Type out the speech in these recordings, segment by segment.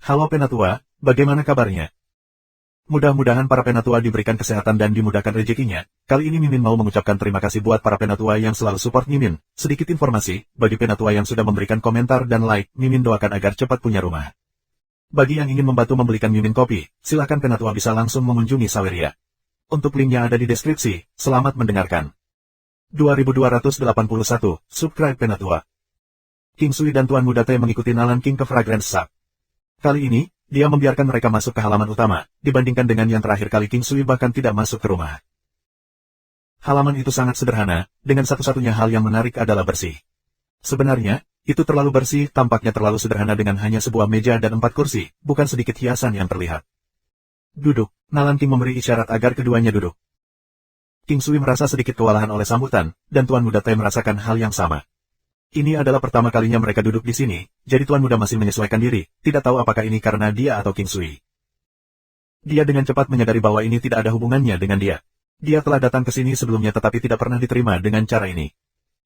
Halo Penatua, bagaimana kabarnya? Mudah-mudahan para Penatua diberikan kesehatan dan dimudahkan rezekinya. Kali ini Mimin mau mengucapkan terima kasih buat para Penatua yang selalu support Mimin. Sedikit informasi, bagi Penatua yang sudah memberikan komentar dan like, Mimin doakan agar cepat punya rumah. Bagi yang ingin membantu membelikan Mimin kopi, silakan Penatua bisa langsung mengunjungi Saweria. Untuk linknya ada di deskripsi, selamat mendengarkan. 2281, subscribe Penatua. King Sui dan Tuan Muda Teh mengikuti Nalan King ke Fragrance Shop. Kali ini, dia membiarkan mereka masuk ke halaman utama, dibandingkan dengan yang terakhir kali King Sui bahkan tidak masuk ke rumah. Halaman itu sangat sederhana, dengan satu-satunya hal yang menarik adalah bersih. Sebenarnya, itu terlalu bersih, tampaknya terlalu sederhana dengan hanya sebuah meja dan 4 kursi, bukan sedikit hiasan yang terlihat. Duduk, Nalan King memberi isyarat agar keduanya duduk. King Sui merasa sedikit kewalahan oleh sambutan, dan Tuan Muda Teh merasakan hal yang sama. Ini adalah pertama kalinya mereka duduk di sini, jadi Tuan Muda masih menyesuaikan diri, tidak tahu apakah ini karena dia atau King Sui. Dia dengan cepat menyadari bahwa ini tidak ada hubungannya dengan dia. Dia telah datang ke sini sebelumnya tetapi tidak pernah diterima dengan cara ini.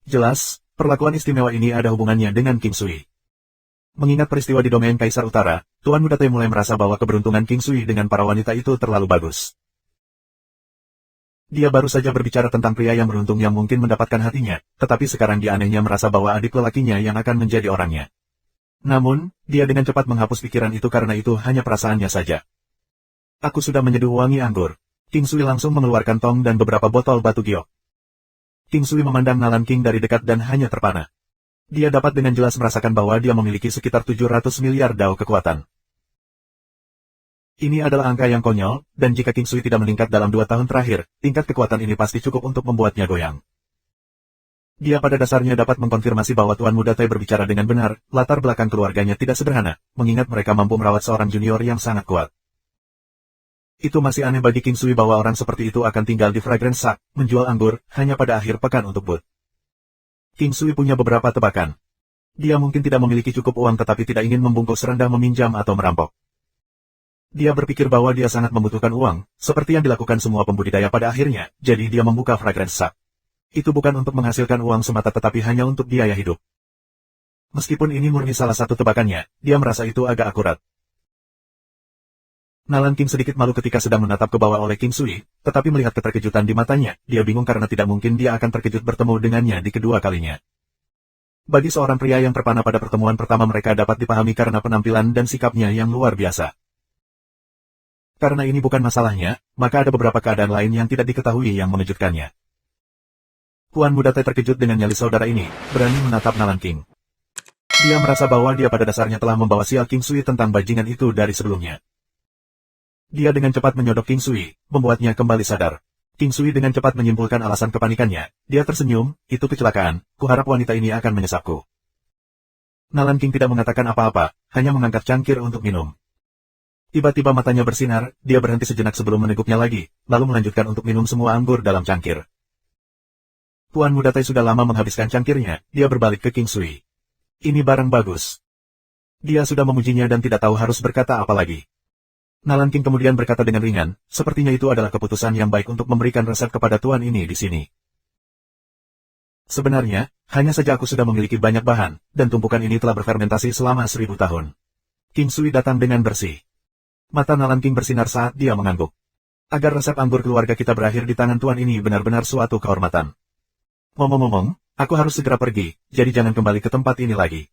Jelas, perlakuan istimewa ini ada hubungannya dengan King Sui. Mengingat peristiwa di domain Kaisar Utara, Tuan Muda Teh mulai merasa bahwa keberuntungan King Sui dengan para wanita itu terlalu bagus. Dia baru saja berbicara tentang pria yang beruntung yang mungkin mendapatkan hatinya, tetapi sekarang dia anehnya merasa bahwa adik lelakinya yang akan menjadi orangnya. Namun, dia dengan cepat menghapus pikiran itu karena itu hanya perasaannya saja. Aku sudah menyeduh wangi anggur. King Sui langsung mengeluarkan tong dan beberapa botol batu giok. King Sui memandang Nalan King dari dekat dan hanya terpana. Dia dapat dengan jelas merasakan bahwa dia memiliki sekitar 700 miliar dao kekuatan. Ini adalah angka yang konyol, dan jika King Sui tidak meningkat dalam 2 tahun terakhir, tingkat kekuatan ini pasti cukup untuk membuatnya goyang. Dia pada dasarnya dapat mengkonfirmasi bahwa Tuan Muda Teh berbicara dengan benar, latar belakang keluarganya tidak sederhana, mengingat mereka mampu merawat seorang junior yang sangat kuat. Itu masih aneh bagi King Sui bahwa orang seperti itu akan tinggal di Fragrance Shop, menjual anggur, hanya pada akhir pekan untuk booth. King Sui punya beberapa tebakan. Dia mungkin tidak memiliki cukup uang tetapi tidak ingin membungkuk serendah meminjam atau merampok. Dia berpikir bahwa dia sangat membutuhkan uang, seperti yang dilakukan semua pembudidaya pada akhirnya, jadi dia membuka Fragrance Shop. Itu bukan untuk menghasilkan uang semata tetapi hanya untuk biaya hidup. Meskipun ini murni salah satu tebakannya, dia merasa itu agak akurat. Nalan King sedikit malu ketika sedang menatap ke bawah oleh King Sui, tetapi melihat keterkejutan di matanya, dia bingung karena tidak mungkin dia akan terkejut bertemu dengannya di kedua kalinya. Bagi seorang pria yang terpana pada pertemuan pertama mereka dapat dipahami karena penampilan dan sikapnya yang luar biasa. Karena ini bukan masalahnya, maka ada beberapa keadaan lain yang tidak diketahui yang mengejutkannya. Tuan Muda Teh terkejut dengan nyali saudara ini, berani menatap Nalan King. Dia merasa bahwa dia pada dasarnya telah membawa sial King Sui tentang bajingan itu dari sebelumnya. Dia dengan cepat menyodok King Sui, membuatnya kembali sadar. King Sui dengan cepat menyimpulkan alasan kepanikannya, dia tersenyum, itu kecelakaan, kuharap wanita ini akan menyesapku. Nalan King tidak mengatakan apa-apa, hanya mengangkat cangkir untuk minum. Tiba-tiba matanya bersinar, dia berhenti sejenak sebelum meneguknya lagi, lalu melanjutkan untuk minum semua anggur dalam cangkir. Tuan Muda Teh sudah lama menghabiskan cangkirnya, dia berbalik ke King Sui. Ini barang bagus. Dia sudah memujinya dan tidak tahu harus berkata apa lagi. Nalan King kemudian berkata dengan ringan, sepertinya itu adalah keputusan yang baik untuk memberikan resep kepada tuan ini di sini. Sebenarnya, hanya saja aku sudah memiliki banyak bahan, dan tumpukan ini telah berfermentasi selama 1000 tahun. King Sui datang dengan bersih. Mata Nalan King bersinar saat dia mengangguk. Agar resep anggur keluarga kita berakhir di tangan tuan ini benar-benar suatu kehormatan. Ngomong-ngomong, aku harus segera pergi, jadi jangan kembali ke tempat ini lagi.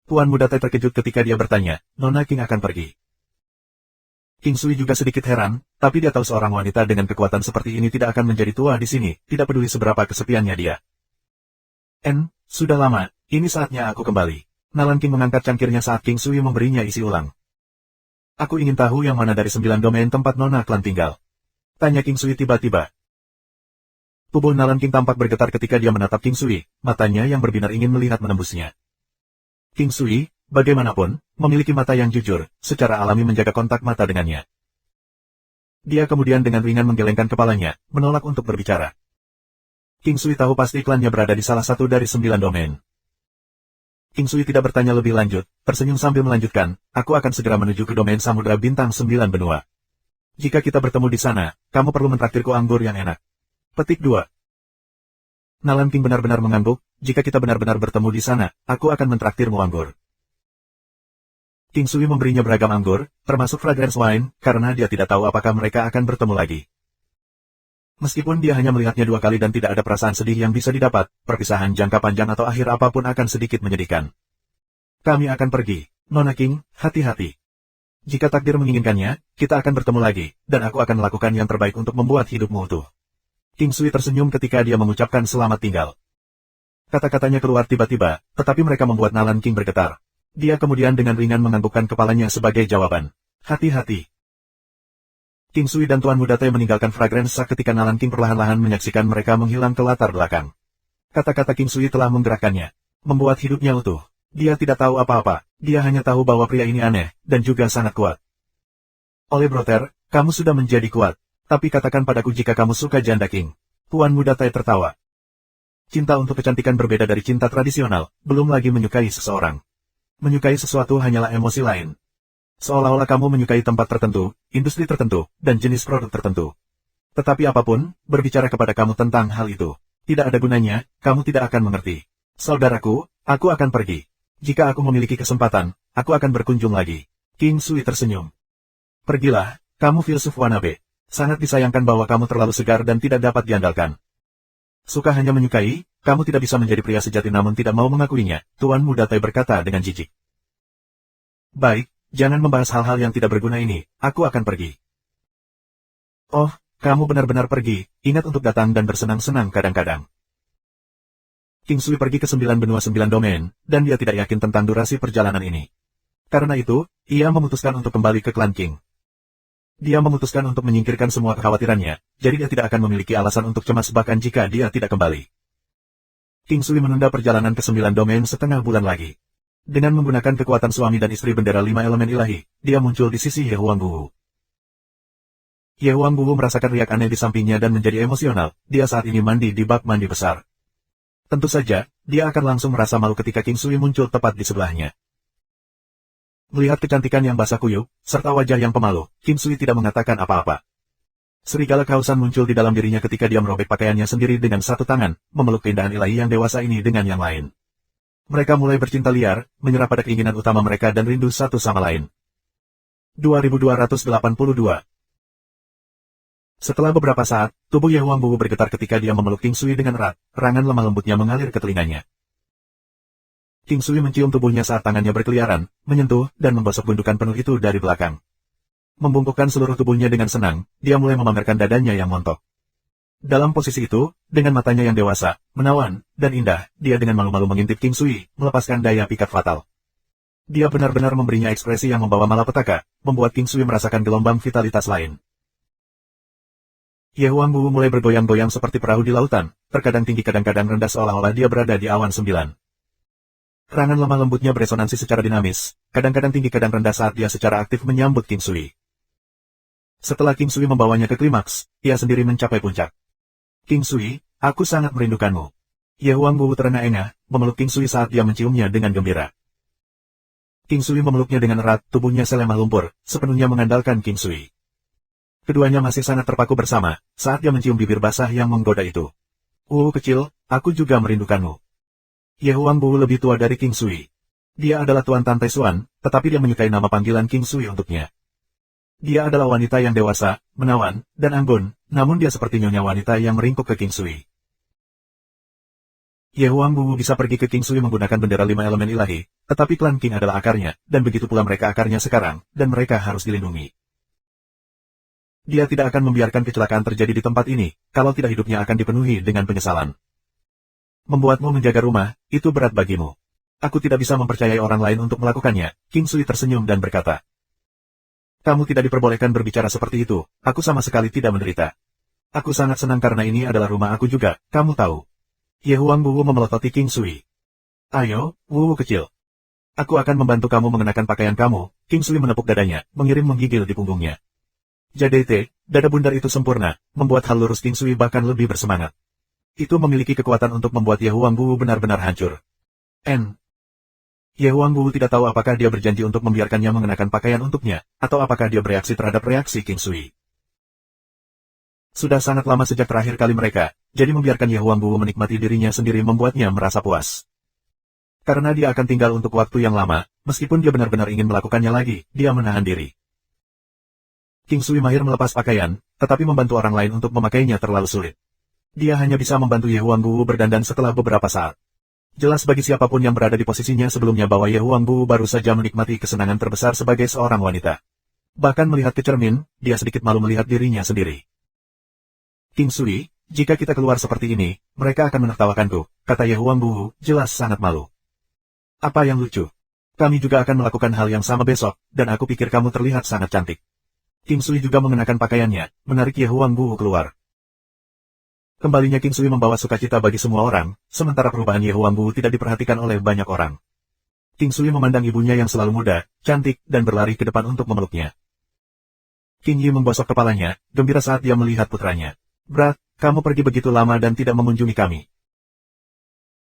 Tuan Muda Teh terkejut ketika dia bertanya, Nona King akan pergi. King Sui juga sedikit heran, tapi dia tahu seorang wanita dengan kekuatan seperti ini tidak akan menjadi tua di sini, tidak peduli seberapa kesepiannya dia. Sudah lama, ini saatnya aku kembali. Nalan King mengangkat cangkirnya saat King Sui memberinya isi ulang. Aku ingin tahu yang mana dari 9 domain tempat Nona Klan tinggal. Tanya King Sui tiba-tiba. Tubuh Nalan King tampak bergetar ketika dia menatap King Sui, matanya yang berbinar ingin melihat menembusnya. King Sui, bagaimanapun, memiliki mata yang jujur, secara alami menjaga kontak mata dengannya. Dia kemudian dengan ringan menggelengkan kepalanya, menolak untuk berbicara. King Sui tahu pasti klannya berada di salah satu dari 9 domain. King Sui tidak bertanya lebih lanjut, tersenyum sambil melanjutkan, aku akan segera menuju ke domain Samudra Bintang 9 benua. Jika kita bertemu di sana, kamu perlu mentraktirku anggur yang enak. Petik 2. Nalan King benar-benar mengangguk, jika kita benar-benar bertemu di sana, aku akan mentraktirmu anggur. King Sui memberinya beragam anggur, termasuk fragrance wine, karena dia tidak tahu apakah mereka akan bertemu lagi. Meskipun dia hanya melihatnya 2 kali dan tidak ada perasaan sedih yang bisa didapat, perpisahan jangka panjang atau akhir apapun akan sedikit menyedihkan. Kami akan pergi, Nona King, hati-hati. Jika takdir menginginkannya, kita akan bertemu lagi, dan aku akan melakukan yang terbaik untuk membuat hidupmu utuh. King Sui tersenyum ketika dia mengucapkan selamat tinggal. Kata-katanya keluar tiba-tiba, tetapi mereka membuat nalan King bergetar. Dia kemudian dengan ringan menganggukkan kepalanya sebagai jawaban. Hati-hati. King Sui dan Tuan Muda Teh meninggalkan Fragrance ketika nalan King perlahan-lahan menyaksikan mereka menghilang ke latar belakang. Kata-kata King Sui telah menggerakkannya, membuat hidupnya utuh. Dia tidak tahu apa-apa, dia hanya tahu bahwa pria ini aneh, dan juga sangat kuat. Oleh Brother, kamu sudah menjadi kuat, tapi katakan padaku jika kamu suka janda King. Tuan Muda Teh tertawa. Cinta untuk kecantikan berbeda dari cinta tradisional, belum lagi menyukai seseorang. Menyukai sesuatu hanyalah emosi lain. Seolah-olah kamu menyukai tempat tertentu, industri tertentu, dan jenis produk tertentu. Tetapi apapun, berbicara kepada kamu tentang hal itu, tidak ada gunanya, kamu tidak akan mengerti. Saudaraku, aku akan pergi. Jika aku memiliki kesempatan, aku akan berkunjung lagi. King Sui tersenyum. Pergilah, kamu filsuf Wanabe. Sangat disayangkan bahwa kamu terlalu segar dan tidak dapat diandalkan. Suka hanya menyukai, kamu tidak bisa menjadi pria sejati namun tidak mau mengakuinya, Tuan Muda Teh berkata dengan jijik. Baik, jangan membahas hal-hal yang tidak berguna ini, aku akan pergi. Oh, kamu benar-benar pergi, ingat untuk datang dan bersenang-senang kadang-kadang. King Sui pergi ke 9 benua 9 domain, dan dia tidak yakin tentang durasi perjalanan ini. Karena itu, ia memutuskan untuk kembali ke klan King. Dia memutuskan untuk menyingkirkan semua kekhawatirannya, jadi dia tidak akan memiliki alasan untuk cemas bahkan jika dia tidak kembali. King Sui menunda perjalanan ke 9 domain setengah bulan lagi. Dengan menggunakan kekuatan suami dan istri bendera 5 elemen ilahi, dia muncul di sisi Ye Huangguwu. Ye Huangguwu merasakan riak aneh di sampingnya dan menjadi emosional, dia saat ini mandi di bak mandi besar. Tentu saja, dia akan langsung merasa malu ketika King Sui muncul tepat di sebelahnya. Melihat kecantikan yang basah kuyup, serta wajah yang pemalu, King Sui tidak mengatakan apa-apa. Serigala kehausan muncul di dalam dirinya ketika dia merobek pakaiannya sendiri dengan satu tangan, memeluk keindahan ilahi yang dewasa ini dengan yang lain. Mereka mulai bercinta liar, menyerah pada keinginan utama mereka dan rindu satu sama lain. 2282. Setelah beberapa saat, tubuh Ye Huangguwu bergetar ketika dia memeluk King Sui dengan erat, rangan lemah lembutnya mengalir ke telinganya. King Sui mencium tubuhnya saat tangannya berkeliaran, menyentuh, dan menggosok gundukan penuh itu dari belakang. Membungkukkan seluruh tubuhnya dengan senang, dia mulai memamerkan dadanya yang montok. Dalam posisi itu, dengan matanya yang dewasa, menawan, dan indah, dia dengan malu-malu mengintip King Sui, melepaskan daya pikat fatal. Dia benar-benar memberinya ekspresi yang membawa malapetaka, membuat King Sui merasakan gelombang vitalitas lain. Ye Huangguwu mulai bergoyang-goyang seperti perahu di lautan, terkadang tinggi kadang-kadang rendah seolah-olah dia berada di awan 9. Rangan lemah lembutnya beresonansi secara dinamis, kadang-kadang tinggi kadang rendah saat dia secara aktif menyambut King Sui. Setelah King Sui membawanya ke klimaks, ia sendiri mencapai puncak. King Sui, aku sangat merindukanmu. Ye Huangguwu terengah-engah, memeluk King Sui saat dia menciumnya dengan gembira. King Sui memeluknya dengan erat, tubuhnya selemah lumpur, sepenuhnya mengandalkan King Sui. Keduanya masih sangat terpaku bersama, saat dia mencium bibir basah yang menggoda itu. Kecil, aku juga merindukanmu. Ye Huangguwu lebih tua dari King Sui. Dia adalah Tuan Tan Taisuan, tetapi dia menyukai nama panggilan King Sui untuknya. Dia adalah wanita yang dewasa, menawan, dan anggun, namun dia seperti nyonya wanita yang meringkuk ke King Sui. Ye Huangguwu bisa pergi ke King Sui menggunakan bendera 5 elemen ilahi, tetapi klan King adalah akarnya, dan begitu pula mereka akarnya sekarang, dan mereka harus dilindungi. Dia tidak akan membiarkan kecelakaan terjadi di tempat ini, kalau tidak hidupnya akan dipenuhi dengan penyesalan. Membuatmu menjaga rumah, itu berat bagimu. Aku tidak bisa mempercayai orang lain untuk melakukannya, King Sui tersenyum dan berkata. Kamu tidak diperbolehkan berbicara seperti itu, aku sama sekali tidak menderita. Aku sangat senang karena ini adalah rumah aku juga, kamu tahu. Ye Huangguwu memelototi King Sui. Ayo, Wuwu kecil. Aku akan membantu kamu mengenakan pakaian kamu, King Sui menepuk dadanya, mengirim menggigil di punggungnya. Jadete, dada bundar itu sempurna, membuat hal lurus King Sui bahkan lebih bersemangat. Itu memiliki kekuatan untuk membuat Ye Huangguwu benar-benar hancur. Ye Huangguwu tidak tahu apakah dia berjanji untuk membiarkannya mengenakan pakaian untuknya, atau apakah dia bereaksi terhadap reaksi King Sui. Sudah sangat lama sejak terakhir kali mereka, jadi membiarkan Ye Huangguwu menikmati dirinya sendiri membuatnya merasa puas. Karena dia akan tinggal untuk waktu yang lama, Meskipun dia benar-benar ingin melakukannya lagi, dia menahan diri. King Sui mahir melepas pakaian, tetapi membantu orang lain untuk memakainya terlalu sulit. Dia hanya bisa membantu Ye Huangbu berdandan setelah beberapa saat. Jelas bagi siapapun yang berada di posisinya sebelumnya bahwa Ye Huangbu baru saja menikmati kesenangan terbesar sebagai seorang wanita. Bahkan melihat ke cermin, dia sedikit malu melihat dirinya sendiri. King Sui, jika kita keluar seperti ini, mereka akan menertawakanku, kata Ye Huangbu, jelas sangat malu. Apa yang lucu? Kami juga akan melakukan hal yang sama besok, dan aku pikir kamu terlihat sangat cantik. King Sui juga mengenakan pakaiannya, menarik Ye Huangbu keluar. Kembalinya King Sui membawa sukacita bagi semua orang, sementara perubahan Ye Huangbu tidak diperhatikan oleh banyak orang. King Sui memandang ibunya yang selalu muda, cantik, dan berlari ke depan untuk memeluknya. King Yi menggosok kepalanya, gembira saat dia melihat putranya. Brat, kamu pergi begitu lama dan tidak mengunjungi kami.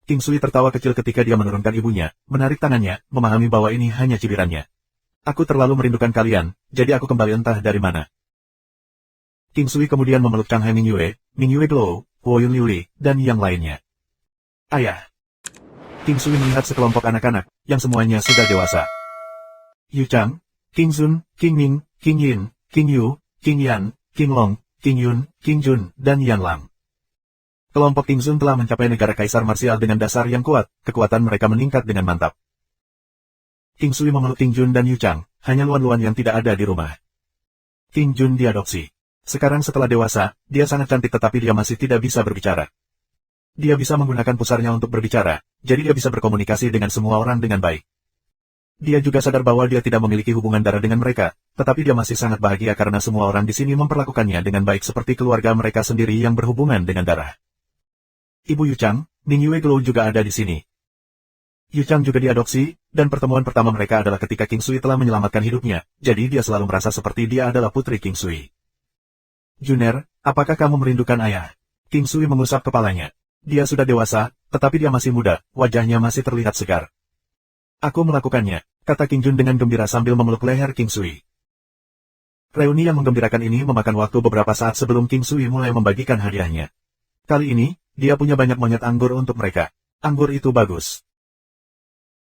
King Sui tertawa kecil ketika dia menurunkan ibunya, menarik tangannya, memahami bahwa ini hanya cibirannya. Aku terlalu merindukan kalian, jadi aku kembali entah dari mana. King Sui kemudian memeluk Chang Hai Mingyue Glow, Huo Yun Liuli, dan yang lainnya. Ayah. King Sui melihat sekelompok anak-anak, yang semuanya sudah dewasa. Yu Chang, King Zun, King Ming, King Yin, King Yu, King Yan, King Long, King Yun, King Jun, dan Yan Lang. Kelompok King Zun telah mencapai negara kaisar marsial dengan dasar yang kuat, kekuatan mereka meningkat dengan mantap. King Sui memeluk King Jun dan Yu Chang, hanya luan-luan yang tidak ada di rumah. King Jun diadopsi. Sekarang setelah dewasa, dia sangat cantik tetapi dia masih tidak bisa berbicara. Dia bisa menggunakan pusarnya untuk berbicara, jadi dia bisa berkomunikasi dengan semua orang dengan baik. Dia juga sadar bahwa dia tidak memiliki hubungan darah dengan mereka, tetapi dia masih sangat bahagia karena semua orang di sini memperlakukannya dengan baik seperti keluarga mereka sendiri yang berhubungan dengan darah. Ibu Yu Chang, Mingyue Glow juga ada di sini. Yu Chang juga diadopsi, dan pertemuan pertama mereka adalah ketika King Sui telah menyelamatkan hidupnya, jadi dia selalu merasa seperti dia adalah putri King Sui. Juner, apakah kamu merindukan ayah? King Sui mengusap kepalanya. Dia sudah dewasa, tetapi dia masih muda, wajahnya masih terlihat segar. Aku melakukannya, kata King Jun dengan gembira sambil memeluk leher King Sui. Reuni yang menggembirakan ini memakan waktu beberapa saat sebelum King Sui mulai membagikan hadiahnya. Kali ini, dia punya banyak monyet anggur untuk mereka. Anggur itu bagus.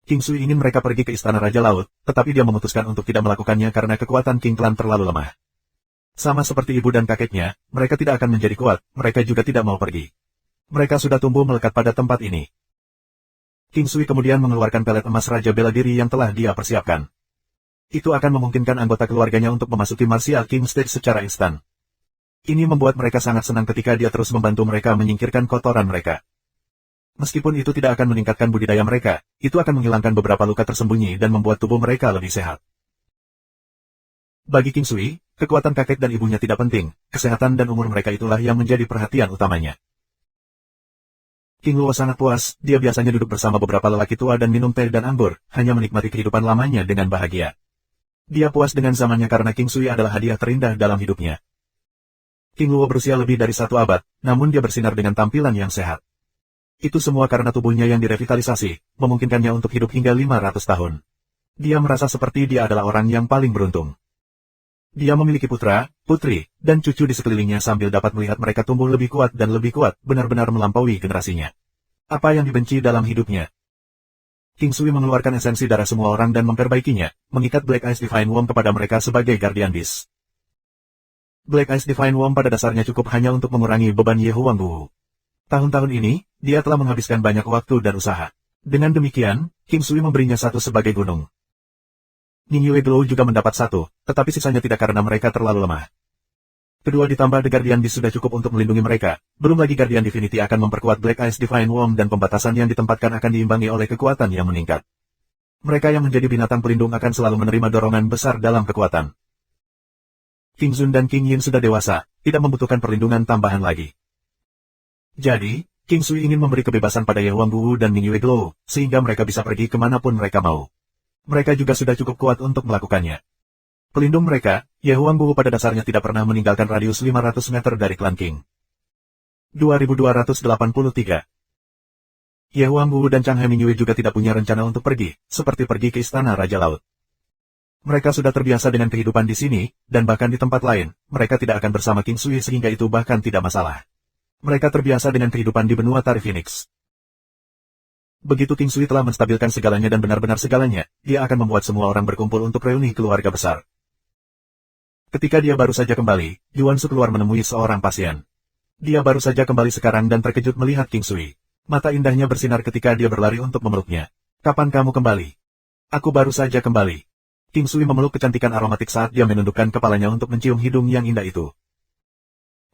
King Sui ingin mereka pergi ke Istana Raja Laut, tetapi dia memutuskan untuk tidak melakukannya karena kekuatan King Clan terlalu lemah. Sama seperti ibu dan kakeknya, mereka tidak akan menjadi kuat, mereka juga tidak mau pergi. Mereka sudah tumbuh melekat pada tempat ini. King Sui kemudian mengeluarkan pelet emas Raja Bela Diri yang telah dia persiapkan. Itu akan memungkinkan anggota keluarganya untuk memasuki Martial King Stage secara instan. Ini membuat mereka sangat senang ketika dia terus membantu mereka menyingkirkan kotoran mereka. Meskipun itu tidak akan meningkatkan budidaya mereka, itu akan menghilangkan beberapa luka tersembunyi dan membuat tubuh mereka lebih sehat. Bagi King Sui, kekuatan kakek dan ibunya tidak penting, kesehatan dan umur mereka itulah yang menjadi perhatian utamanya. King Luo sangat puas, dia biasanya duduk bersama beberapa lelaki tua dan minum teh dan anggur, hanya menikmati kehidupan lamanya dengan bahagia. Dia puas dengan zamannya karena King Sui adalah hadiah terindah dalam hidupnya. King Luo berusia lebih dari 1 abad, namun dia bersinar dengan tampilan yang sehat. Itu semua karena tubuhnya yang direvitalisasi, memungkinkannya untuk hidup hingga 500 tahun. Dia merasa seperti dia adalah orang yang paling beruntung. Dia memiliki putra, putri, dan cucu di sekelilingnya sambil dapat melihat mereka tumbuh lebih kuat dan lebih kuat, benar-benar melampaui generasinya. Apa yang dibenci dalam hidupnya? King Sui mengeluarkan esensi darah semua orang dan memperbaikinya, mengikat Black Ice Divine Worm kepada mereka sebagai Guardian Beast. Black Ice Divine Worm pada dasarnya cukup hanya untuk mengurangi beban Ye Huangbu. Tahun-tahun ini, dia telah menghabiskan banyak waktu dan usaha. Dengan demikian, King Sui memberinya satu sebagai gunung. Mingyue Glow juga mendapat satu, tetapi sisanya tidak karena mereka terlalu lemah. Kedua ditambah The Guardian Beast sudah cukup untuk melindungi mereka, belum lagi Guardian Divinity akan memperkuat Black Ice Divine Worm dan pembatasan yang ditempatkan akan diimbangi oleh kekuatan yang meningkat. Mereka yang menjadi binatang pelindung akan selalu menerima dorongan besar dalam kekuatan. King Zun dan King Yin sudah dewasa, tidak membutuhkan perlindungan tambahan lagi. Jadi, King Sui ingin memberi kebebasan pada Ye Huangbu dan Mingyue Glow, sehingga mereka bisa pergi kemanapun mereka mau. Mereka juga sudah cukup kuat untuk melakukannya. Pelindung mereka, Ye Huangbu pada dasarnya tidak pernah meninggalkan radius 500 meter dari klan King. 2283. Ye Huangbu dan Chang Hai Mingyue juga tidak punya rencana untuk pergi, seperti pergi ke Istana Raja Laut. Mereka sudah terbiasa dengan kehidupan di sini, dan bahkan di tempat lain, mereka tidak akan bersama King Sui sehingga itu bahkan tidak masalah. Mereka terbiasa dengan kehidupan di benua Tari Phoenix. Begitu King Sui telah menstabilkan segalanya dan benar-benar segalanya, dia akan membuat semua orang berkumpul untuk reuni keluarga besar. Ketika dia baru saja kembali, Yuan Su keluar menemui seorang pasien. Dia baru saja kembali sekarang dan terkejut melihat King Sui. Mata indahnya bersinar ketika dia berlari untuk memeluknya. Kapan kamu kembali? Aku baru saja kembali. King Sui memeluk kecantikan aromatik saat dia menundukkan kepalanya untuk mencium hidung yang indah itu.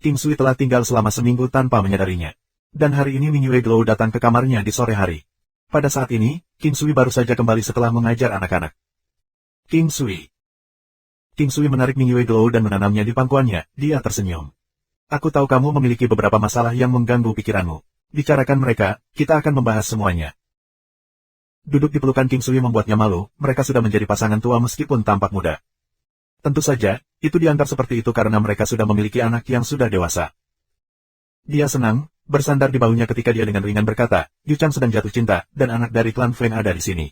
King Sui telah tinggal selama seminggu tanpa menyadarinya. Dan hari ini Ming Yue Glow datang ke kamarnya di sore hari. Pada saat ini, King Sui baru saja kembali setelah mengajar anak-anak. King Sui. King Sui menarik Ming Yue Glow dan menanamnya di pangkuannya, dia tersenyum. Aku tahu kamu memiliki beberapa masalah yang mengganggu pikiranmu. Bicarakan mereka, kita akan membahas semuanya. Duduk di pelukan King Sui membuatnya malu, mereka sudah menjadi pasangan tua meskipun tampak muda. Tentu saja, itu dianggap seperti itu karena mereka sudah memiliki anak yang sudah dewasa. Dia senang, bersandar di bahunya ketika dia dengan ringan berkata, Yu Chang sedang jatuh cinta, dan anak dari klan Feng ada di sini.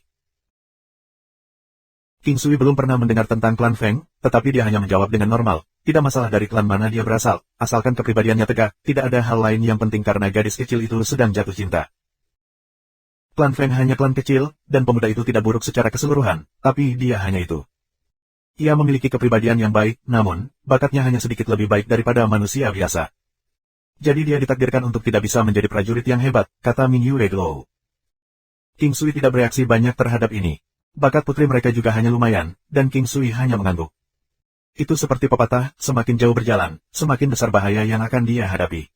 King Sui belum pernah mendengar tentang klan Feng, tetapi dia hanya menjawab dengan normal, tidak masalah dari klan mana dia berasal, asalkan kepribadiannya tegak, tidak ada hal lain yang penting karena gadis kecil itu sedang jatuh cinta. Klan Feng hanya klan kecil, dan pemuda itu tidak buruk secara keseluruhan, tapi dia hanya itu. Ia memiliki kepribadian yang baik, namun, bakatnya hanya sedikit lebih baik daripada manusia biasa. Jadi dia ditakdirkan untuk tidak bisa menjadi prajurit yang hebat, kata Ming Yue Glow. King Sui tidak bereaksi banyak terhadap ini. Bakat putri mereka juga hanya lumayan, dan King Sui hanya mengangguk. Itu seperti pepatah, semakin jauh berjalan, semakin besar bahaya yang akan dia hadapi.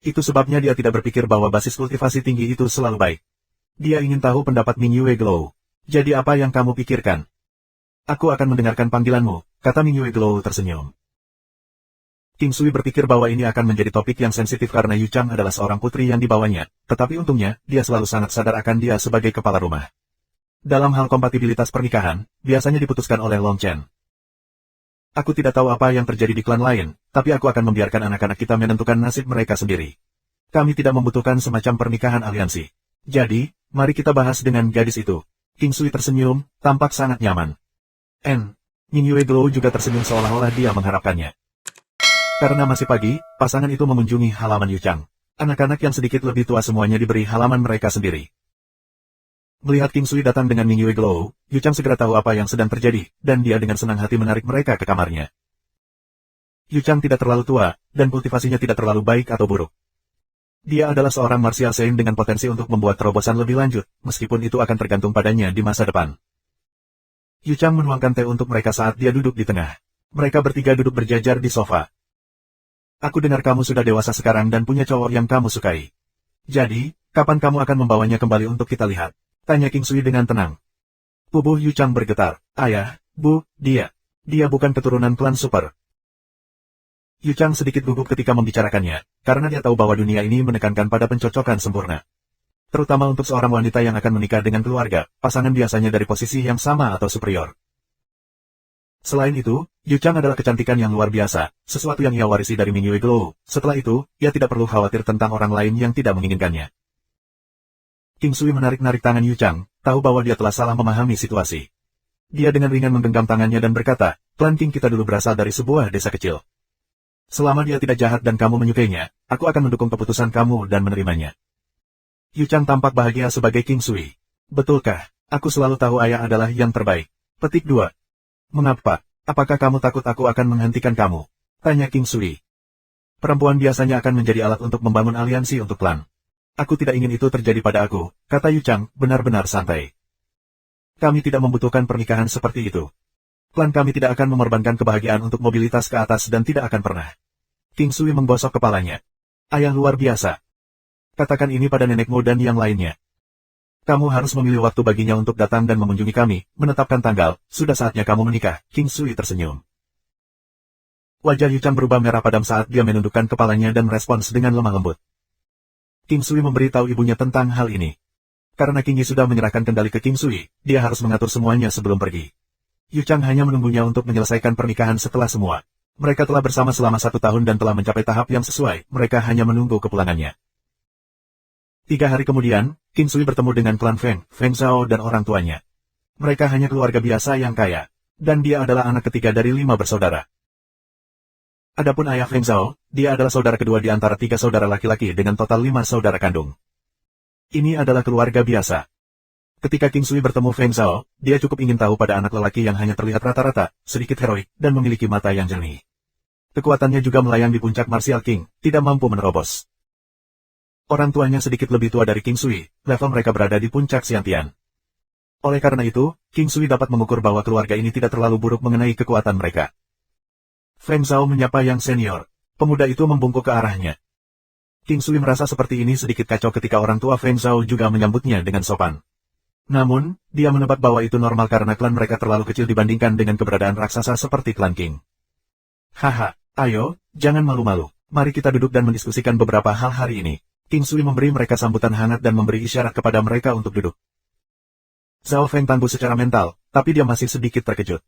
Itu sebabnya dia tidak berpikir bahwa basis kultivasi tinggi itu selalu baik. Dia ingin tahu pendapat Ming Yue Glow. Jadi apa yang kamu pikirkan? Aku akan mendengarkan panggilanmu, kata Ming Yue Glow tersenyum. King Sui berpikir bahwa ini akan menjadi topik yang sensitif karena Yu Chang adalah seorang putri yang dibawanya, tetapi untungnya, dia selalu sangat sadar akan dia sebagai kepala rumah. Dalam hal kompatibilitas pernikahan, biasanya diputuskan oleh Long Chen. Aku tidak tahu apa yang terjadi di klan lain, tapi aku akan membiarkan anak-anak kita menentukan nasib mereka sendiri. Kami tidak membutuhkan semacam pernikahan aliansi. Jadi, mari kita bahas dengan gadis itu. King Sui tersenyum, tampak sangat nyaman. Ming Yue Glow juga tersenyum seolah-olah dia mengharapkannya. Karena masih pagi, pasangan itu mengunjungi halaman Yu Chang. Anak-anak yang sedikit lebih tua semuanya diberi halaman mereka sendiri. Melihat King Sui datang dengan Ming Yue Glow, Yu Chang segera tahu apa yang sedang terjadi, dan dia dengan senang hati menarik mereka ke kamarnya. Yu Chang tidak terlalu tua, dan kultivasinya tidak terlalu baik atau buruk. Dia adalah seorang martial saint dengan potensi untuk membuat terobosan lebih lanjut, meskipun itu akan tergantung padanya di masa depan. Yu Chang menuangkan teh untuk mereka saat dia duduk di tengah. Mereka bertiga duduk berjajar di sofa. Aku dengar kamu sudah dewasa sekarang dan punya cowok yang kamu sukai. Jadi, kapan kamu akan membawanya kembali untuk kita lihat? Tanya King Sui dengan tenang. Tubuh Yu Chang bergetar. Ayah, Bu, dia bukan keturunan klan super. Yu Chang sedikit gugup ketika membicarakannya, karena dia tahu bahwa dunia ini menekankan pada pencocokan sempurna. Terutama untuk seorang wanita yang akan menikah dengan keluarga, pasangan biasanya dari posisi yang sama atau superior. Selain itu, Yu Chang adalah kecantikan yang luar biasa, sesuatu yang ia warisi dari Ming Yue Glow. Setelah itu, ia tidak perlu khawatir tentang orang lain yang tidak menginginkannya. King Sui menarik-narik tangan Yu Chang, tahu bahwa dia telah salah memahami situasi. Dia dengan ringan menggenggam tangannya dan berkata, klan King kita dulu berasal dari sebuah desa kecil. Selama dia tidak jahat dan kamu menyukainya, aku akan mendukung keputusan kamu dan menerimanya. Yu Chang tampak bahagia sebagai King Sui. Betulkah? Aku selalu tahu ayah adalah yang terbaik. Petik 2. Mengapa? Apakah kamu takut aku akan menghentikan kamu? Tanya King Sui. Perempuan biasanya akan menjadi alat untuk membangun aliansi untuk klan. Aku tidak ingin itu terjadi pada aku, kata Yu Chang, benar-benar santai. Kami tidak membutuhkan pernikahan seperti itu. Klan kami tidak akan mengorbankan kebahagiaan untuk mobilitas ke atas dan tidak akan pernah. King Sui menggosok kepalanya. Ayah luar biasa. Katakan ini pada nenekmu dan yang lainnya. Kamu harus memilih waktu baginya untuk datang dan mengunjungi kami, menetapkan tanggal, sudah saatnya kamu menikah. King Sui tersenyum. Wajah Yu Chang berubah merah padam saat dia menundukkan kepalanya dan merespons dengan lemah lembut. King Sui memberitahu ibunya tentang hal ini. Karena King Yi sudah menyerahkan kendali ke King Sui, dia harus mengatur semuanya sebelum pergi. Yu Chang hanya menunggunya untuk menyelesaikan pernikahan setelah semua. Mereka telah bersama selama 1 tahun dan telah mencapai tahap yang sesuai, mereka hanya menunggu kepulangannya. 3 hari kemudian, King Sui bertemu dengan klan Feng, Feng Zhao dan orang tuanya. Mereka hanya keluarga biasa yang kaya. Dan dia adalah anak ketiga dari 5 bersaudara. Adapun ayah Feng Zhao, dia adalah saudara kedua di antara 3 saudara laki-laki dengan total 5 saudara kandung. Ini adalah keluarga biasa. Ketika King Sui bertemu Feng Zhao, dia cukup ingin tahu pada anak lelaki yang hanya terlihat rata-rata, sedikit heroik, dan memiliki mata yang jernih. Kekuatannya juga melayang di puncak Martial King, tidak mampu menerobos. Orang tuanya sedikit lebih tua dari King Sui, level mereka berada di puncak Xiantian. Oleh karena itu, King Sui dapat mengukur bahwa keluarga ini tidak terlalu buruk mengenai kekuatan mereka. Feng Zhao menyapa yang senior. Pemuda itu membungkuk ke arahnya. King Sui merasa seperti ini sedikit kacau ketika orang tua Feng Zhao juga menyambutnya dengan sopan. Namun, dia menebak bahwa itu normal karena klan mereka terlalu kecil dibandingkan dengan keberadaan raksasa seperti klan King. Haha, ayo, jangan malu-malu. Mari kita duduk dan mendiskusikan beberapa hal hari ini. King Sui memberi mereka sambutan hangat dan memberi isyarat kepada mereka untuk duduk. Zhao Feng tangguh secara mental, tapi dia masih sedikit terkejut.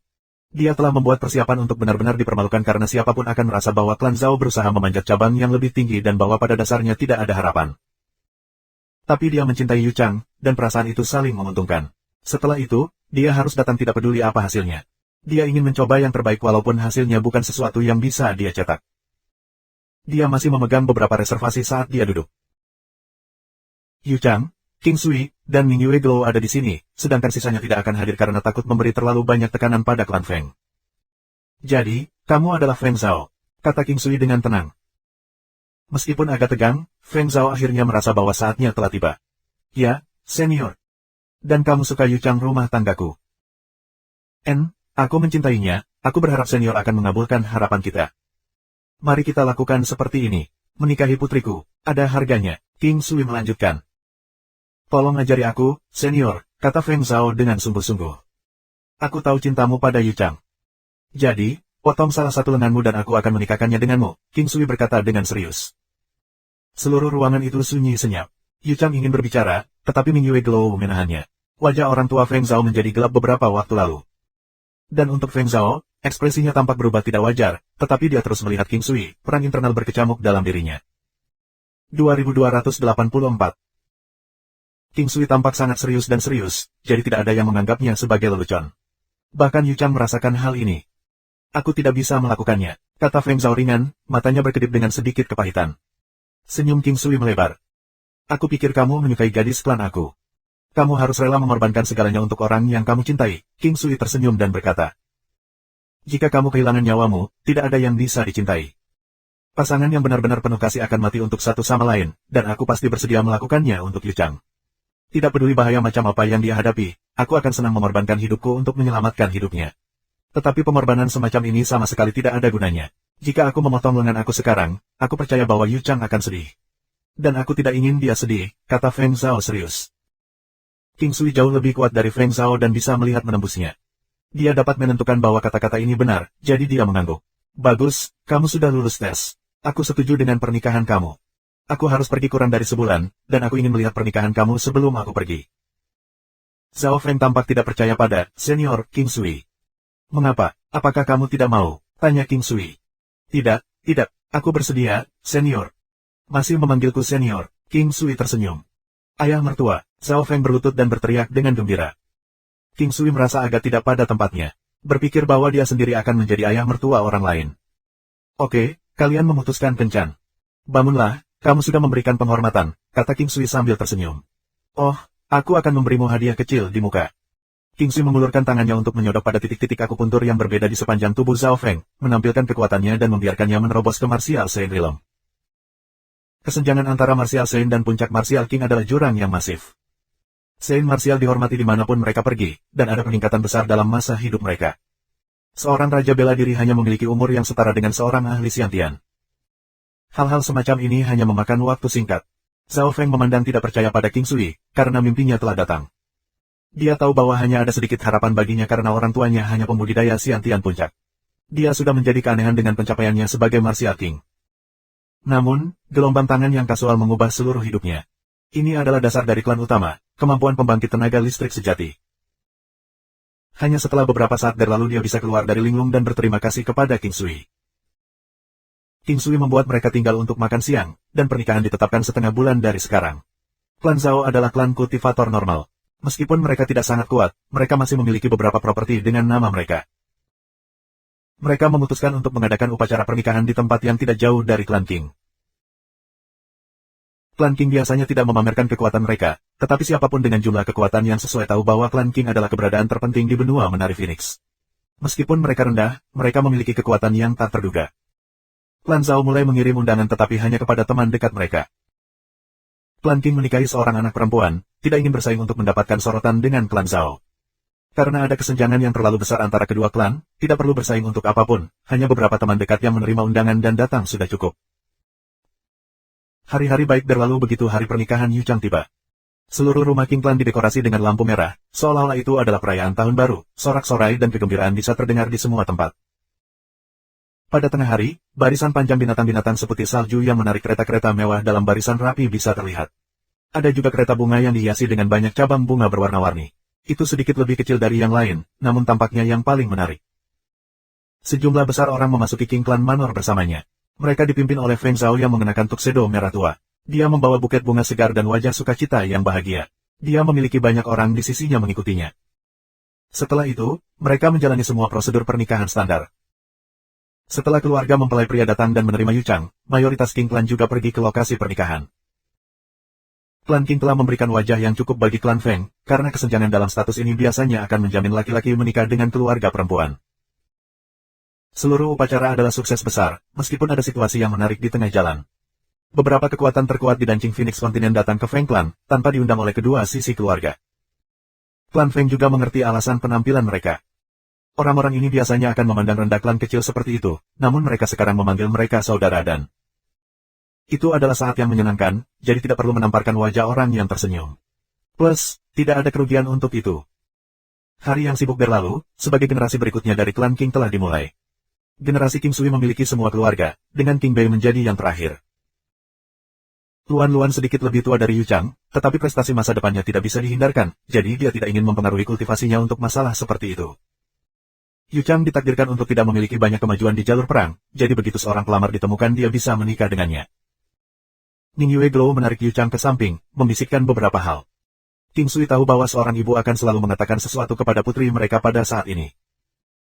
Dia telah membuat persiapan untuk benar-benar dipermalukan karena siapapun akan merasa bahwa klan Zhao berusaha memanjat cabang yang lebih tinggi dan bahwa pada dasarnya tidak ada harapan. Tapi dia mencintai Yu Chang, dan perasaan itu saling menguntungkan. Setelah itu, dia harus datang tidak peduli apa hasilnya. Dia ingin mencoba yang terbaik walaupun hasilnya bukan sesuatu yang bisa dia cetak. Dia masih memegang beberapa reservasi saat dia duduk. Yu Chang, King Sui, dan Ming Yue Glow ada di sini, sedangkan sisanya tidak akan hadir karena takut memberi terlalu banyak tekanan pada klan Feng. Jadi, kamu adalah Feng Zhao, kata King Sui dengan tenang. Meskipun agak tegang, Feng Zhao akhirnya merasa bahwa saatnya telah tiba. Ya, senior. Dan kamu suka Yu Chang rumah tanggaku. Aku mencintainya, aku berharap senior akan mengabulkan harapan kita. Mari kita lakukan seperti ini. Menikahi putriku, ada harganya, King Sui melanjutkan. Tolong ajari aku, senior, kata Feng Zhao dengan sungguh-sungguh. Aku tahu cintamu pada Yu Chang. Jadi, potong salah satu lenganmu dan aku akan menikahkannya denganmu, King Sui berkata dengan serius. Seluruh ruangan itu sunyi senyap. Yu Chang ingin berbicara, tetapi Ming Yue Glow menahannya. Wajah orang tua Feng Zhao menjadi gelap beberapa waktu lalu. Dan untuk Feng Zhao, ekspresinya tampak berubah tidak wajar, tetapi dia terus melihat King Sui, perang internal berkecamuk dalam dirinya. 2284 King Sui tampak sangat serius dan serius, jadi tidak ada yang menganggapnya sebagai lelucon. Bahkan Yu Chang merasakan hal ini. Aku tidak bisa melakukannya, kata Feng Zhao ringan, matanya berkedip dengan sedikit kepahitan. Senyum King Sui melebar. Aku pikir kamu menyukai gadis klan aku. Kamu harus rela mengorbankan segalanya untuk orang yang kamu cintai, King Sui tersenyum dan berkata. Jika kamu kehilangan nyawamu, tidak ada yang bisa dicintai. Pasangan yang benar-benar penuh kasih akan mati untuk satu sama lain, dan aku pasti bersedia melakukannya untuk Yu Chang. Tidak peduli bahaya macam apa yang dia hadapi, aku akan senang mengorbankan hidupku untuk menyelamatkan hidupnya. Tetapi pengorbanan semacam ini sama sekali tidak ada gunanya. Jika aku memotong lengan aku sekarang, aku percaya bahwa Yu Chang akan sedih. Dan aku tidak ingin dia sedih, kata Feng Zhao serius. King Sui jauh lebih kuat dari Feng Zhao dan bisa melihat menembusnya. Dia dapat menentukan bahwa kata-kata ini benar, jadi dia mengangguk. Bagus, kamu sudah lulus tes. Aku setuju dengan pernikahan kamu. Aku harus pergi kurang dari sebulan, dan aku ingin melihat pernikahan kamu sebelum aku pergi. Zhao Feng tampak tidak percaya pada senior King Sui. Mengapa? Apakah kamu tidak mau? Tanya King Sui. Tidak, aku bersedia, senior. Masih memanggilku senior, King Sui tersenyum. Ayah mertua, Zhao Feng berlutut dan berteriak dengan gembira. King Sui merasa agak tidak pada tempatnya. Berpikir bahwa dia sendiri akan menjadi ayah mertua orang lain. Oke, kalian memutuskan kencan. Bangunlah, kamu sudah memberikan penghormatan, kata King Sui sambil tersenyum. Oh, aku akan memberimu hadiah kecil di muka. King Sui mengulurkan tangannya untuk menyodok pada titik-titik akupuntur yang berbeda di sepanjang tubuh Zhao Feng, menampilkan kekuatannya dan membiarkannya menerobos ke Martial Saint Realm. Kesenjangan antara Martial Saint dan puncak Martial King adalah jurang yang masif. Saint Martial dihormati dimanapun mereka pergi, dan ada peningkatan besar dalam masa hidup mereka. Seorang raja bela diri hanya memiliki umur yang setara dengan seorang ahli Xiantian. Hal-hal semacam ini hanya memakan waktu singkat. Zhao Feng memandang tidak percaya pada King Sui, karena mimpinya telah datang. Dia tahu bahwa hanya ada sedikit harapan baginya karena orang tuanya hanya pembudidaya Xiantian puncak. Dia sudah menjadi keanehan dengan pencapaiannya sebagai Martial King. Namun, gelombang tangan yang kasual mengubah seluruh hidupnya. Ini adalah dasar dari klan utama, kemampuan pembangkit tenaga listrik sejati. Hanya setelah beberapa saat berlalu dia bisa keluar dari linglung dan berterima kasih kepada King Sui. King Sui membuat mereka tinggal untuk makan siang, dan pernikahan ditetapkan setengah bulan dari sekarang. Klan Zhao adalah klan kultivator normal. Meskipun mereka tidak sangat kuat, mereka masih memiliki beberapa properti dengan nama mereka. Mereka memutuskan untuk mengadakan upacara pernikahan di tempat yang tidak jauh dari klan King. Klan King biasanya tidak memamerkan kekuatan mereka, tetapi siapapun dengan jumlah kekuatan yang sesuai tahu bahwa Klan King adalah keberadaan terpenting di benua menari Phoenix. Meskipun mereka rendah, mereka memiliki kekuatan yang tak terduga. Klan Zhao mulai mengirim undangan tetapi hanya kepada teman dekat mereka. Klan King menikahi seorang anak perempuan, tidak ingin bersaing untuk mendapatkan sorotan dengan Klan Zhao. Karena ada kesenjangan yang terlalu besar antara kedua klan, tidak perlu bersaing untuk apapun, hanya beberapa teman dekat yang menerima undangan dan datang sudah cukup. Hari-hari baik berlalu begitu hari pernikahan Yu Chang tiba. Seluruh rumah King Clan didekorasi dengan lampu merah, seolah-olah itu adalah perayaan tahun baru, sorak-sorai dan kegembiraan bisa terdengar di semua tempat. Pada tengah hari, barisan panjang binatang-binatang seperti salju yang menarik kereta-kereta mewah dalam barisan rapi bisa terlihat. Ada juga kereta bunga yang dihiasi dengan banyak cabang bunga berwarna-warni. Itu sedikit lebih kecil dari yang lain, namun tampaknya yang paling menarik. Sejumlah besar orang memasuki King Clan Manor bersamanya. Mereka dipimpin oleh Feng Zhao yang mengenakan tuxedo merah tua. Dia membawa buket bunga segar dan wajah sukacita yang bahagia. Dia memiliki banyak orang di sisinya mengikutinya. Setelah itu, mereka menjalani semua prosedur pernikahan standar. Setelah keluarga mempelai pria datang dan menerima Yu Chang, mayoritas King Clan juga pergi ke lokasi pernikahan. Klan King telah memberikan wajah yang cukup bagi Klan Feng, karena kesenjangan dalam status ini biasanya akan menjamin laki-laki menikah dengan keluarga perempuan. Seluruh upacara adalah sukses besar, meskipun ada situasi yang menarik di tengah jalan. Beberapa kekuatan terkuat di Dancing Phoenix Continent datang ke Feng Clan, tanpa diundang oleh kedua sisi keluarga. Klan Feng juga mengerti alasan penampilan mereka. Orang-orang ini biasanya akan memandang rendah klan kecil seperti itu, namun mereka sekarang memanggil mereka saudara dan itu adalah saat yang menyenangkan, jadi tidak perlu menamparkan wajah orang yang tersenyum. Plus, tidak ada kerugian untuk itu. Hari yang sibuk berlalu, sebagai generasi berikutnya dari Klan King telah dimulai. Generasi King Sui memiliki semua keluarga, dengan King Bei menjadi yang terakhir. Luan sedikit lebih tua dari Yu Chang, tetapi prestasi masa depannya tidak bisa dihindarkan, jadi dia tidak ingin mempengaruhi kultivasinya untuk masalah seperti itu. Yu Chang ditakdirkan untuk tidak memiliki banyak kemajuan di jalur perang, jadi begitu seorang pelamar ditemukan dia bisa menikah dengannya. Ning Yue Glow menarik Yu Chang ke samping, membisikkan beberapa hal. King Sui tahu bahwa seorang ibu akan selalu mengatakan sesuatu kepada putri mereka pada saat ini.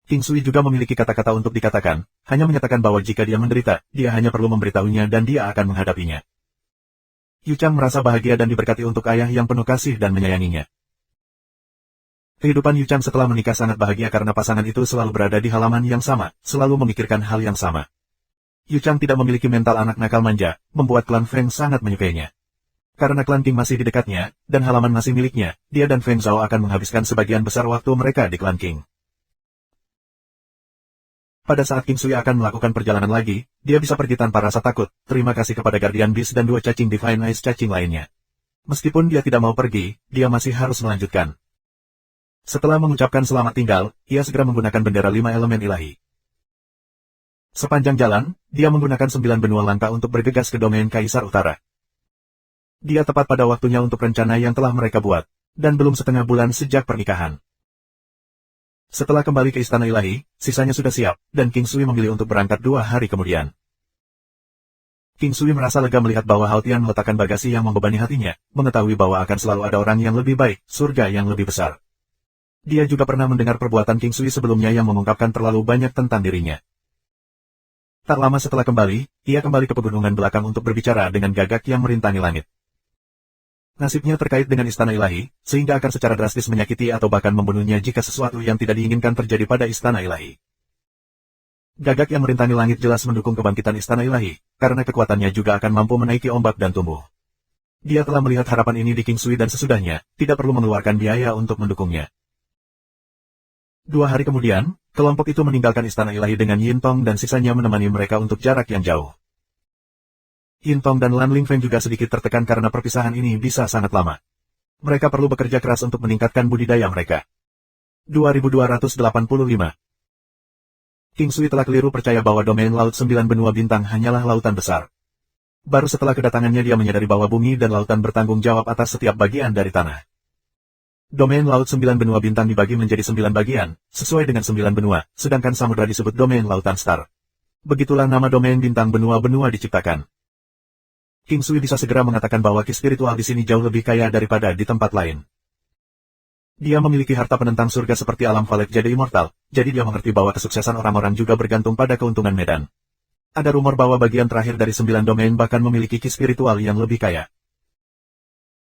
King Sui juga memiliki kata-kata untuk dikatakan, hanya menyatakan bahwa jika dia menderita, dia hanya perlu memberitahunya dan dia akan menghadapinya. Yu Chang merasa bahagia dan diberkati untuk ayah yang penuh kasih dan menyayanginya. Kehidupan Yu Chang setelah menikah sangat bahagia karena pasangan itu selalu berada di halaman yang sama, selalu memikirkan hal yang sama. Yu Chang tidak memiliki mental anak nakal manja, membuat klan Feng sangat menyukainya. Karena klan King masih di dekatnya, dan halaman masih miliknya, dia dan Feng Zhao akan menghabiskan sebagian besar waktu mereka di klan King. Pada saat King Sui akan melakukan perjalanan lagi, dia bisa pergi tanpa rasa takut, terima kasih kepada Guardian Beast dan dua cacing Divine Eyes cacing lainnya. Meskipun dia tidak mau pergi, dia masih harus melanjutkan. Setelah mengucapkan selamat tinggal, ia segera menggunakan bendera 5 elemen ilahi. Sepanjang jalan, dia menggunakan 9 benua langkah untuk bergegas ke domain Kaisar Utara. Dia tepat pada waktunya untuk rencana yang telah mereka buat, dan belum setengah bulan sejak pernikahan. Setelah kembali ke Istana Ilahi, sisanya sudah siap, dan King Sui memilih untuk berangkat 2 hari kemudian. King Sui merasa lega melihat bahwa Hao Tian meletakkan bagasi yang membebani hatinya, mengetahui bahwa akan selalu ada orang yang lebih baik, surga yang lebih besar. Dia juga pernah mendengar perbuatan King Sui sebelumnya yang mengungkapkan terlalu banyak tentang dirinya. Tak lama setelah kembali, ia kembali ke pegunungan belakang untuk berbicara dengan Gagak yang merintangi langit. Nasibnya terkait dengan Istana Ilahi, sehingga akan secara drastis menyakiti atau bahkan membunuhnya jika sesuatu yang tidak diinginkan terjadi pada Istana Ilahi. Gagak yang merintangi langit jelas mendukung kebangkitan Istana Ilahi, karena kekuatannya juga akan mampu menaiki ombak dan tumbuh. Dia telah melihat harapan ini di King Sui dan sesudahnya, tidak perlu mengeluarkan biaya untuk mendukungnya. 2 hari kemudian, kelompok itu meninggalkan Istana Ilahi dengan Yin Tong dan sisanya menemani mereka untuk jarak yang jauh. Yin Tong dan Lan Lingfeng juga sedikit tertekan karena perpisahan ini bisa sangat lama. Mereka perlu bekerja keras untuk meningkatkan budidaya mereka. 2285 King Sui telah keliru percaya bahwa domain Laut 9 Benua Bintang hanyalah lautan besar. Baru setelah kedatangannya dia menyadari bahwa bumi dan lautan bertanggung jawab atas setiap bagian dari tanah. Domain Laut 9 Benua Bintang dibagi menjadi 9 bagian, sesuai dengan 9 benua, sedangkan samudra disebut domain Lautan Star. Begitulah nama domain bintang benua-benua diciptakan. King Sui bisa segera mengatakan bahwa ki spiritual di sini jauh lebih kaya daripada di tempat lain. Dia memiliki harta penentang surga seperti alam falek jadi immortal, jadi dia mengerti bahwa kesuksesan orang-orang juga bergantung pada keuntungan medan. Ada rumor bahwa bagian terakhir dari 9 domain bahkan memiliki ki spiritual yang lebih kaya.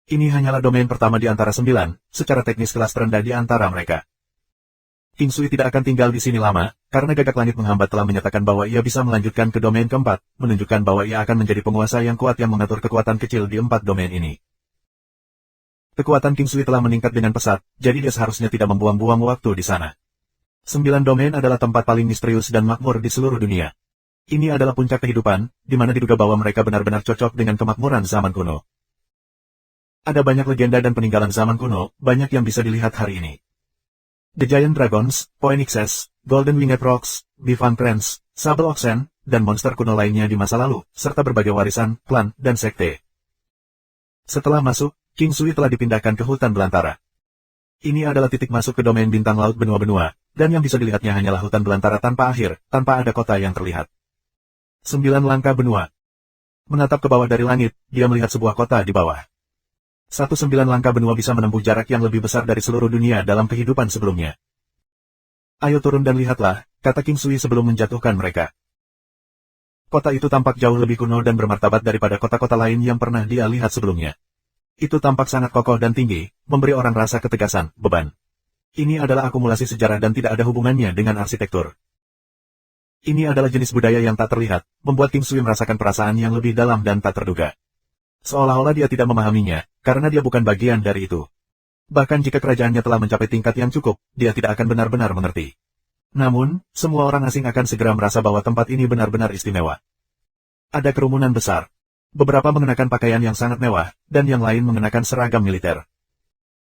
Ini hanyalah domain pertama di antara 9, secara teknis kelas terendah di antara mereka. King Sui tidak akan tinggal di sini lama, karena Gagak Langit Menghambat telah menyatakan bahwa ia bisa melanjutkan ke domain keempat, menunjukkan bahwa ia akan menjadi penguasa yang kuat yang mengatur kekuatan kecil di 4 domain ini. Kekuatan King Sui telah meningkat dengan pesat, jadi dia seharusnya tidak membuang-buang waktu di sana. 9 domain adalah tempat paling misterius dan makmur di seluruh dunia. Ini adalah puncak kehidupan, di mana diduga bahwa mereka benar-benar cocok dengan kemakmuran zaman kuno. Ada banyak legenda dan peninggalan zaman kuno, banyak yang bisa dilihat hari ini. The Giant Dragons, Phoenixes, Golden Winged Rocks, Bifang Crans, Sable Oxen, dan monster kuno lainnya di masa lalu, serta berbagai warisan, klan, dan sekte. Setelah masuk, King Sui telah dipindahkan ke hutan belantara. Ini adalah titik masuk ke domain bintang laut benua-benua, dan yang bisa dilihatnya hanyalah hutan belantara tanpa akhir, tanpa ada kota yang terlihat. 9 langkah benua. Menatap ke bawah dari langit, dia melihat sebuah kota di bawah. 9 langkah benua bisa menempuh jarak yang lebih besar dari seluruh dunia dalam kehidupan sebelumnya. Ayo turun dan lihatlah, kata King Sui sebelum menjatuhkan mereka. Kota itu tampak jauh lebih kuno dan bermartabat daripada kota-kota lain yang pernah dia lihat sebelumnya. Itu tampak sangat kokoh dan tinggi, memberi orang rasa ketegasan, beban. Ini adalah akumulasi sejarah dan tidak ada hubungannya dengan arsitektur. Ini adalah jenis budaya yang tak terlihat, membuat King Sui merasakan perasaan yang lebih dalam dan tak terduga. Seolah-olah dia tidak memahaminya, karena dia bukan bagian dari itu. Bahkan jika kerajaannya telah mencapai tingkat yang cukup, dia tidak akan benar-benar mengerti. Namun, semua orang asing akan segera merasa bahwa tempat ini benar-benar istimewa. Ada kerumunan besar. Beberapa mengenakan pakaian yang sangat mewah, dan yang lain mengenakan seragam militer.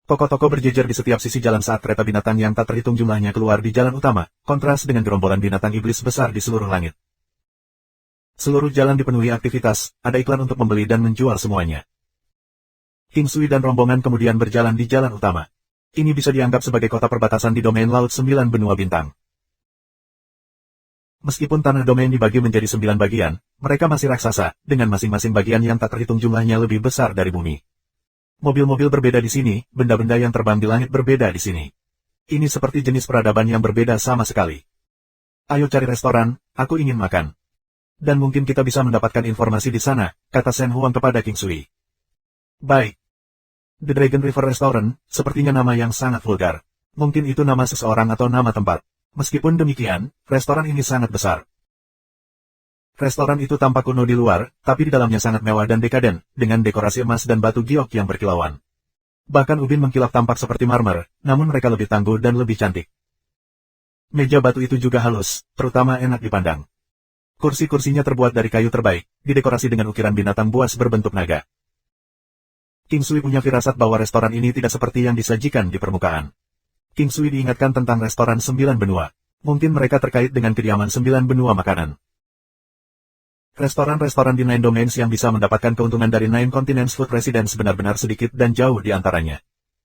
Toko-toko berjejer di setiap sisi jalan saat kereta binatang yang tak terhitung jumlahnya keluar di jalan utama, kontras dengan gerombolan binatang iblis besar di seluruh langit. Seluruh jalan dipenuhi aktivitas, ada iklan untuk membeli dan menjual semuanya. King Sui dan rombongan kemudian berjalan di jalan utama. Ini bisa dianggap sebagai kota perbatasan di domain laut 9 benua bintang. Meskipun tanah domain dibagi menjadi 9 bagian, mereka masih raksasa, dengan masing-masing bagian yang tak terhitung jumlahnya lebih besar dari bumi. Mobil-mobil berbeda di sini, benda-benda yang terbang di langit berbeda di sini. Ini seperti jenis peradaban yang berbeda sama sekali. Ayo cari restoran, aku ingin makan. Dan mungkin kita bisa mendapatkan informasi di sana, kata Shen Huang kepada King Sui. Baik. The Dragon River Restaurant, sepertinya nama yang sangat vulgar. Mungkin itu nama seseorang atau nama tempat. Meskipun demikian, restoran ini sangat besar. Restoran itu tampak kuno di luar, tapi di dalamnya sangat mewah dan dekaden, dengan dekorasi emas dan batu giok yang berkilauan. Bahkan ubin mengkilap tampak seperti marmer, namun mereka lebih tangguh dan lebih cantik. Meja batu itu juga halus, terutama enak dipandang. Kursi-kursinya terbuat dari kayu terbaik, didekorasi dengan ukiran binatang buas berbentuk naga. King Sui punya firasat bahwa restoran ini tidak seperti yang disajikan di permukaan. King Sui diingatkan tentang restoran 9 benua. Mungkin mereka terkait dengan kediaman 9 benua makanan. Restoran-restoran di Nine Domains yang bisa mendapatkan keuntungan dari Nine Continents Food Residence benar-benar sedikit dan jauh di antaranya.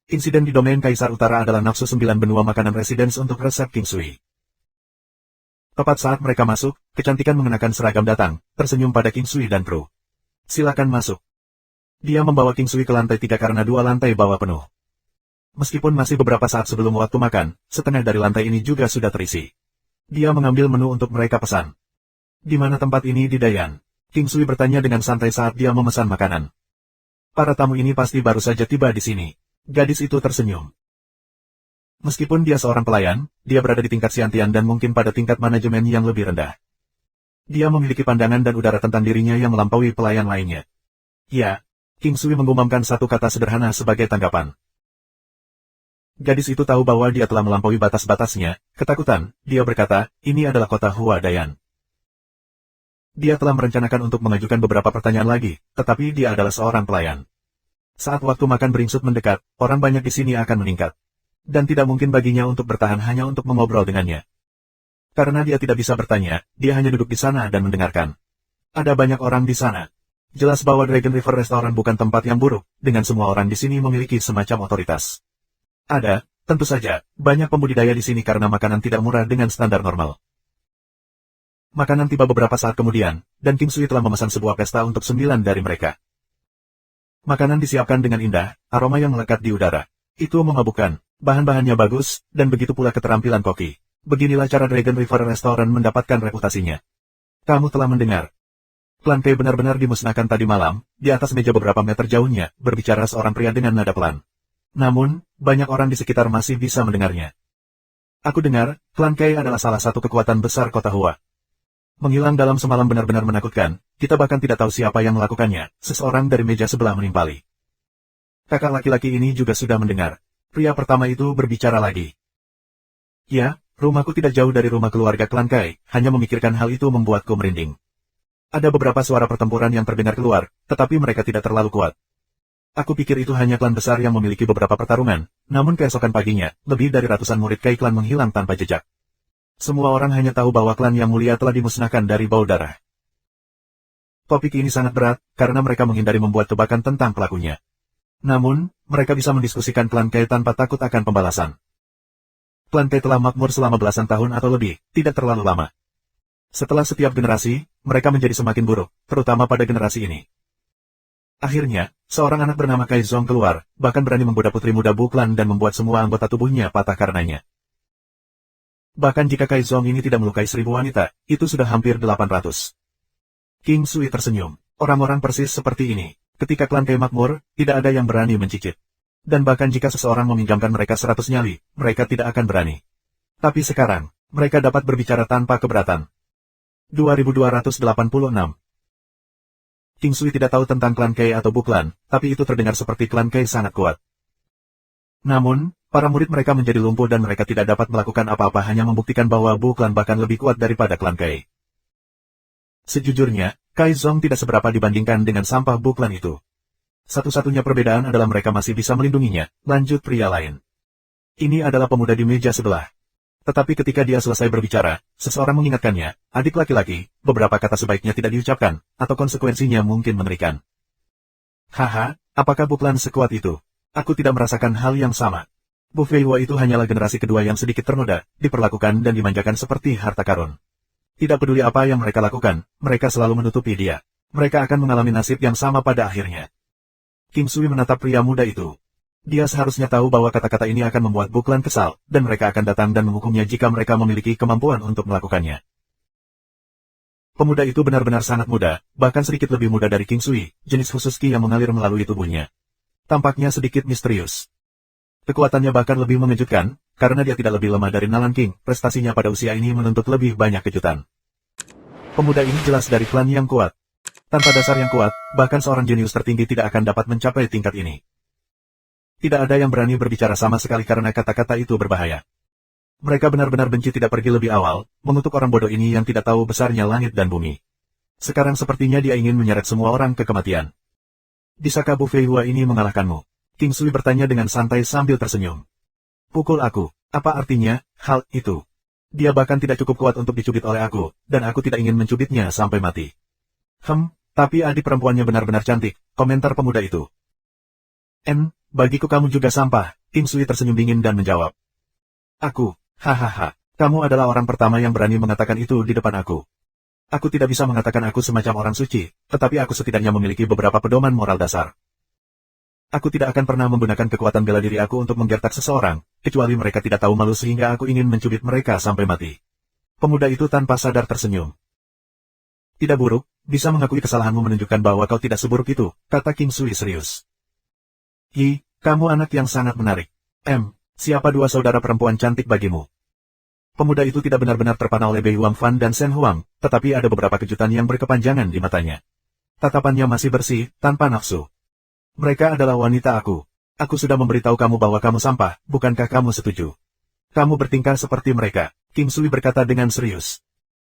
Insiden di domain Kaisar Utara adalah nafsu 9 benua makanan residence untuk resep King Sui. Tepat saat mereka masuk, kecantikan mengenakan seragam datang, tersenyum pada King Sui dan kru. Silakan masuk. Dia membawa King Sui ke lantai 3 karena 2 lantai bawah penuh. Meskipun masih beberapa saat sebelum waktu makan, setengah dari lantai ini juga sudah terisi. Dia mengambil menu untuk mereka pesan. Di mana tempat ini di Dayan? King Sui bertanya dengan santai saat dia memesan makanan. Para tamu ini pasti baru saja tiba di sini. Gadis itu tersenyum. Meskipun dia seorang pelayan, dia berada di tingkat Xiantian dan mungkin pada tingkat manajemen yang lebih rendah. Dia memiliki pandangan dan udara tentang dirinya yang melampaui pelayan lainnya. Ya, King Sui menggumamkan satu kata sederhana sebagai tanggapan. Gadis itu tahu bahwa dia telah melampaui batas-batasnya, ketakutan, dia berkata, ini adalah kota Hua Dayan. Dia telah merencanakan untuk mengajukan beberapa pertanyaan lagi, tetapi dia adalah seorang pelayan. Saat waktu makan beringsut mendekat, orang banyak di sini akan meningkat. Dan tidak mungkin baginya untuk bertahan hanya untuk mengobrol dengannya. Karena dia tidak bisa bertanya, dia hanya duduk di sana dan mendengarkan. Ada banyak orang di sana. Jelas bahwa Dragon River Restaurant bukan tempat yang buruk, dengan semua orang di sini memiliki semacam otoritas. Ada, tentu saja, banyak pembudidaya di sini karena makanan tidak murah dengan standar normal. Makanan tiba beberapa saat kemudian, dan King Sui telah memesan sebuah pesta untuk 9 dari mereka. Makanan disiapkan dengan indah, aroma yang melekat di udara. Itu memabukkan, bahan-bahannya bagus, dan begitu pula keterampilan koki. Beginilah cara Dragon River Restaurant mendapatkan reputasinya. Kamu telah mendengar. Klan Kai benar-benar dimusnahkan tadi malam, di atas meja beberapa meter jauhnya, berbicara seorang pria dengan nada pelan. Namun, banyak orang di sekitar masih bisa mendengarnya. Aku dengar, Klan Kai adalah salah satu kekuatan besar kota Hua. Menghilang dalam semalam benar-benar menakutkan, kita bahkan tidak tahu siapa yang melakukannya, seseorang dari meja sebelah menimpali. Kakak laki-laki ini juga sudah mendengar. Pria pertama itu berbicara lagi. Ya, rumahku tidak jauh dari rumah keluarga Klan Kai, hanya memikirkan hal itu membuatku merinding. Ada beberapa suara pertempuran yang terdengar keluar, tetapi mereka tidak terlalu kuat. Aku pikir itu hanya klan besar yang memiliki beberapa pertarungan, namun keesokan paginya, lebih dari ratusan murid Kai klan menghilang tanpa jejak. Semua orang hanya tahu bahwa klan yang mulia telah dimusnahkan dari bau darah. Topik ini sangat berat, karena mereka menghindari membuat tebakan tentang pelakunya. Namun, mereka bisa mendiskusikan klan Kai tanpa takut akan pembalasan. Klan Kai telah makmur selama belasan tahun atau lebih, tidak terlalu lama. Setelah setiap generasi, mereka menjadi semakin buruk, terutama pada generasi ini. Akhirnya, seorang anak bernama Kai Zong keluar, bahkan berani menggoda putri muda Bu Klan dan membuat semua anggota tubuhnya patah karenanya. Bahkan jika Kai Zong ini tidak melukai 1000 wanita, itu sudah hampir 800. King Sui tersenyum. Orang-orang persis seperti ini. Ketika klan Kai makmur, tidak ada yang berani mencicit. Dan bahkan jika seseorang meminjamkan mereka 100 nyali, mereka tidak akan berani. Tapi sekarang, mereka dapat berbicara tanpa keberatan. 2286. King Sui tidak tahu tentang klan Kai atau Bu Klan, tapi itu terdengar seperti klan Kai sangat kuat. Namun, para murid mereka menjadi lumpuh dan mereka tidak dapat melakukan apa-apa hanya membuktikan bahwa Bu Klan bahkan lebih kuat daripada klan Kai. Sejujurnya, Kai Zong tidak seberapa dibandingkan dengan sampah Bu Klan itu. Satu-satunya perbedaan adalah mereka masih bisa melindunginya, lanjut pria lain. Ini adalah pemuda di meja sebelah. Tetapi ketika dia selesai berbicara, seseorang mengingatkannya, adik laki-laki, beberapa kata sebaiknya tidak diucapkan, atau konsekuensinya mungkin mengerikan. Haha, apakah Bu Klan sekuat itu? Aku tidak merasakan hal yang sama. Bu Fei Hua itu hanyalah generasi kedua yang sedikit ternoda, diperlakukan dan dimanjakan seperti harta karun. Tidak peduli apa yang mereka lakukan, mereka selalu menutupi dia. Mereka akan mengalami nasib yang sama pada akhirnya. King Sui menatap pria muda itu. Dia seharusnya tahu bahwa kata-kata ini akan membuat Bu Klan kesal, dan mereka akan datang dan menghukumnya jika mereka memiliki kemampuan untuk melakukannya. Pemuda itu benar-benar sangat muda, bahkan sedikit lebih muda dari King Sui, jenis khusus Qi yang mengalir melalui tubuhnya. Tampaknya sedikit misterius. Kekuatannya bahkan lebih mengejutkan, karena dia tidak lebih lemah dari Nalan King, prestasinya pada usia ini menuntut lebih banyak kejutan. Pemuda ini jelas dari klan yang kuat. Tanpa dasar yang kuat, bahkan seorang jenius tertinggi tidak akan dapat mencapai tingkat ini. Tidak ada yang berani berbicara sama sekali karena kata-kata itu berbahaya. Mereka benar-benar benci tidak pergi lebih awal, mengutuk orang bodoh ini yang tidak tahu besarnya langit dan bumi. Sekarang sepertinya dia ingin menyeret semua orang ke kematian. Bisakah Bu Fei Hua ini mengalahkanmu? King Sui bertanya dengan santai sambil tersenyum. Pukul aku, apa artinya, hal itu? Dia bahkan tidak cukup kuat untuk dicubit oleh aku, dan aku tidak ingin mencubitnya sampai mati. Tapi adik perempuannya benar-benar cantik, komentar pemuda itu. Bagiku kamu juga sampah, King Sui tersenyum dingin dan menjawab. Aku, hahaha, kamu adalah orang pertama yang berani mengatakan itu di depan aku. Aku tidak bisa mengatakan aku semacam orang suci, tetapi aku setidaknya memiliki beberapa pedoman moral dasar. Aku tidak akan pernah menggunakan kekuatan bela diri aku untuk menggertak seseorang, kecuali mereka tidak tahu malu sehingga aku ingin mencubit mereka sampai mati. Pemuda itu tanpa sadar tersenyum. Tidak buruk, bisa mengakui kesalahanmu menunjukkan bahwa kau tidak seburuk itu, kata King Sui serius. Kamu anak yang sangat menarik. Siapa dua saudara perempuan cantik bagimu? Pemuda itu tidak benar-benar terpana oleh Bei Huang Fan dan Shen Huang, tetapi ada beberapa kejutan yang berkepanjangan di matanya. Tatapannya masih bersih, tanpa nafsu. Mereka adalah wanita aku. Aku sudah memberitahu kamu bahwa kamu sampah, bukankah kamu setuju? Kamu bertingkah seperti mereka, King Sui berkata dengan serius.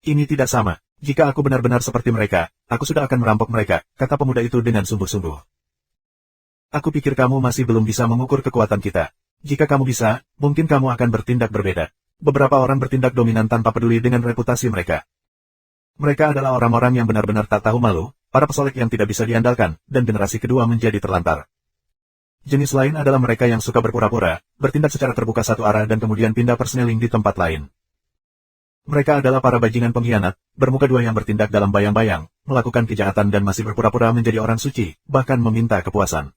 Ini tidak sama. Jika aku benar-benar seperti mereka, aku sudah akan merampok mereka, kata pemuda itu dengan sungguh-sungguh. Aku pikir kamu masih belum bisa mengukur kekuatan kita. Jika kamu bisa, mungkin kamu akan bertindak berbeda. Beberapa orang bertindak dominan tanpa peduli dengan reputasi mereka. Mereka adalah orang-orang yang benar-benar tak tahu malu, para pesolek yang tidak bisa diandalkan, dan generasi kedua menjadi terlantar. Jenis lain adalah mereka yang suka berpura-pura, bertindak secara terbuka satu arah dan kemudian pindah persneling di tempat lain. Mereka adalah para bajingan pengkhianat, bermuka dua yang bertindak dalam bayang-bayang, melakukan kejahatan dan masih berpura-pura menjadi orang suci, bahkan meminta kepuasan.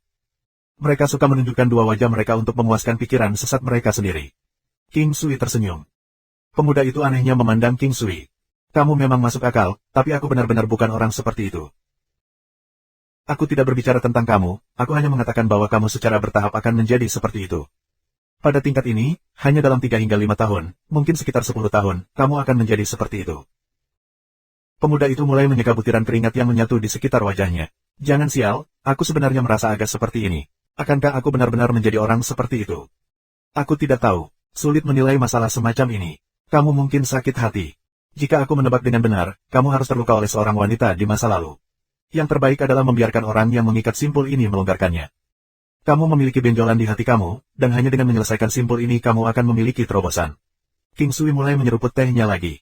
Mereka suka menunjukkan dua wajah mereka untuk memuaskan pikiran sesat mereka sendiri. King Sui tersenyum. Pemuda itu anehnya memandang King Sui. Kamu memang masuk akal, tapi aku benar-benar bukan orang seperti itu. Aku tidak berbicara tentang kamu, aku hanya mengatakan bahwa kamu secara bertahap akan menjadi seperti itu. Pada tingkat ini, hanya dalam 3 hingga 5 tahun, mungkin sekitar 10 tahun, kamu akan menjadi seperti itu. Pemuda itu mulai menyeka butiran keringat yang menyatu di sekitar wajahnya. Jangan sial, aku sebenarnya merasa agak seperti ini. Akankah aku benar-benar menjadi orang seperti itu? Aku tidak tahu. Sulit menilai masalah semacam ini. Kamu mungkin sakit hati. Jika aku menebak dengan benar, kamu harus terluka oleh seorang wanita di masa lalu. Yang terbaik adalah membiarkan orang yang mengikat simpul ini melonggarkannya. Kamu memiliki benjolan di hati kamu, dan hanya dengan menyelesaikan simpul ini kamu akan memiliki terobosan. King Sui mulai menyeruput tehnya lagi.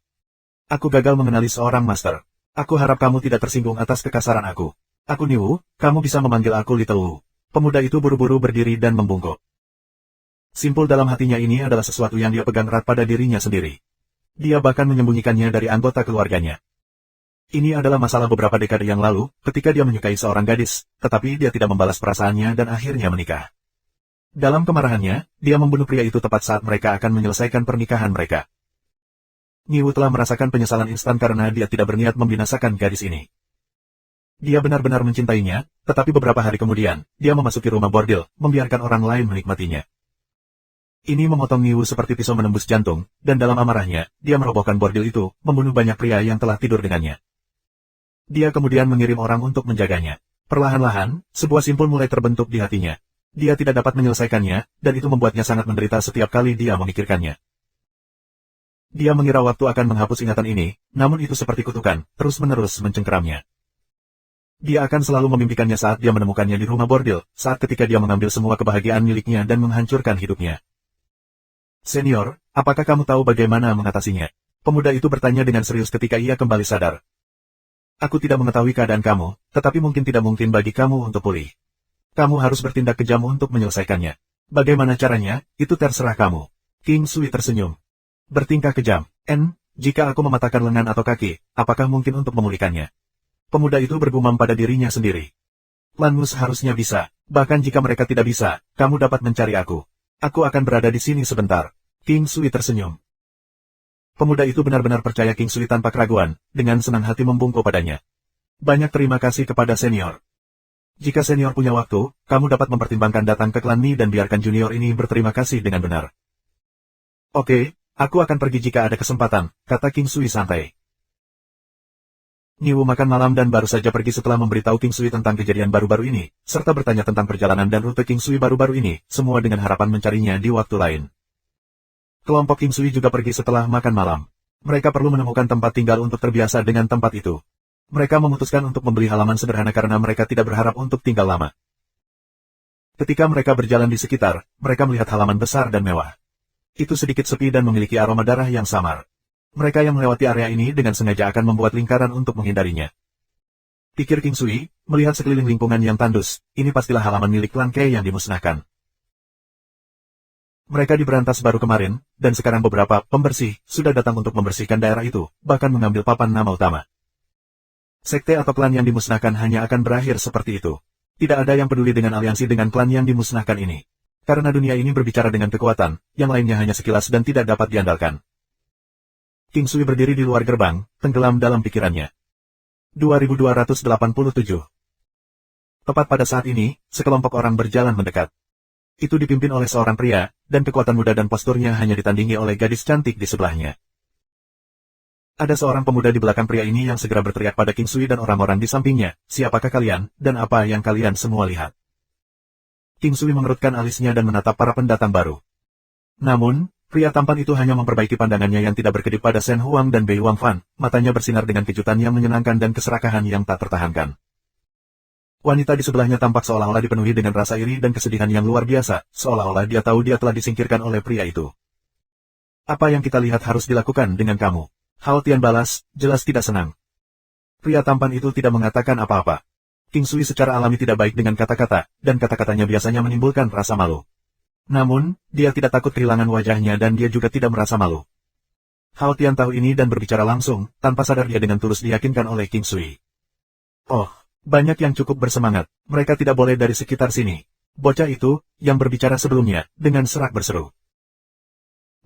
Aku gagal mengenali seorang master. Aku harap kamu tidak tersinggung atas kekasaran aku. Aku Niwu, kamu bisa memanggil aku Little Wu. Pemuda itu buru-buru berdiri dan membungkuk. Simpul dalam hatinya ini adalah sesuatu yang dia pegang erat pada dirinya sendiri. Dia bahkan menyembunyikannya dari anggota keluarganya. Ini adalah masalah beberapa dekade yang lalu, ketika dia menyukai seorang gadis, tetapi dia tidak membalas perasaannya dan akhirnya menikah. Dalam kemarahannya, dia membunuh pria itu tepat saat mereka akan menyelesaikan pernikahan mereka. Niwu telah merasakan penyesalan instan karena dia tidak berniat membinasakan gadis ini. Dia benar-benar mencintainya, tetapi beberapa hari kemudian, dia memasuki rumah bordil, membiarkan orang lain menikmatinya. Ini memotong Niwu seperti pisau menembus jantung, dan dalam amarahnya, dia merobohkan bordil itu, membunuh banyak pria yang telah tidur dengannya. Dia kemudian mengirim orang untuk menjaganya. Perlahan-lahan, sebuah simpul mulai terbentuk di hatinya. Dia tidak dapat menyelesaikannya, dan itu membuatnya sangat menderita setiap kali dia memikirkannya. Dia mengira waktu akan menghapus ingatan ini, namun itu seperti kutukan, terus-menerus mencengkeramnya. Dia akan selalu memimpikannya saat dia menemukannya di rumah bordil, saat ketika dia mengambil semua kebahagiaan miliknya dan menghancurkan hidupnya. Senior, apakah kamu tahu bagaimana mengatasinya? Pemuda itu bertanya dengan serius ketika ia kembali sadar. Aku tidak mengetahui keadaan kamu, tetapi mungkin tidak mungkin bagi kamu untuk pulih. Kamu harus bertindak kejam untuk menyelesaikannya. Bagaimana caranya, itu terserah kamu. King Sui tersenyum. Bertingkah kejam. Jika aku mematahkan lengan atau kaki, apakah mungkin untuk memulihkannya? Pemuda itu bergumam pada dirinya sendiri. Lanmus harusnya bisa, bahkan jika mereka tidak bisa, kamu dapat mencari aku. Aku akan berada di sini sebentar. King Sui tersenyum. Pemuda itu benar-benar percaya King Sui tanpa keraguan, dengan senang hati membungkuk padanya. Banyak terima kasih kepada senior. Jika senior punya waktu, kamu dapat mempertimbangkan datang ke klan Mi dan biarkan junior ini berterima kasih dengan benar. Oke, aku akan pergi jika ada kesempatan, kata King Sui santai. Niwu makan malam dan baru saja pergi setelah memberitahu King Sui tentang kejadian baru-baru ini, serta bertanya tentang perjalanan dan rute King Sui baru-baru ini, semua dengan harapan mencarinya di waktu lain. Kelompok King Sui juga pergi setelah makan malam. Mereka perlu menemukan tempat tinggal untuk terbiasa dengan tempat itu. Mereka memutuskan untuk membeli halaman sederhana karena mereka tidak berharap untuk tinggal lama. Ketika mereka berjalan di sekitar, mereka melihat halaman besar dan mewah. Itu sedikit sepi dan memiliki aroma darah yang samar. Mereka yang melewati area ini dengan sengaja akan membuat lingkaran untuk menghindarinya. Pikir King Sui, melihat sekeliling lingkungan yang tandus, ini pastilah halaman milik klan Kei yang dimusnahkan. Mereka diberantas baru kemarin, dan sekarang beberapa pembersih sudah datang untuk membersihkan daerah itu, bahkan mengambil papan nama utama. Sekte atau klan yang dimusnahkan hanya akan berakhir seperti itu. Tidak ada yang peduli dengan aliansi dengan klan yang dimusnahkan ini. Karena dunia ini berbicara dengan kekuatan, yang lainnya hanya sekilas dan tidak dapat diandalkan. King Sui berdiri di luar gerbang, tenggelam dalam pikirannya. 2287. Tepat pada saat ini, sekelompok orang berjalan mendekat. Itu dipimpin oleh seorang pria, dan kekuatan muda dan posturnya hanya ditandingi oleh gadis cantik di sebelahnya. Ada seorang pemuda di belakang pria ini yang segera berteriak pada King Sui dan orang-orang di sampingnya, siapakah kalian, dan apa yang kalian semua lihat? King Sui mengerutkan alisnya dan menatap para pendatang baru. Namun, pria tampan itu hanya memperbaiki pandangannya yang tidak berkedip pada Shen Huang dan Bei Wangfan, matanya bersinar dengan kejutan yang menyenangkan dan keserakahan yang tak tertahankan. Wanita di sebelahnya tampak seolah-olah dipenuhi dengan rasa iri dan kesedihan yang luar biasa, seolah-olah dia tahu dia telah disingkirkan oleh pria itu. Apa yang kita lihat harus dilakukan dengan kamu? Hao Tian balas, jelas tidak senang. Pria tampan itu tidak mengatakan apa-apa. King Sui secara alami tidak baik dengan kata-kata, dan kata-katanya biasanya menimbulkan rasa malu. Namun, dia tidak takut kehilangan wajahnya dan dia juga tidak merasa malu. Hao Tian tahu ini dan berbicara langsung, tanpa sadar dia dengan tulus diyakinkan oleh King Sui. Oh. Banyak yang cukup bersemangat, mereka tidak boleh dari sekitar sini. Bocah itu, yang berbicara sebelumnya, dengan serak berseru.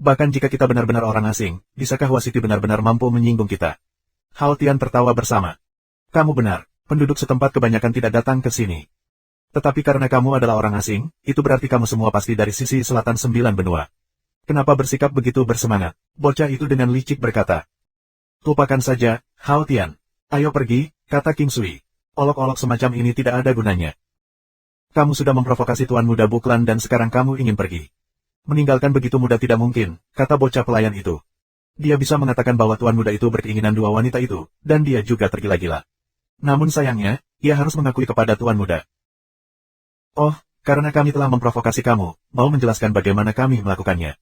Bahkan jika kita benar-benar orang asing, bisakah Wasiti benar-benar mampu menyinggung kita? Hao Tian tertawa bersama. Kamu benar, penduduk setempat kebanyakan tidak datang ke sini. Tetapi karena kamu adalah orang asing, itu berarti kamu semua pasti dari sisi selatan 9 benua. Kenapa bersikap begitu bersemangat? Bocah itu dengan licik berkata. Lupakan saja, Hao Tian. Ayo pergi, kata King Sui. Olok-olok semacam ini tidak ada gunanya. Kamu sudah memprovokasi Tuan Muda Buklan dan sekarang kamu ingin pergi. Meninggalkan begitu mudah tidak mungkin, kata bocah pelayan itu. Dia bisa mengatakan bahwa Tuan Muda itu berkeinginan dua wanita itu, dan dia juga tergila-gila. Namun sayangnya, ia harus mengakui kepada Tuan Muda. Oh, karena kami telah memprovokasi kamu, mau menjelaskan bagaimana kami melakukannya.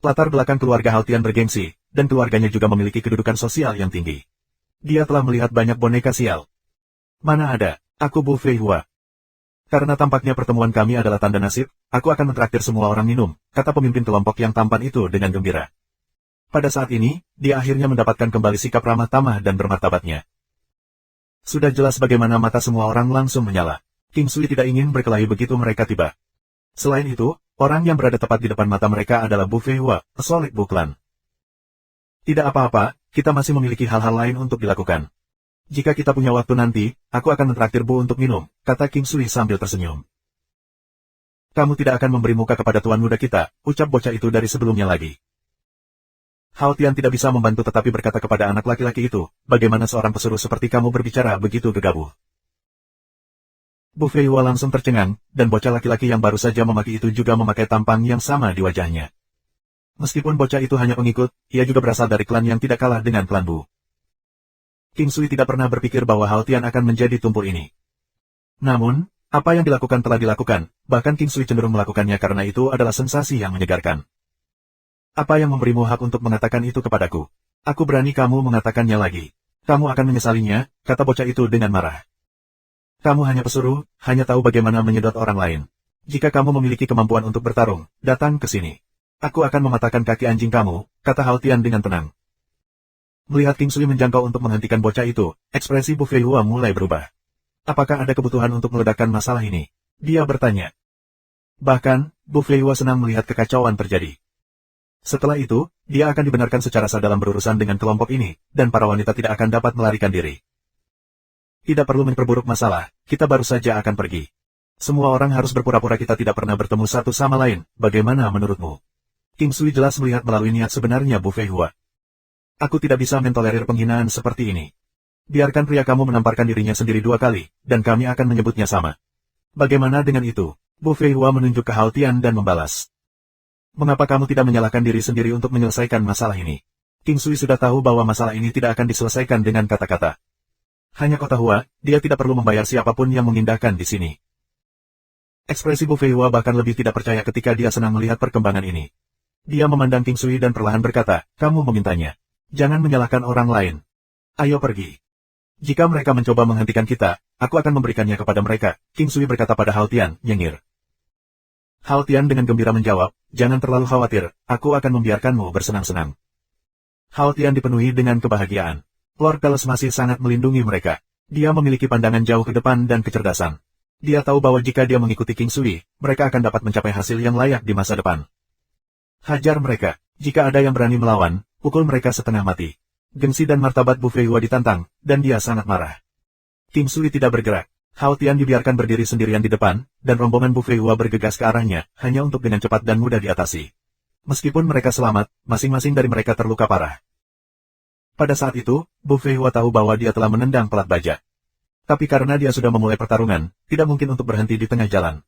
Latar belakang keluarga Hao Tian bergengsi, dan keluarganya juga memiliki kedudukan sosial yang tinggi. Dia telah melihat banyak boneka sial. Mana ada, aku Bu Fei Hua. Karena tampaknya pertemuan kami adalah tanda nasib, aku akan mentraktir semua orang minum, kata pemimpin kelompok yang tampan itu dengan gembira. Pada saat ini, dia akhirnya mendapatkan kembali sikap ramah tamah dan bermartabatnya. Sudah jelas bagaimana mata semua orang langsung menyala. King Sui tidak ingin berkelahi begitu mereka tiba. Selain itu, orang yang berada tepat di depan mata mereka adalah Bu Fei Hua, pesolek Buklan. Tidak apa-apa, kita masih memiliki hal-hal lain untuk dilakukan. Jika kita punya waktu nanti, aku akan mentraktir Bu untuk minum, kata King Sui sambil tersenyum. Kamu tidak akan memberi muka kepada tuan muda kita, ucap bocah itu dari sebelumnya lagi. Hao Tian tidak bisa membantu tetapi berkata kepada anak laki-laki itu, bagaimana seorang pesuruh seperti kamu berbicara begitu gegabah. Bu Fei Hua langsung tercengang, dan bocah laki-laki yang baru saja memaki itu juga memakai tampang yang sama di wajahnya. Meskipun bocah itu hanya pengikut, ia juga berasal dari klan yang tidak kalah dengan klan Bu. King Sui tidak pernah berpikir bahwa Hao Tian akan menjadi tumpul ini. Namun, apa yang dilakukan telah dilakukan, bahkan King Sui cenderung melakukannya karena itu adalah sensasi yang menyegarkan. Apa yang memberimu hak untuk mengatakan itu kepadaku? Aku berani kamu mengatakannya lagi. Kamu akan menyesalinya, kata bocah itu dengan marah. Kamu hanya pesuruh, hanya tahu bagaimana menyedot orang lain. Jika kamu memiliki kemampuan untuk bertarung, datang ke sini. Aku akan mematahkan kaki anjing kamu, kata Hao Tian dengan tenang. Melihat King Sui menjangkau untuk menghentikan bocah itu, ekspresi Bu Fei Hua mulai berubah. Apakah ada kebutuhan untuk meledakkan masalah ini? Dia bertanya. Bahkan, Bu Fei Hua senang melihat kekacauan terjadi. Setelah itu, dia akan dibenarkan secara sah dalam berurusan dengan kelompok ini, dan para wanita tidak akan dapat melarikan diri. Tidak perlu memperburuk masalah, kita baru saja akan pergi. Semua orang harus berpura-pura kita tidak pernah bertemu satu sama lain, bagaimana menurutmu? King Sui jelas melihat melalui niat sebenarnya Bu Fei Hua. Aku tidak bisa mentolerir penghinaan seperti ini. Biarkan pria kamu menamparkan dirinya sendiri 2 kali, dan kami akan menyebutnya sama. Bagaimana dengan itu? Bu Fei Hua menunjuk ke Hao Tian dan membalas. Mengapa kamu tidak menyalahkan diri sendiri untuk menyelesaikan masalah ini? King Sui sudah tahu bahwa masalah ini tidak akan diselesaikan dengan kata-kata. Hanya kota Hua, dia tidak perlu membayar siapapun yang mengindahkan di sini. Ekspresi Bu Fei Hua bahkan lebih tidak percaya ketika dia senang melihat perkembangan ini. Dia memandang King Sui dan perlahan berkata, kamu memintanya. Jangan menyalahkan orang lain. Ayo pergi. Jika mereka mencoba menghentikan kita, aku akan memberikannya kepada mereka, King Sui berkata pada Hao Tian, nyengir. Hao Tian dengan gembira menjawab, jangan terlalu khawatir, aku akan membiarkanmu bersenang-senang. Hao Tian dipenuhi dengan kebahagiaan. Lord Palace masih sangat melindungi mereka. Dia memiliki pandangan jauh ke depan dan kecerdasan. Dia tahu bahwa jika dia mengikuti King Sui, mereka akan dapat mencapai hasil yang layak di masa depan. Hajar mereka. Jika ada yang berani melawan, pukul mereka setengah mati. Gengsi dan martabat Bu Fei Hua ditantang, dan dia sangat marah. King Sui tidak bergerak. Hao Tian dibiarkan berdiri sendirian di depan, dan rombongan Bu Fei Hua bergegas ke arahnya, hanya untuk dengan cepat dan mudah diatasi. Meskipun mereka selamat, masing-masing dari mereka terluka parah. Pada saat itu, Bu Fei Hua tahu bahwa dia telah menendang pelat baja. Tapi karena dia sudah memulai pertarungan, tidak mungkin untuk berhenti di tengah jalan.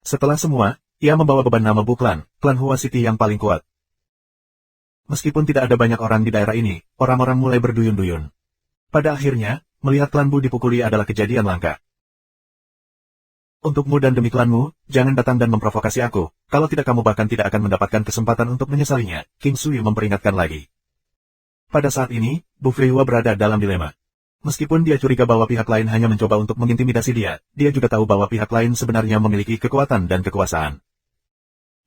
Setelah semua, ia membawa beban nama Bu Klan Hua City yang paling kuat. Meskipun tidak ada banyak orang di daerah ini, orang-orang mulai berduyun-duyun. Pada akhirnya, melihat klan Bu dipukuli adalah kejadian langka. Untukmu dan demi klanmu, jangan datang dan memprovokasi aku, kalau tidak kamu bahkan tidak akan mendapatkan kesempatan untuk menyesalinya, King Sui memperingatkan lagi. Pada saat ini, Bu Fei Hua berada dalam dilema. Meskipun dia curiga bahwa pihak lain hanya mencoba untuk mengintimidasi dia juga tahu bahwa pihak lain sebenarnya memiliki kekuatan dan kekuasaan.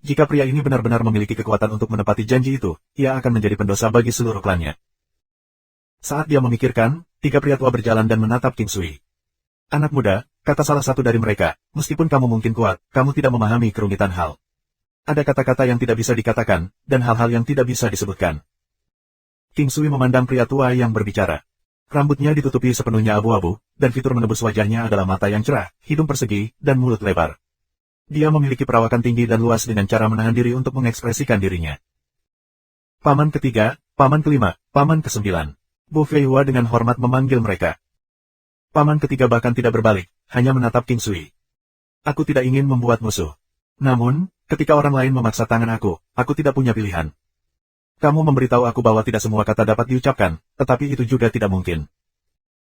Jika pria ini benar-benar memiliki kekuatan untuk menepati janji itu, ia akan menjadi pendosa bagi seluruh klannya. Saat dia memikirkan, 3 pria tua berjalan dan menatap King Sui. Anak muda, kata salah satu dari mereka, meskipun kamu mungkin kuat, kamu tidak memahami kerumitan hal. Ada kata-kata yang tidak bisa dikatakan, dan hal-hal yang tidak bisa disebutkan. King Sui memandang pria tua yang berbicara. Rambutnya ditutupi sepenuhnya abu-abu, dan fitur menebus wajahnya adalah mata yang cerah, hidung persegi, dan mulut lebar. Dia memiliki perawakan tinggi dan luas dengan cara menahan diri untuk mengekspresikan dirinya. Paman ketiga, paman kelima, paman kesembilan. Bu Feihua dengan hormat memanggil mereka. Paman ketiga bahkan tidak berbalik, hanya menatap King Sui. Aku tidak ingin membuat musuh. Namun, ketika orang lain memaksa tangan aku tidak punya pilihan. Kamu memberitahu aku bahwa tidak semua kata dapat diucapkan, tetapi itu juga tidak mungkin.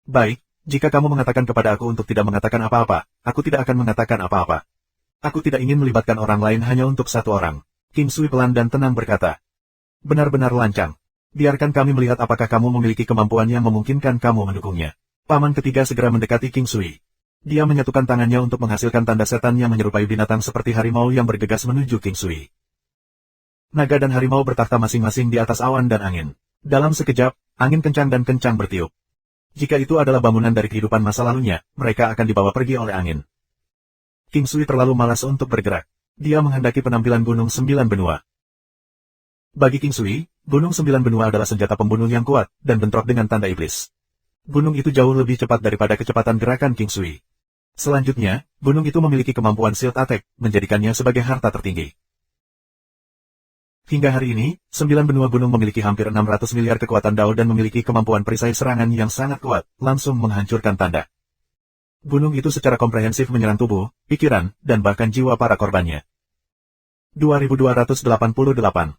Baik, jika kamu mengatakan kepada aku untuk tidak mengatakan apa-apa, aku tidak akan mengatakan apa-apa. Aku tidak ingin melibatkan orang lain hanya untuk satu orang. King Sui pelan dan tenang berkata. Benar-benar lancang. Biarkan kami melihat apakah kamu memiliki kemampuan yang memungkinkan kamu mendukungnya. Paman ketiga segera mendekati King Sui. Dia menyatukan tangannya untuk menghasilkan tanda setan yang menyerupai binatang seperti harimau yang bergegas menuju King Sui. Naga dan harimau bertakhta masing-masing di atas awan dan angin. Dalam sekejap, angin kencang dan kencang bertiup. Jika itu adalah bangunan dari kehidupan masa lalunya, mereka akan dibawa pergi oleh angin. King Sui terlalu malas untuk bergerak. Dia menghendaki penampilan Gunung Sembilan Benua. Bagi King Sui, Gunung Sembilan Benua adalah senjata pembunuh yang kuat, dan bentrok dengan tanda iblis. Gunung itu jauh lebih cepat daripada kecepatan gerakan King Sui. Selanjutnya, gunung itu memiliki kemampuan shield attack, menjadikannya sebagai harta tertinggi. Hingga hari ini, 9 benua gunung memiliki hampir 600 miliar kekuatan Dao dan memiliki kemampuan perisai serangan yang sangat kuat, langsung menghancurkan tanda. Gunung itu secara komprehensif menyerang tubuh, pikiran, dan bahkan jiwa para korbannya. 2288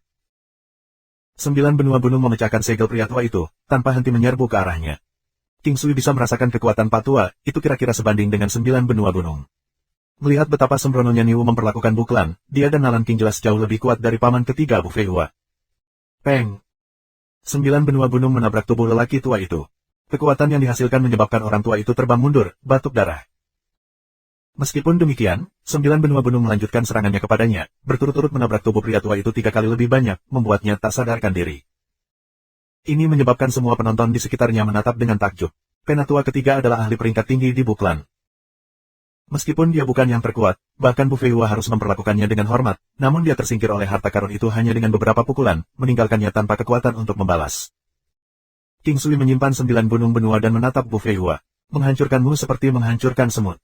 9 benua gunung memecahkan segel pria tua itu, tanpa henti menyerbu ke arahnya. King Sui bisa merasakan kekuatan Pak Tua, itu kira-kira sebanding dengan 9 benua gunung. Melihat betapa sembrononya Niu memperlakukan Buklan, dia dan Nalan King jelas jauh lebih kuat dari paman ketiga Bu Feihua. Peng! 9 benua gunung menabrak tubuh lelaki tua itu. Kekuatan yang dihasilkan menyebabkan orang tua itu terbang mundur, batuk darah. Meskipun demikian, 9 benua gunung melanjutkan serangannya kepadanya, berturut-turut menabrak tubuh pria tua itu 3 kali lebih banyak, membuatnya tak sadarkan diri. Ini menyebabkan semua penonton di sekitarnya menatap dengan takjub. Penatua ketiga adalah ahli peringkat tinggi di Buklan. Meskipun dia bukan yang terkuat, bahkan Bu Feihua harus memperlakukannya dengan hormat, namun dia tersingkir oleh harta karun itu hanya dengan beberapa pukulan, meninggalkannya tanpa kekuatan untuk membalas. King Sui menyimpan 9 gunung benua dan menatap Bu Feihua. Menghancurkanmu seperti menghancurkan semut.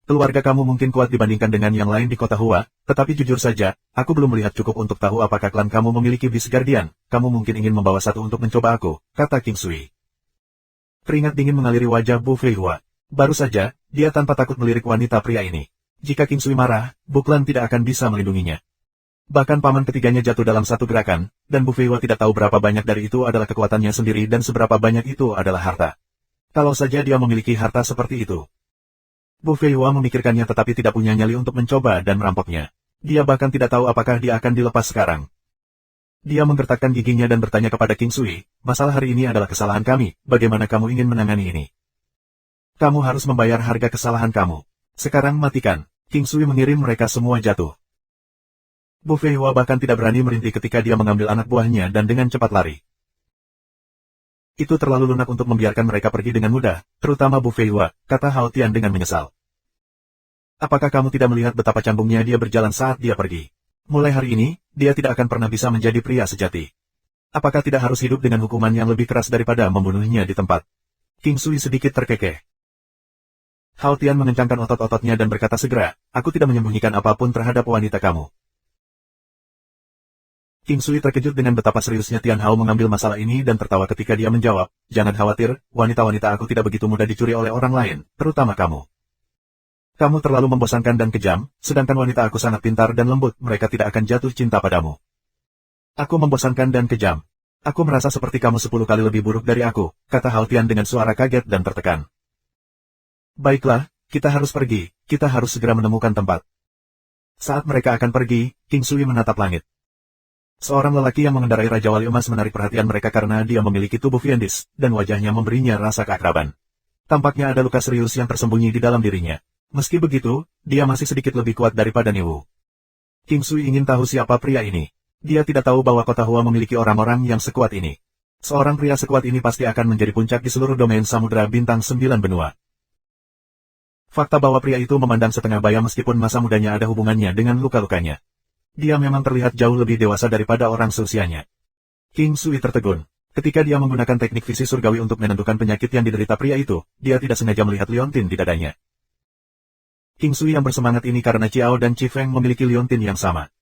Keluarga kamu mungkin kuat dibandingkan dengan yang lain di kota Hua, tetapi jujur saja, aku belum melihat cukup untuk tahu apakah klan kamu memiliki Beast Guardian. Kamu mungkin ingin membawa satu untuk mencoba aku, kata King Sui. Keringat dingin mengaliri wajah Bu Feihua. Baru saja, dia tanpa takut melirik wanita pria ini. Jika King Sui marah, Buklan tidak akan bisa melindunginya. Bahkan paman ketiganya jatuh dalam satu gerakan, dan Bu Feihua tidak tahu berapa banyak dari itu adalah kekuatannya sendiri dan seberapa banyak itu adalah harta. Kalau saja dia memiliki harta seperti itu. Bu Feihua memikirkannya tetapi tidak punya nyali untuk mencoba dan merampoknya. Dia bahkan tidak tahu apakah dia akan dilepas sekarang. Dia menggertakkan giginya dan bertanya kepada King Sui, masalah hari ini adalah kesalahan kami, bagaimana kamu ingin menangani ini? Kamu harus membayar harga kesalahan kamu. Sekarang matikan. King Sui mengirim mereka semua jatuh. Bu Feihua bahkan tidak berani merintih ketika dia mengambil anak buahnya dan dengan cepat lari. Itu terlalu lunak untuk membiarkan mereka pergi dengan mudah, terutama Bu Feihua, kata Hao Tian dengan menyesal. Apakah kamu tidak melihat betapa cambungnya dia berjalan saat dia pergi? Mulai hari ini, dia tidak akan pernah bisa menjadi pria sejati. Apakah tidak harus hidup dengan hukuman yang lebih keras daripada membunuhnya di tempat? King Sui sedikit terkekeh. Hao Tian mengencangkan otot-ototnya dan berkata segera, aku tidak menyembunyikan apapun terhadap wanita kamu. King Sui terkejut dengan betapa seriusnya Tian Hao mengambil masalah ini dan tertawa ketika dia menjawab, jangan khawatir, wanita-wanita aku tidak begitu mudah dicuri oleh orang lain, terutama kamu. Kamu terlalu membosankan dan kejam, sedangkan wanita aku sangat pintar dan lembut, mereka tidak akan jatuh cinta padamu. Aku membosankan dan kejam. Aku merasa seperti kamu 10 kali lebih buruk dari aku, kata Hao Tian dengan suara kaget dan tertekan. Baiklah, kita harus pergi, kita harus segera menemukan tempat. Saat mereka akan pergi, King Sui menatap langit. Seorang lelaki yang mengendarai Raja Wali Emas menarik perhatian mereka karena dia memiliki tubuh Fiendis, dan wajahnya memberinya rasa keakraban. Tampaknya ada luka serius yang tersembunyi di dalam dirinya. Meski begitu, dia masih sedikit lebih kuat daripada Niwu. King Sui ingin tahu siapa pria ini. Dia tidak tahu bahwa kota Hua memiliki orang-orang yang sekuat ini. Seorang pria sekuat ini pasti akan menjadi puncak di seluruh domain Samudra Bintang 9 benua. Fakta bahwa pria itu memandang setengah bayang meskipun masa mudanya ada hubungannya dengan luka-lukanya. Dia memang terlihat jauh lebih dewasa daripada orang seusianya. King Sui tertegun. Ketika dia menggunakan teknik visi surgawi untuk menentukan penyakit yang diderita pria itu, dia tidak sengaja melihat liontin di dadanya. King Sui yang bersemangat ini karena Ciao dan Chi Feng memiliki liontin yang sama.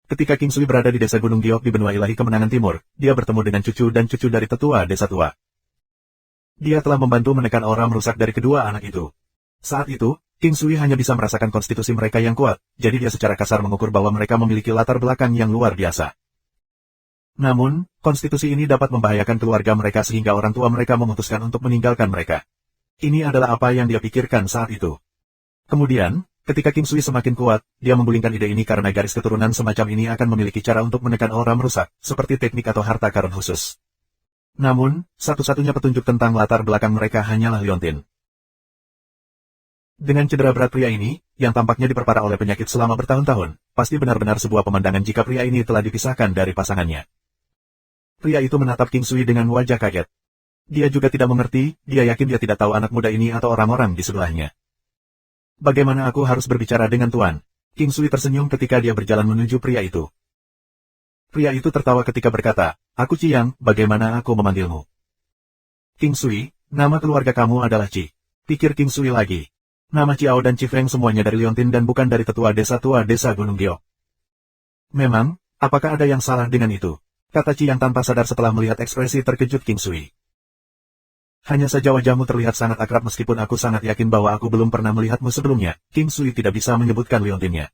Ketika King Sui berada di desa Gunung Giok di benua ilahi kemenangan timur, dia bertemu dengan cucu dan cucu dari tetua desa tua. Dia telah membantu menekan aura merusak dari kedua anak itu. Saat itu, King Sui hanya bisa merasakan konstitusi mereka yang kuat, jadi dia secara kasar mengukur bahwa mereka memiliki latar belakang yang luar biasa. Namun, konstitusi ini dapat membahayakan keluarga mereka sehingga orang tua mereka memutuskan untuk meninggalkan mereka. Ini adalah apa yang dia pikirkan saat itu. Kemudian, ketika King Sui semakin kuat, dia menggulingkan ide ini karena garis keturunan semacam ini akan memiliki cara untuk menekan aura merusak, seperti teknik atau harta karun khusus. Namun, satu-satunya petunjuk tentang latar belakang mereka hanyalah liontin. Dengan cedera berat pria ini, yang tampaknya diperparah oleh penyakit selama bertahun-tahun, pasti benar-benar sebuah pemandangan jika pria ini telah dipisahkan dari pasangannya. Pria itu menatap King Sui dengan wajah kaget. Dia juga tidak mengerti, dia yakin dia tidak tahu anak muda ini atau orang-orang di sebelahnya. Bagaimana aku harus berbicara dengan Tuan? King Sui tersenyum ketika dia berjalan menuju pria itu. Pria itu tertawa ketika berkata, aku Ciang, bagaimana aku memanggilmu? King Sui, nama keluarga kamu adalah Ci. Pikir King Sui lagi. Nama Ciao dan Chi Feng semuanya dari liontin dan bukan dari tua desa Gunung Giok. Memang, apakah ada yang salah dengan itu? Kata Ciang tanpa sadar setelah melihat ekspresi terkejut King Sui. Hanya saja wajahmu terlihat sangat akrab meskipun aku sangat yakin bahwa aku belum pernah melihatmu sebelumnya, King Sui tidak bisa menyebutkan liontinnya.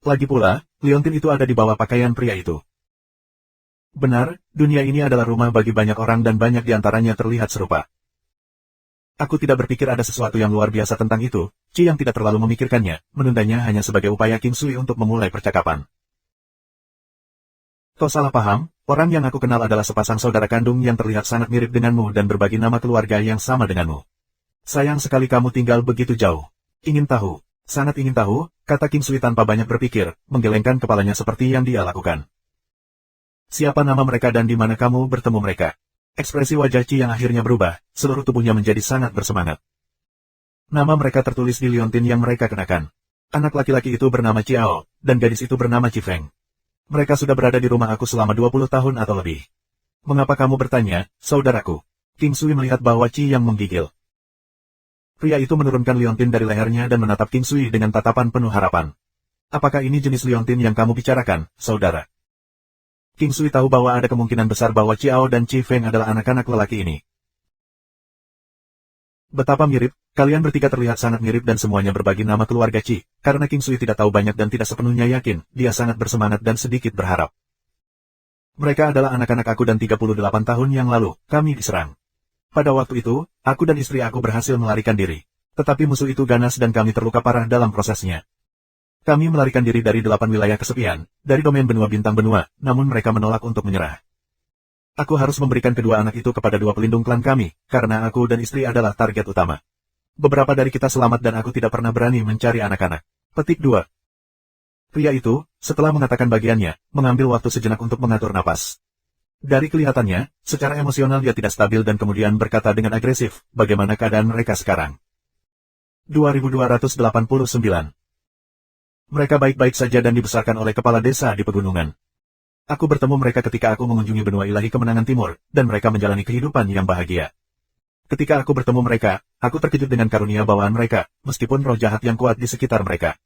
Lagi pula, liontin itu ada di bawah pakaian pria itu. Benar, dunia ini adalah rumah bagi banyak orang dan banyak di antaranya terlihat serupa. Aku tidak berpikir ada sesuatu yang luar biasa tentang itu, Ciang tidak terlalu memikirkannya, menundanya hanya sebagai upaya King Sui untuk memulai percakapan. Kau salah paham, orang yang aku kenal adalah sepasang saudara kandung yang terlihat sangat mirip denganmu dan berbagi nama keluarga yang sama denganmu. Sayang sekali kamu tinggal begitu jauh. Ingin tahu, sangat ingin tahu, kata King Sui tanpa banyak berpikir, menggelengkan kepalanya seperti yang dia lakukan. Siapa nama mereka dan di mana kamu bertemu mereka? Ekspresi wajah Ci yang akhirnya berubah, seluruh tubuhnya menjadi sangat bersemangat. Nama mereka tertulis di liontin yang mereka kenakan. Anak laki-laki itu bernama Ciao, dan gadis itu bernama Chi Feng. Mereka sudah berada di rumah aku selama 20 tahun atau lebih. Mengapa kamu bertanya, saudaraku? King Sui melihat bahwa Ci yang menggigil. Pria itu menurunkan liontin dari lehernya dan menatap King Sui dengan tatapan penuh harapan. Apakah ini jenis liontin yang kamu bicarakan, saudara? King Sui tahu bahwa ada kemungkinan besar bahwa Ciao dan Chi Feng adalah anak-anak lelaki ini. Betapa mirip, kalian bertiga terlihat sangat mirip dan semuanya berbagi nama keluarga Ci, karena King Sui tidak tahu banyak dan tidak sepenuhnya yakin, dia sangat bersemangat dan sedikit berharap. Mereka adalah anak-anak aku dan 38 tahun yang lalu, kami diserang. Pada waktu itu, aku dan istri aku berhasil melarikan diri. Tetapi musuh itu ganas dan kami terluka parah dalam prosesnya. Kami melarikan diri dari 8 wilayah kesepian, dari domain benua bintang benua, namun mereka menolak untuk menyerah. Aku harus memberikan kedua anak itu kepada 2 pelindung klan kami, karena aku dan istri adalah target utama. Beberapa dari kita selamat dan aku tidak pernah berani mencari anak-anak. Petik 2. Pria itu, setelah mengatakan bagiannya, mengambil waktu sejenak untuk mengatur napas. Dari kelihatannya, secara emosional dia tidak stabil dan kemudian berkata dengan agresif, bagaimana keadaan mereka sekarang? 2289. Mereka baik-baik saja dan dibesarkan oleh kepala desa di pegunungan. Aku bertemu mereka ketika aku mengunjungi benua ilahi kemenangan timur, dan mereka menjalani kehidupan yang bahagia. Ketika aku bertemu mereka, aku terkejut dengan karunia bawaan mereka, meskipun roh jahat yang kuat di sekitar mereka.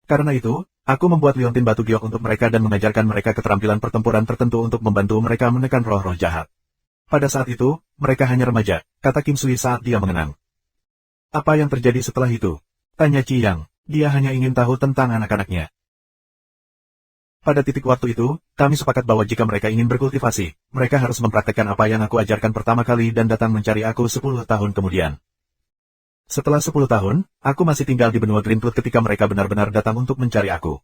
Karena itu, aku membuat liontin batu giok untuk mereka dan mengajarkan mereka keterampilan pertempuran tertentu untuk membantu mereka menekan roh-roh jahat. Pada saat itu, mereka hanya remaja, kata King Sui saat dia mengenang. Apa yang terjadi setelah itu? Tanya Ciang, dia hanya ingin tahu tentang anak-anaknya. Pada titik waktu itu, kami sepakat bahwa jika mereka ingin berkultivasi, mereka harus mempraktekkan apa yang aku ajarkan pertama kali dan datang mencari aku 10 tahun kemudian. Setelah 10 tahun, aku masih tinggal di benua Greenwood ketika mereka benar-benar datang untuk mencari aku.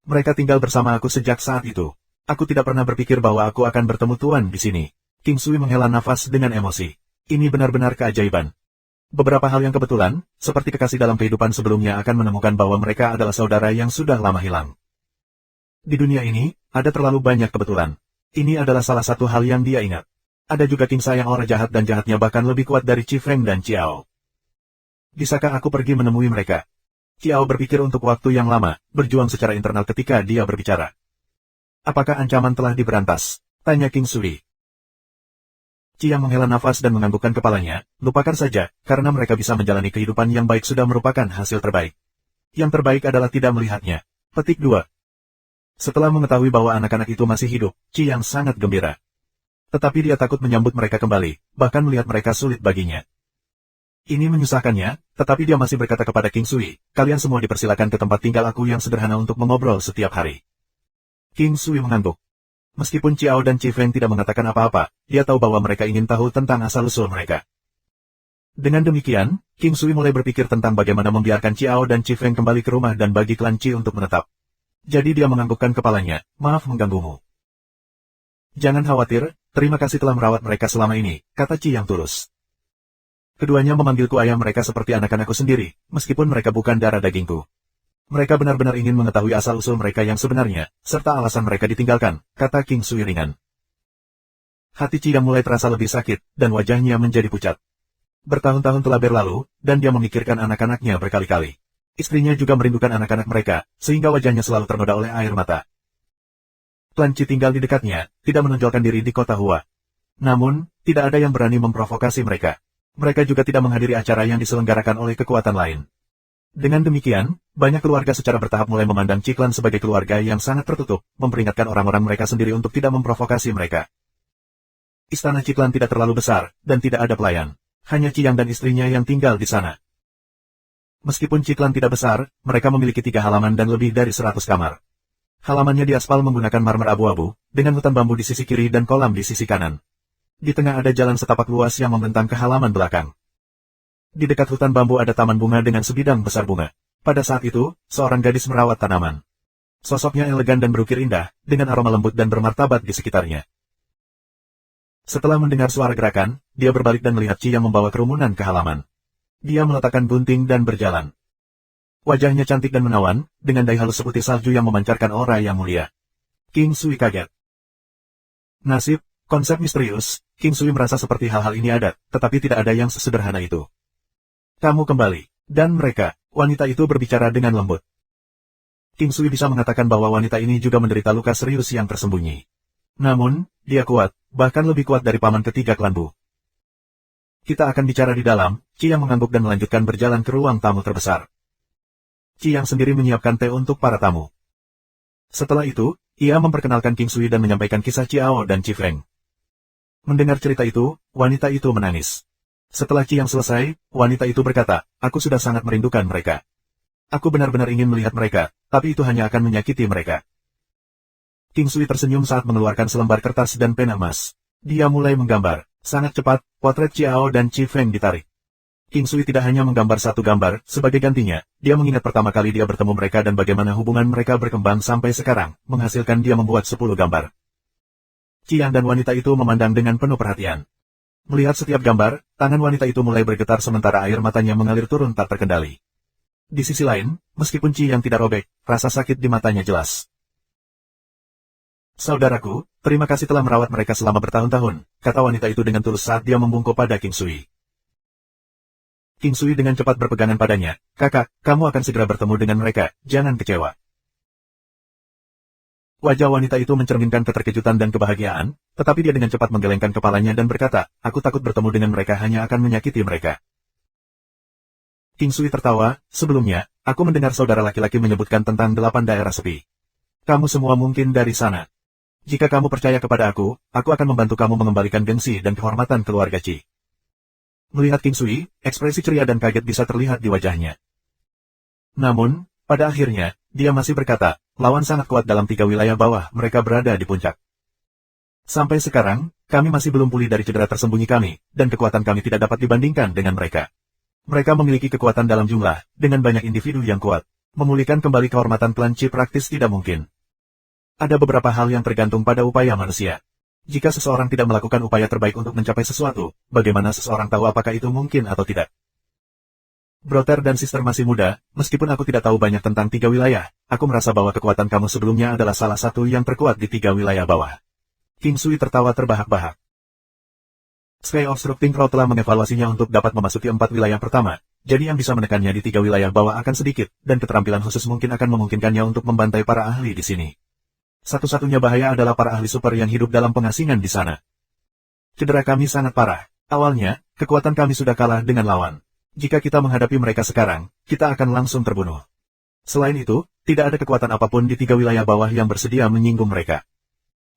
Mereka tinggal bersama aku sejak saat itu. Aku tidak pernah berpikir bahwa aku akan bertemu Tuan di sini. King Sui menghela nafas dengan emosi. Ini benar-benar keajaiban. Beberapa hal yang kebetulan, seperti kekasih dalam kehidupan sebelumnya akan menemukan bahwa mereka adalah saudara yang sudah lama hilang. Di dunia ini, ada terlalu banyak kebetulan. Ini adalah salah satu hal yang dia ingat. Ada juga King Sa yang orang jahat dan jahatnya bahkan lebih kuat dari Chi Feng dan Ciao. Bisakah aku pergi menemui mereka? Ciao berpikir untuk waktu yang lama, berjuang secara internal ketika dia berbicara. Apakah ancaman telah diberantas? Tanya King Sui. Chiang menghela nafas dan menganggukkan kepalanya, lupakan saja, karena mereka bisa menjalani kehidupan yang baik sudah merupakan hasil terbaik. Yang terbaik adalah tidak melihatnya. Petik 2. Setelah mengetahui bahwa anak-anak itu masih hidup, Chiang sangat gembira. Tetapi dia takut menyambut mereka kembali, bahkan melihat mereka sulit baginya. Ini menyusahkannya, tetapi dia masih berkata kepada King Sui, kalian semua dipersilakan ke tempat tinggal aku yang sederhana untuk mengobrol setiap hari. King Sui mengangguk. Meskipun Ciao dan Chi Feng tidak mengatakan apa-apa, dia tahu bahwa mereka ingin tahu tentang asal-usul mereka. Dengan demikian, King Sui mulai berpikir tentang bagaimana membiarkan Ciao dan Chi Feng kembali ke rumah dan bagi klan Chi untuk menetap. Jadi dia menganggukkan kepalanya, maaf mengganggumu. Jangan khawatir, terima kasih telah merawat mereka selama ini, kata Chi yang tulus. Keduanya memanggilku ayah mereka seperti anak-anakku sendiri, meskipun mereka bukan darah dagingku. Mereka benar-benar ingin mengetahui asal-usul mereka yang sebenarnya, serta alasan mereka ditinggalkan, kata King Sui ringan. Hati Chi yang mulai terasa lebih sakit, dan wajahnya menjadi pucat. Bertahun-tahun telah berlalu, dan dia memikirkan anak-anaknya berkali-kali. Istrinya juga merindukan anak-anak mereka, sehingga wajahnya selalu ternoda oleh air mata. Klan Chi tinggal di dekatnya, tidak menonjolkan diri di kota Hua. Namun, tidak ada yang berani memprovokasi mereka. Mereka juga tidak menghadiri acara yang diselenggarakan oleh kekuatan lain. Dengan demikian, banyak keluarga secara bertahap mulai memandang Chi Clan sebagai keluarga yang sangat tertutup, memperingatkan orang-orang mereka sendiri untuk tidak memprovokasi mereka. Istana Chi Clan tidak terlalu besar, dan tidak ada pelayan. Hanya Chiang dan istrinya yang tinggal di sana. Meskipun Chi Clan tidak besar, mereka memiliki 3 halaman dan lebih dari 100 kamar. Halamannya diaspal menggunakan marmer abu-abu, dengan hutan bambu di sisi kiri dan kolam di sisi kanan. Di tengah ada jalan setapak luas yang membentang ke halaman belakang. Di dekat hutan bambu ada taman bunga dengan sebidang besar bunga. Pada saat itu, seorang gadis merawat tanaman. Sosoknya elegan dan berukir indah, dengan aroma lembut dan bermartabat di sekitarnya. Setelah mendengar suara gerakan, dia berbalik dan melihat Chi yang membawa kerumunan ke halaman. Dia meletakkan gunting dan berjalan. Wajahnya cantik dan menawan, dengan dahi halus seputih salju yang memancarkan aura yang mulia. King Sui kaget. Nasib, konsep misterius, King Sui merasa seperti hal-hal ini ada, tetapi tidak ada yang sesederhana itu. Kamu kembali. Dan mereka, wanita itu berbicara dengan lembut. King Sui bisa mengatakan bahwa wanita ini juga menderita luka serius yang tersembunyi. Namun, dia kuat, bahkan lebih kuat dari paman ketiga klan Bu. Kita akan bicara di dalam, Chi yang mengangguk dan melanjutkan berjalan ke ruang tamu terbesar. Chi yang sendiri menyiapkan teh untuk para tamu. Setelah itu, ia memperkenalkan King Sui dan menyampaikan kisah Ciao dan Chi Feng. Mendengar cerita itu, wanita itu menangis. Setelah Chi yang selesai, wanita itu berkata, aku sudah sangat merindukan mereka. Aku benar-benar ingin melihat mereka, tapi itu hanya akan menyakiti mereka. King Sui tersenyum saat mengeluarkan selembar kertas dan pena emas. Dia mulai menggambar. Sangat cepat, potret Ciao dan Chi Feng ditarik. King Sui tidak hanya menggambar satu gambar, sebagai gantinya, dia mengingat pertama kali dia bertemu mereka dan bagaimana hubungan mereka berkembang sampai sekarang, menghasilkan dia membuat 10 gambar. Chiang dan wanita itu memandang dengan penuh perhatian. Melihat setiap gambar, tangan wanita itu mulai bergetar sementara air matanya mengalir turun tak terkendali. Di sisi lain, meskipun Chi yang tidak robek, rasa sakit di matanya jelas. Saudaraku, terima kasih telah merawat mereka selama bertahun-tahun, kata wanita itu dengan tulus saat dia membungkuk pada King Sui. King Sui dengan cepat berpegangan padanya, kakak, kamu akan segera bertemu dengan mereka, jangan kecewa. Wajah wanita itu mencerminkan keterkejutan dan kebahagiaan, tetapi dia dengan cepat menggelengkan kepalanya dan berkata, aku takut bertemu dengan mereka hanya akan menyakiti mereka. King Sui tertawa, sebelumnya, aku mendengar saudara laki-laki menyebutkan tentang 8 daerah sepi. Kamu semua mungkin dari sana. Jika kamu percaya kepada aku akan membantu kamu mengembalikan gengsi dan kehormatan keluarga Chi. Melihat King Sui, ekspresi ceria dan kaget bisa terlihat di wajahnya. Namun, pada akhirnya, dia masih berkata, lawan sangat kuat dalam 3 wilayah bawah, mereka berada di puncak. Sampai sekarang, kami masih belum pulih dari cedera tersembunyi kami, dan kekuatan kami tidak dapat dibandingkan dengan mereka. Mereka memiliki kekuatan dalam jumlah, dengan banyak individu yang kuat. Memulihkan kembali kehormatan klan Chi praktis tidak mungkin. Ada beberapa hal yang tergantung pada upaya manusia. Jika seseorang tidak melakukan upaya terbaik untuk mencapai sesuatu, bagaimana seseorang tahu apakah itu mungkin atau tidak? Brother dan sister masih muda, meskipun aku tidak tahu banyak tentang 3 wilayah, aku merasa bahwa kekuatan kamu sebelumnya adalah salah satu yang terkuat di 3 wilayah bawah. King Sui tertawa terbahak-bahak. Sky Obstructing Crow telah mengevaluasinya untuk dapat memasuki 4 wilayah pertama, jadi yang bisa menekannya di 3 wilayah bawah akan sedikit, dan keterampilan khusus mungkin akan memungkinkannya untuk membantai para ahli di sini. Satu-satunya bahaya adalah para ahli super yang hidup dalam pengasingan di sana. Cedera kami sangat parah. Awalnya, kekuatan kami sudah kalah dengan lawan. Jika kita menghadapi mereka sekarang, kita akan langsung terbunuh. Selain itu, tidak ada kekuatan apapun di 3 wilayah bawah yang bersedia menyinggung mereka.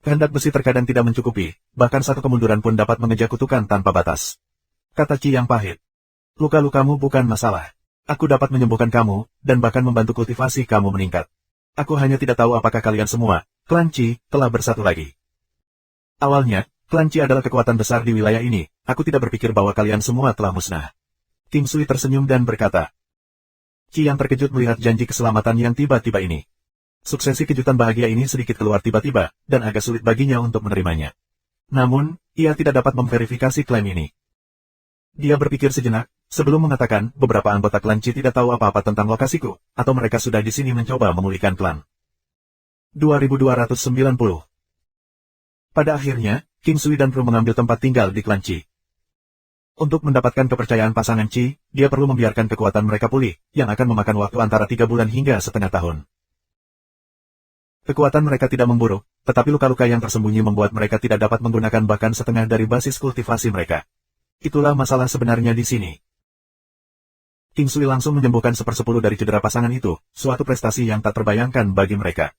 Kehendak besi terkadang tidak mencukupi, bahkan satu kemunduran pun dapat mengejar kutukan tanpa batas. Kata Qi yang pahit. Luka-lukamu bukan masalah. Aku dapat menyembuhkan kamu, dan bahkan membantu kultivasi kamu meningkat. Aku hanya tidak tahu apakah kalian semua, klan Qi, telah bersatu lagi. Awalnya, klan Qi adalah kekuatan besar di wilayah ini, aku tidak berpikir bahwa kalian semua telah musnah. King Sui tersenyum dan berkata. Qi yang terkejut melihat janji keselamatan yang tiba-tiba ini. Suksesi kejutan bahagia ini sedikit keluar tiba-tiba, dan agak sulit baginya untuk menerimanya. Namun, ia tidak dapat memverifikasi klaim ini. Dia berpikir sejenak, sebelum mengatakan beberapa anggota klan Qi tidak tahu apa-apa tentang lokasiku, atau mereka sudah di sini mencoba memulihkan klan. 2290. Pada akhirnya, King Sui dan kru mengambil tempat tinggal di klan Qi. Untuk mendapatkan kepercayaan pasangan Qi, dia perlu membiarkan kekuatan mereka pulih, yang akan memakan waktu antara 3 bulan hingga setengah tahun. Kekuatan mereka tidak memburuk, tetapi luka-luka yang tersembunyi membuat mereka tidak dapat menggunakan bahkan setengah dari basis kultivasi mereka. Itulah masalah sebenarnya di sini. King Sui langsung menyembuhkan 1/10 dari cedera pasangan itu, suatu prestasi yang tak terbayangkan bagi mereka.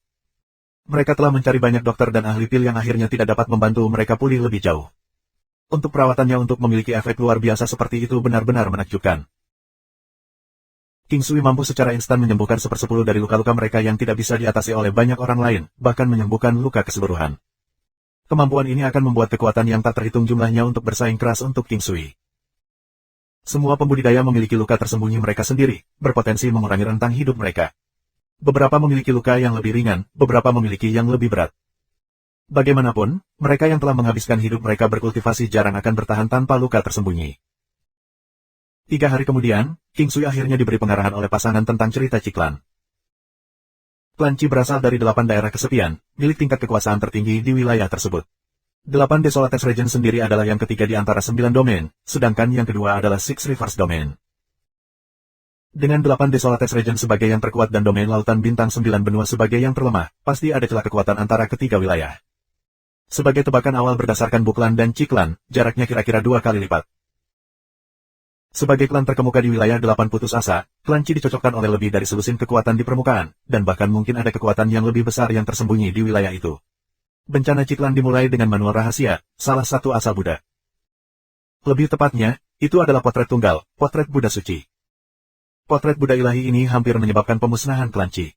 Mereka telah mencari banyak dokter dan ahli pil yang akhirnya tidak dapat membantu mereka pulih lebih jauh. Untuk perawatannya untuk memiliki efek luar biasa seperti itu benar-benar menakjubkan. King Sui mampu secara instan menyembuhkan 1/10 dari luka-luka mereka yang tidak bisa diatasi oleh banyak orang lain, bahkan menyembuhkan luka keseluruhan. Kemampuan ini akan membuat kekuatan yang tak terhitung jumlahnya untuk bersaing keras untuk King Sui. Semua pembudidaya memiliki luka tersembunyi mereka sendiri, berpotensi mengurangi rentang hidup mereka. Beberapa memiliki luka yang lebih ringan, beberapa memiliki yang lebih berat. Bagaimanapun, mereka yang telah menghabiskan hidup mereka berkultivasi jarang akan bertahan tanpa luka tersembunyi. 3 hari kemudian, King Sui akhirnya diberi pengarahan oleh pasangan tentang cerita Qi Clan. Klan Qi berasal dari 8 daerah kesepian, milik tingkat kekuasaan tertinggi di wilayah tersebut. 8 Desolates Region sendiri adalah yang ketiga di antara 9 domain, sedangkan yang kedua adalah Six Rivers Domain. Dengan 8 Desolates Region sebagai yang terkuat dan domain lautan bintang 9 benua sebagai yang terlemah, pasti ada celah kekuatan antara ketiga wilayah. Sebagai tebakan awal berdasarkan Buklan dan Qi Clan, jaraknya kira-kira 2 kali lipat. Sebagai klan terkemuka di wilayah 8 putus asa, klan Qi dicocokkan oleh lebih dari selusin kekuatan di permukaan, dan bahkan mungkin ada kekuatan yang lebih besar yang tersembunyi di wilayah itu. Bencana Qi Clan dimulai dengan manual rahasia, salah satu asal Buddha. Lebih tepatnya, itu adalah potret tunggal, potret Buddha suci. Potret Buddha ilahi ini hampir menyebabkan pemusnahan klan Qi.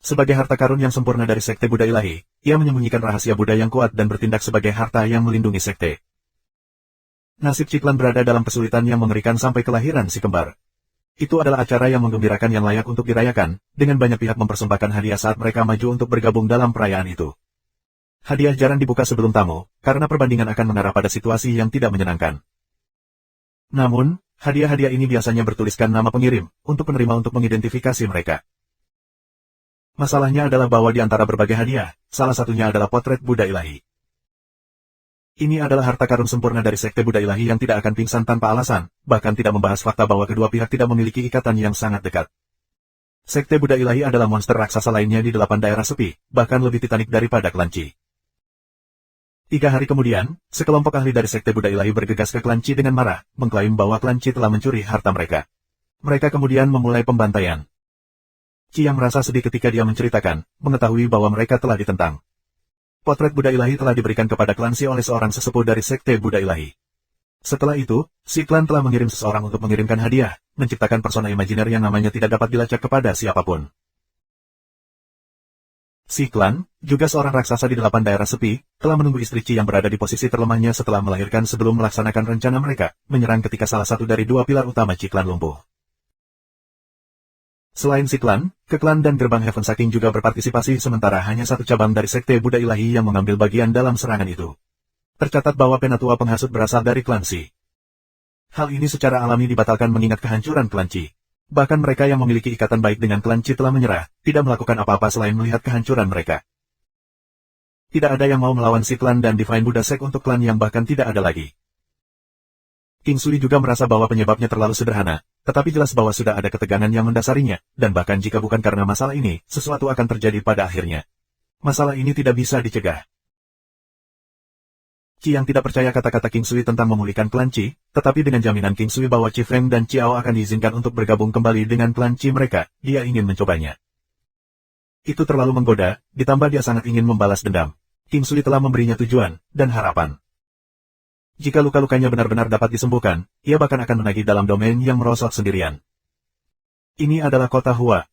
Sebagai harta karun yang sempurna dari sekte Buddha ilahi, ia menyembunyikan rahasia Buddha yang kuat dan bertindak sebagai harta yang melindungi sekte. Nasib Qi Clan berada dalam kesulitan yang mengerikan sampai kelahiran si kembar. Itu adalah acara yang menggembirakan yang layak untuk dirayakan, dengan banyak pihak mempersembahkan hadiah saat mereka maju untuk bergabung dalam perayaan itu. Hadiah jarang dibuka sebelum tamu, karena perbandingan akan mengarah pada situasi yang tidak menyenangkan. Namun, hadiah-hadiah ini biasanya bertuliskan nama pengirim, untuk penerima untuk mengidentifikasi mereka. Masalahnya adalah bahwa di antara berbagai hadiah, salah satunya adalah potret Buddha ilahi. Ini adalah harta karun sempurna dari sekte Buddha ilahi yang tidak akan pingsan tanpa alasan, bahkan tidak membahas fakta bahwa kedua pihak tidak memiliki ikatan yang sangat dekat. Sekte Buddha ilahi adalah monster raksasa lainnya di 8 daerah sepi, bahkan lebih titanik daripada klan Qi. 3 hari kemudian, sekelompok ahli dari sekte Buddha ilahi bergegas ke klan Qi dengan marah, mengklaim bahwa klan Qi telah mencuri harta mereka. Mereka kemudian memulai pembantaian. Qi yang merasa sedih ketika dia menceritakan, mengetahui bahwa mereka telah ditentang. Potret Buddha ilahi telah diberikan kepada klan Qi oleh seorang sesepuh dari sekte Buddha ilahi. Setelah itu, si klan telah mengirim seseorang untuk mengirimkan hadiah, menciptakan persona imajiner yang namanya tidak dapat dilacak kepada siapapun. Si klan, juga seorang raksasa di 8 daerah sepi, telah menunggu istri Qi yang berada di posisi terlemahnya setelah melahirkan sebelum melaksanakan rencana mereka, menyerang ketika salah satu dari 2 pilar utama Qi Clan lumpuh. Selain si klan, keklan dan gerbang Heaven Saking juga berpartisipasi sementara hanya satu cabang dari sekte Buddha ilahi yang mengambil bagian dalam serangan itu. Tercatat bahwa penatua penghasut berasal dari klan Qi. Hal ini secara alami dibatalkan mengingat kehancuran klan Qi. Bahkan mereka yang memiliki ikatan baik dengan klan Qi telah menyerah, tidak melakukan apa-apa selain melihat kehancuran mereka. Tidak ada yang mau melawan si klan dan Divine Buddha Sect untuk klan yang bahkan tidak ada lagi. King Sui juga merasa bahwa penyebabnya terlalu sederhana, tetapi jelas bahwa sudah ada ketegangan yang mendasarinya, dan bahkan jika bukan karena masalah ini, sesuatu akan terjadi pada akhirnya. Masalah ini tidak bisa dicegah. Chiang tidak percaya kata-kata King Sui tentang memulihkan klan Qi, tetapi dengan jaminan King Sui bahwa Chi Feng dan Chiao akan diizinkan untuk bergabung kembali dengan klan Qi mereka, dia ingin mencobanya. Itu terlalu menggoda, ditambah dia sangat ingin membalas dendam. King Sui telah memberinya tujuan dan harapan. Jika luka-lukanya benar-benar dapat disembuhkan, ia bahkan akan menagih dalam domain yang merosot sendirian. Ini adalah kota Hua.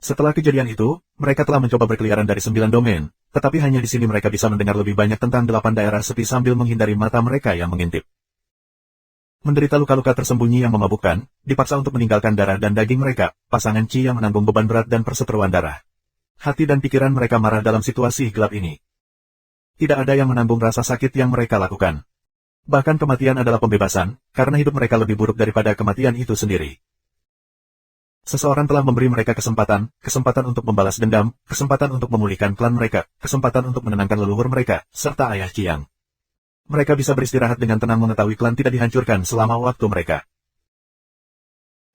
Setelah kejadian itu, mereka telah mencoba berkeliaran dari 9 domain, tetapi hanya di sini mereka bisa mendengar lebih banyak tentang 8 daerah sepi sambil menghindari mata mereka yang mengintip. Menderita luka-luka tersembunyi yang memabukkan, dipaksa untuk meninggalkan darah dan daging mereka, pasangan Qi yang menanggung beban berat dan perseteruan darah. Hati dan pikiran mereka marah dalam situasi gelap ini. Tidak ada yang menanggung rasa sakit yang mereka lakukan. Bahkan kematian adalah pembebasan, karena hidup mereka lebih buruk daripada kematian itu sendiri. Seseorang telah memberi mereka kesempatan untuk membalas dendam, kesempatan untuk memulihkan klan mereka, kesempatan untuk menenangkan leluhur mereka, serta ayah Chiang. Mereka bisa beristirahat dengan tenang mengetahui klan tidak dihancurkan selama waktu mereka.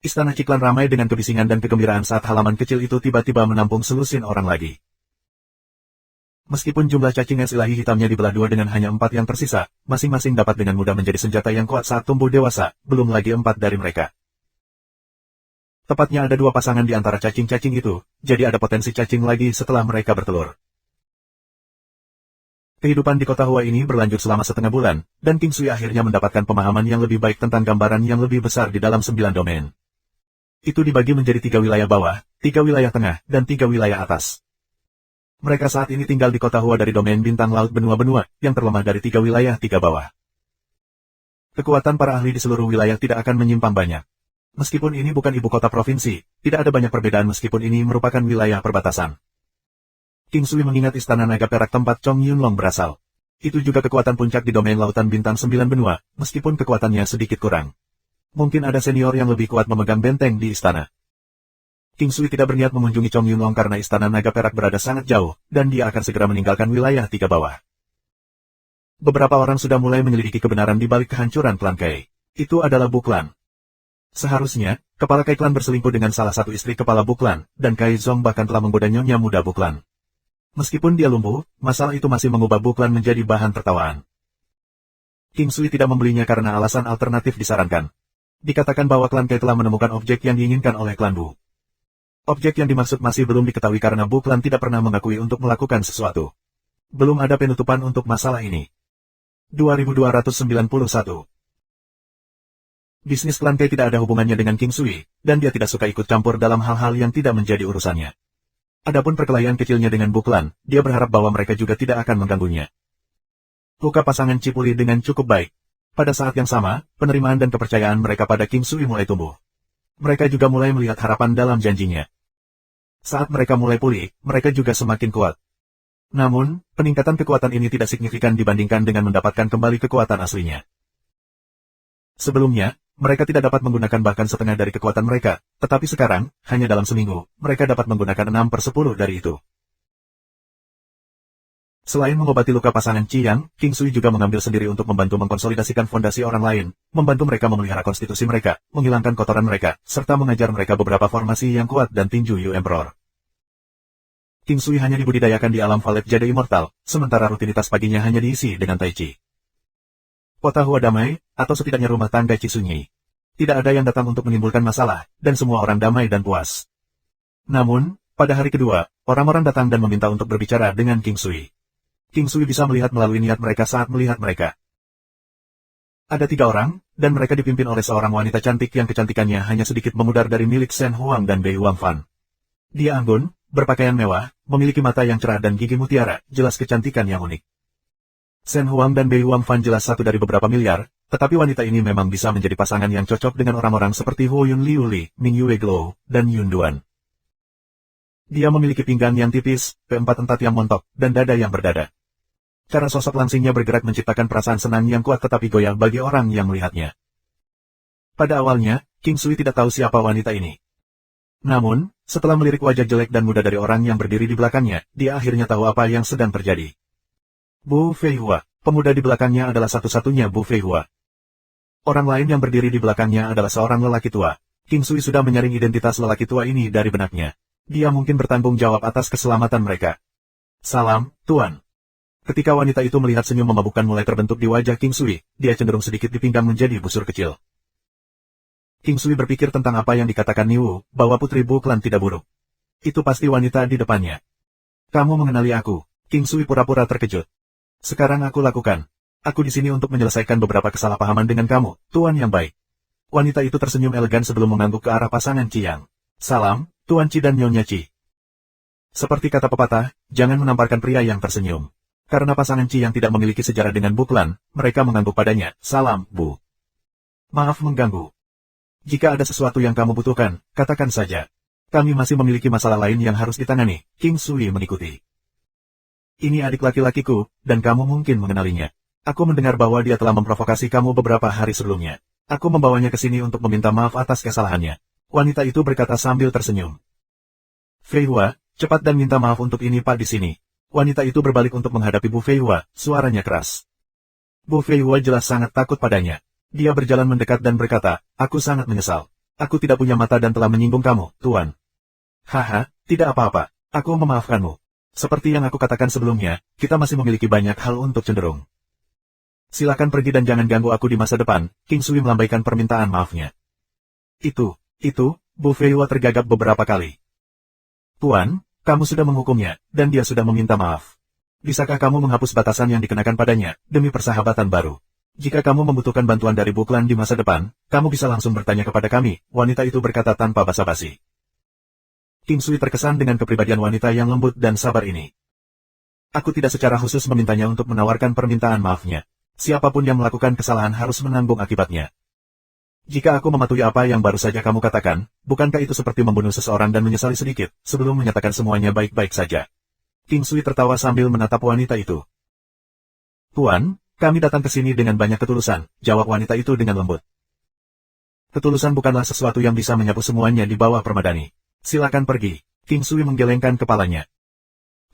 Istana Qi klan ramai dengan kebisingan dan kegembiraan saat halaman kecil itu tiba-tiba menampung selusin orang lagi. Meskipun jumlah cacing es ilahi hitamnya dibelah dua dengan hanya 4 yang tersisa, masing-masing dapat dengan mudah menjadi senjata yang kuat saat tumbuh dewasa, belum lagi 4 dari mereka. Tepatnya ada 2 pasangan di antara cacing-cacing itu, jadi ada potensi cacing lagi setelah mereka bertelur. Kehidupan di kota Hua ini berlanjut selama setengah bulan, dan King Sui akhirnya mendapatkan pemahaman yang lebih baik tentang gambaran yang lebih besar di dalam 9 domain. Itu dibagi menjadi 3 wilayah bawah, 3 wilayah tengah, dan 3 wilayah atas. Mereka saat ini tinggal di kota Hua dari domain bintang laut benua-benua, yang terlemah dari 3 wilayah 3 bawah. Kekuatan para ahli di seluruh wilayah tidak akan menyimpang banyak. Meskipun ini bukan ibu kota provinsi, tidak ada banyak perbedaan meskipun ini merupakan wilayah perbatasan. King Sui mengingat istana naga perak tempat Chong Yunlong berasal. Itu juga kekuatan puncak di domain lautan bintang 9 benua, meskipun kekuatannya sedikit kurang. Mungkin ada senior yang lebih kuat memegang benteng di istana. King Sui tidak berniat mengunjungi Chong Yunlong karena istana naga perak berada sangat jauh, dan dia akan segera meninggalkan wilayah 3 bawah. Beberapa orang sudah mulai menyelidiki kebenaran di balik kehancuran klan Kai. Itu adalah Bu Klan. Seharusnya, kepala Kai Klan berselingkuh dengan salah satu istri kepala Bu Klan, dan Kai Zong bahkan telah menggoda nyonya muda Bu Klan. Meskipun dia lumpuh, masalah itu masih mengubah Bu Klan menjadi bahan tertawaan. King Sui tidak membelinya karena alasan alternatif disarankan. Dikatakan bahwa klan Kai telah menemukan objek yang diinginkan oleh klan Bu. Objek yang dimaksud masih belum diketahui karena Bu Klan tidak pernah mengakui untuk melakukan sesuatu. Belum ada penutupan untuk masalah ini. 2291 Bisnis klan Kai tidak ada hubungannya dengan King Sui, dan dia tidak suka ikut campur dalam hal-hal yang tidak menjadi urusannya. Adapun perkelahian kecilnya dengan Bu Klan, dia berharap bahwa mereka juga tidak akan mengganggunya. Luka pasangan Qi pulih dengan cukup baik. Pada saat yang sama, penerimaan dan kepercayaan mereka pada King Sui mulai tumbuh. Mereka juga mulai melihat harapan dalam janjinya. Saat mereka mulai pulih, mereka juga semakin kuat. Namun, peningkatan kekuatan ini tidak signifikan dibandingkan dengan mendapatkan kembali kekuatan aslinya. Sebelumnya, mereka tidak dapat menggunakan bahkan setengah dari kekuatan mereka, tetapi sekarang, hanya dalam seminggu, mereka dapat menggunakan 6/10 dari itu. Selain mengobati luka pasangan Chiang, King Sui juga mengambil sendiri untuk membantu mengkonsolidasikan fondasi orang lain, membantu mereka memelihara konstitusi mereka, menghilangkan kotoran mereka, serta mengajar mereka beberapa formasi yang kuat dan tinju Yu Emperor. King Sui hanya dibudidayakan di alam Valet Jade Immortal, sementara rutinitas paginya hanya diisi dengan Tai Chi. Kota Hua damai, atau setidaknya rumah tangga Qi sunyi. Tidak ada yang datang untuk menimbulkan masalah, dan semua orang damai dan puas. Namun, pada hari kedua, orang-orang datang dan meminta untuk berbicara dengan King Sui. King Sui bisa melihat melalui niat mereka saat melihat mereka. Ada 3 orang, dan mereka dipimpin oleh seorang wanita cantik yang kecantikannya hanya sedikit memudar dari milik Shen Huang dan Bei Wang Fan. Dia anggun, berpakaian mewah, memiliki mata yang cerah dan gigi mutiara, jelas kecantikan yang unik. Shen Huang dan Bei Wang Fan jelas satu dari beberapa miliar, tetapi wanita ini memang bisa menjadi pasangan yang cocok dengan orang-orang seperti Huo Yun Liu Li, Ming Yue Glow, dan Yun Duan. Dia memiliki pinggang yang tipis, P4 entat yang montok, dan dada yang berdada. Cara sosok langsingnya bergerak menciptakan perasaan senang yang kuat tetapi goyah bagi orang yang melihatnya. Pada awalnya, King Sui tidak tahu siapa wanita ini. Namun, setelah melirik wajah jelek dan muda dari orang yang berdiri di belakangnya, dia akhirnya tahu apa yang sedang terjadi. Bu Fei Hua, pemuda di belakangnya adalah satu-satunya Bu Fei Hua. Orang lain yang berdiri di belakangnya adalah seorang lelaki tua. King Sui sudah menyaring identitas lelaki tua ini dari benaknya. Dia mungkin bertanggung jawab atas keselamatan mereka. Salam, Tuan. Ketika wanita itu melihat senyum memabukkan mulai terbentuk di wajah King Sui, dia cenderung sedikit dipinggang menjadi busur kecil. King Sui berpikir tentang apa yang dikatakan Niwu, bahwa Putri Buklan tidak buruk. Itu pasti wanita di depannya. Kamu mengenali aku. King Sui pura-pura terkejut. Sekarang aku lakukan. Aku di sini untuk menyelesaikan beberapa kesalahpahaman dengan kamu, Tuan yang baik. Wanita itu tersenyum elegan sebelum mengangguk ke arah pasangan Ciyang. Salam, Tuan Ci dan Nyonya Ci. Seperti kata pepatah, jangan menamparkan pria yang tersenyum. Karena pasangan Ci yang tidak memiliki sejarah dengan Buklan, mereka mengangguk padanya. Salam, Bu. Maaf mengganggu. Jika ada sesuatu yang kamu butuhkan, katakan saja. Kami masih memiliki masalah lain yang harus ditangani. King Sui mengikuti. Ini adik laki-lakiku, dan kamu mungkin mengenalinya. Aku mendengar bahwa dia telah memprovokasi kamu beberapa hari sebelumnya. Aku membawanya ke sini untuk meminta maaf atas kesalahannya. Wanita itu berkata sambil tersenyum. Fei Hua, cepat dan minta maaf untuk ini Pak di sini. Wanita itu berbalik untuk menghadapi Bu Fei Hua, suaranya keras. Bu Fei Hua jelas sangat takut padanya. Dia berjalan mendekat dan berkata, aku sangat menyesal. Aku tidak punya mata dan telah menyinggung kamu, Tuan. Haha, tidak apa-apa. Aku memaafkanmu. Seperti yang aku katakan sebelumnya, kita masih memiliki banyak hal untuk cenderung. Silakan pergi dan jangan ganggu aku di masa depan, King Sui melambaikan permintaan maafnya. Itu, Bu Fei Hua tergagap beberapa kali. Tuan, kamu sudah menghukumnya, dan dia sudah meminta maaf. Bisakah kamu menghapus batasan yang dikenakan padanya, demi persahabatan baru? Jika kamu membutuhkan bantuan dari Buklan di masa depan, kamu bisa langsung bertanya kepada kami, wanita itu berkata tanpa basa-basi. King Sui terkesan dengan kepribadian wanita yang lembut dan sabar ini. Aku tidak secara khusus memintanya untuk menawarkan permintaan maafnya. Siapapun yang melakukan kesalahan harus menanggung akibatnya. Jika aku mematuhi apa yang baru saja kamu katakan, bukankah itu seperti membunuh seseorang dan menyesali sedikit, sebelum menyatakan semuanya baik-baik saja? King Sui tertawa sambil menatap wanita itu. Tuan, kami datang ke sini dengan banyak ketulusan, jawab wanita itu dengan lembut. Ketulusan bukanlah sesuatu yang bisa menyapu semuanya di bawah permadani. Silakan pergi. King Sui menggelengkan kepalanya.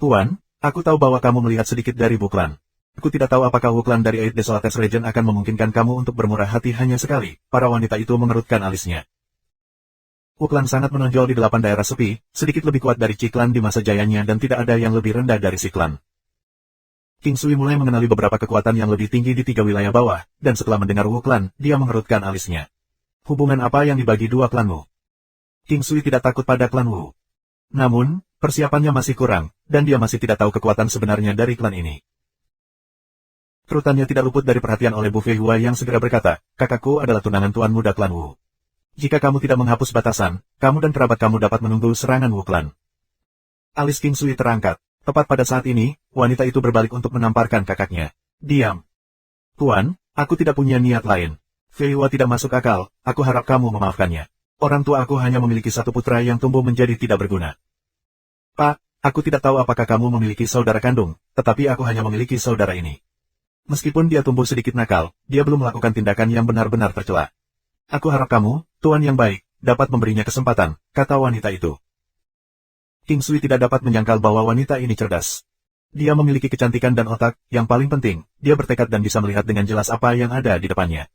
Tuan, aku tahu bahwa kamu melihat sedikit dari Buklan. Aku tidak tahu apakah Wuklan dari Eight Desolates Region akan memungkinkan kamu untuk bermurah hati hanya sekali. Para wanita itu mengerutkan alisnya. Wuklan sangat menonjol di 8 daerah sepi, sedikit lebih kuat dari Ciklan di masa jayanya dan tidak ada yang lebih rendah dari Siklan. King Sui mulai mengenali beberapa kekuatan yang lebih tinggi di 3 wilayah bawah, dan setelah mendengar Wuklan, dia mengerutkan alisnya. Hubungan apa yang dibagi dua klanmu? King Sui tidak takut pada klan Wu. Namun, persiapannya masih kurang, dan dia masih tidak tahu kekuatan sebenarnya dari klan ini. Kerutannya tidak luput dari perhatian oleh Bu Fei Hua yang segera berkata, kakakku adalah tunangan tuan muda klan Wu. Jika kamu tidak menghapus batasan, kamu dan kerabat kamu dapat menunggu serangan Wu klan. Alis King Sui terangkat. Tepat pada saat ini, wanita itu berbalik untuk menamparkan kakaknya. Diam. Tuan, aku tidak punya niat lain. Fei Hua tidak masuk akal, aku harap kamu memaafkannya. Orang tua aku hanya memiliki satu putra yang tumbuh menjadi tidak berguna. Pak, aku tidak tahu apakah kamu memiliki saudara kandung, tetapi aku hanya memiliki saudara ini. Meskipun dia tumbuh sedikit nakal, dia belum melakukan tindakan yang benar-benar tercela. Aku harap kamu, tuan yang baik, dapat memberinya kesempatan, kata wanita itu. King Sui tidak dapat menyangkal bahwa wanita ini cerdas. Dia memiliki kecantikan dan otak, yang paling penting, dia bertekad dan bisa melihat dengan jelas apa yang ada di depannya.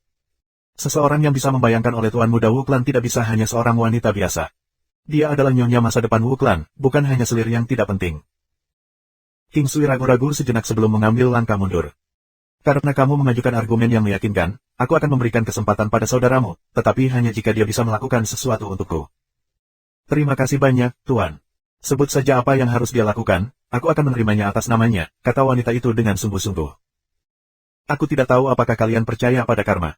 Seseorang yang bisa membayangkan oleh tuan muda Wuklan tidak bisa hanya seorang wanita biasa. Dia adalah nyonya masa depan Wuklan, bukan hanya selir yang tidak penting. King Sui ragu-ragu sejenak sebelum mengambil langkah mundur. Karena kamu mengajukan argumen yang meyakinkan, aku akan memberikan kesempatan pada saudaramu, tetapi hanya jika dia bisa melakukan sesuatu untukku. Terima kasih banyak, Tuan. Sebut saja apa yang harus dia lakukan, aku akan menerimanya atas namanya, kata wanita itu dengan sungguh-sungguh. Aku tidak tahu apakah kalian percaya pada karma.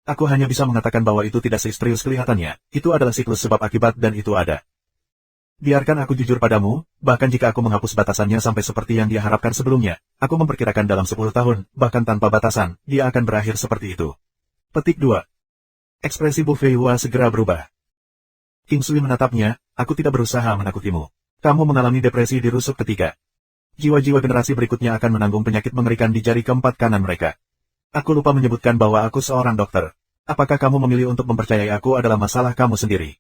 Aku hanya bisa mengatakan bahwa itu tidak serius kelihatannya, itu adalah siklus sebab akibat dan itu ada. Biarkan aku jujur padamu, bahkan jika aku menghapus batasannya sampai seperti yang dia harapkan sebelumnya, aku memperkirakan dalam 10 tahun, bahkan tanpa batasan, dia akan berakhir seperti itu. Petik 2. Ekspresi Bu Fei Hua segera berubah. King Sui menatapnya, aku tidak berusaha menakutimu. Kamu mengalami depresi di rusuk ketiga. Jiwa-jiwa generasi berikutnya akan menanggung penyakit mengerikan di jari keempat kanan mereka. Aku lupa menyebutkan bahwa aku seorang dokter. Apakah kamu memilih untuk mempercayai aku adalah masalah kamu sendiri?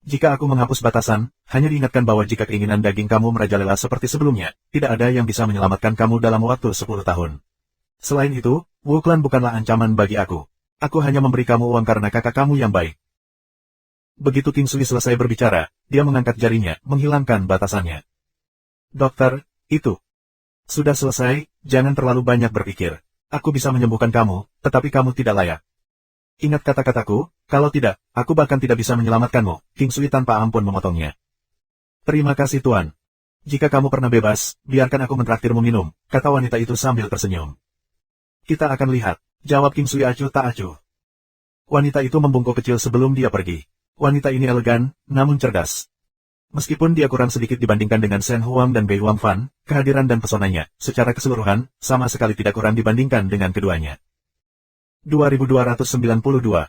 Jika aku menghapus batasan, hanya diingatkan bahwa jika keinginan daging kamu merajalela seperti sebelumnya, tidak ada yang bisa menyelamatkan kamu dalam waktu 10 tahun. Selain itu, Wuklan bukanlah ancaman bagi aku. Aku hanya memberi kamu uang karena kakak kamu yang baik. Begitu King Sui selesai berbicara, dia mengangkat jarinya, menghilangkan batasannya. Dokter, itu. Sudah selesai, jangan terlalu banyak berpikir. Aku bisa menyembuhkan kamu, tetapi kamu tidak layak. Ingat kata-kataku, kalau tidak, aku bahkan tidak bisa menyelamatkanmu, King Sui tanpa ampun memotongnya. Terima kasih Tuan. Jika kamu pernah bebas, biarkan aku mentraktirmu minum, kata wanita itu sambil tersenyum. Kita akan lihat, jawab King Sui acuh tak acuh. Wanita itu membungkuk kecil sebelum dia pergi. Wanita ini elegan, namun cerdas. Meskipun dia kurang sedikit dibandingkan dengan Shen Huang dan Bei Wang Fan, kehadiran dan pesonanya, secara keseluruhan, sama sekali tidak kurang dibandingkan dengan keduanya. 2292.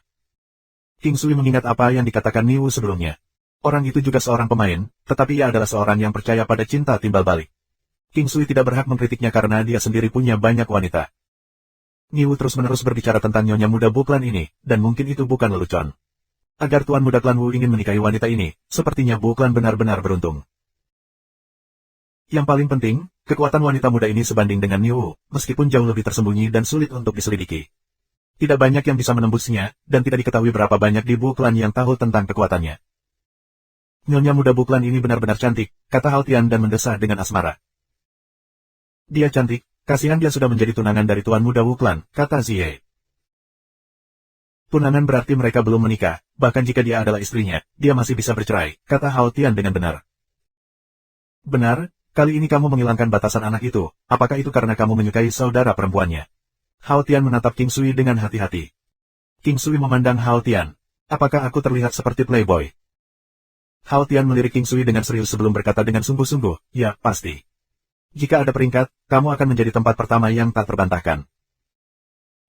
King Sui mengingat apa yang dikatakan Niu sebelumnya. Orang itu juga seorang pemain, tetapi ia adalah seorang yang percaya pada cinta timbal balik. King Sui tidak berhak mengkritiknya karena dia sendiri punya banyak wanita. Niu terus-menerus berbicara tentang nyonya muda Buklan ini, dan mungkin itu bukan lelucon. Agar tuan muda klan Wu ingin menikahi wanita ini, sepertinya Buklan benar-benar beruntung. Yang paling penting, kekuatan wanita muda ini sebanding dengan Niu, meskipun jauh lebih tersembunyi dan sulit untuk diselidiki. Tidak banyak yang bisa menembusnya, dan tidak diketahui berapa banyak di Buklan yang tahu tentang kekuatannya. Nyonya muda Buklan ini benar-benar cantik, kata Haltian dan mendesah dengan asmara. Dia cantik, kasihan dia sudah menjadi tunangan dari tuan muda Buklan, kata Zie. Tunangan berarti mereka belum menikah, bahkan jika dia adalah istrinya, dia masih bisa bercerai, kata Haltian dengan benar. Benar, kali ini kamu menghilangkan batasan anak itu, apakah itu karena kamu menyukai saudara perempuannya? Haltian menatap King Sui dengan hati-hati. King Sui memandang Haltian. Apakah aku terlihat seperti playboy? Haltian melirik King Sui dengan serius sebelum berkata dengan sungguh-sungguh, ya, pasti. Jika ada peringkat, kamu akan menjadi tempat pertama yang tak terbantahkan.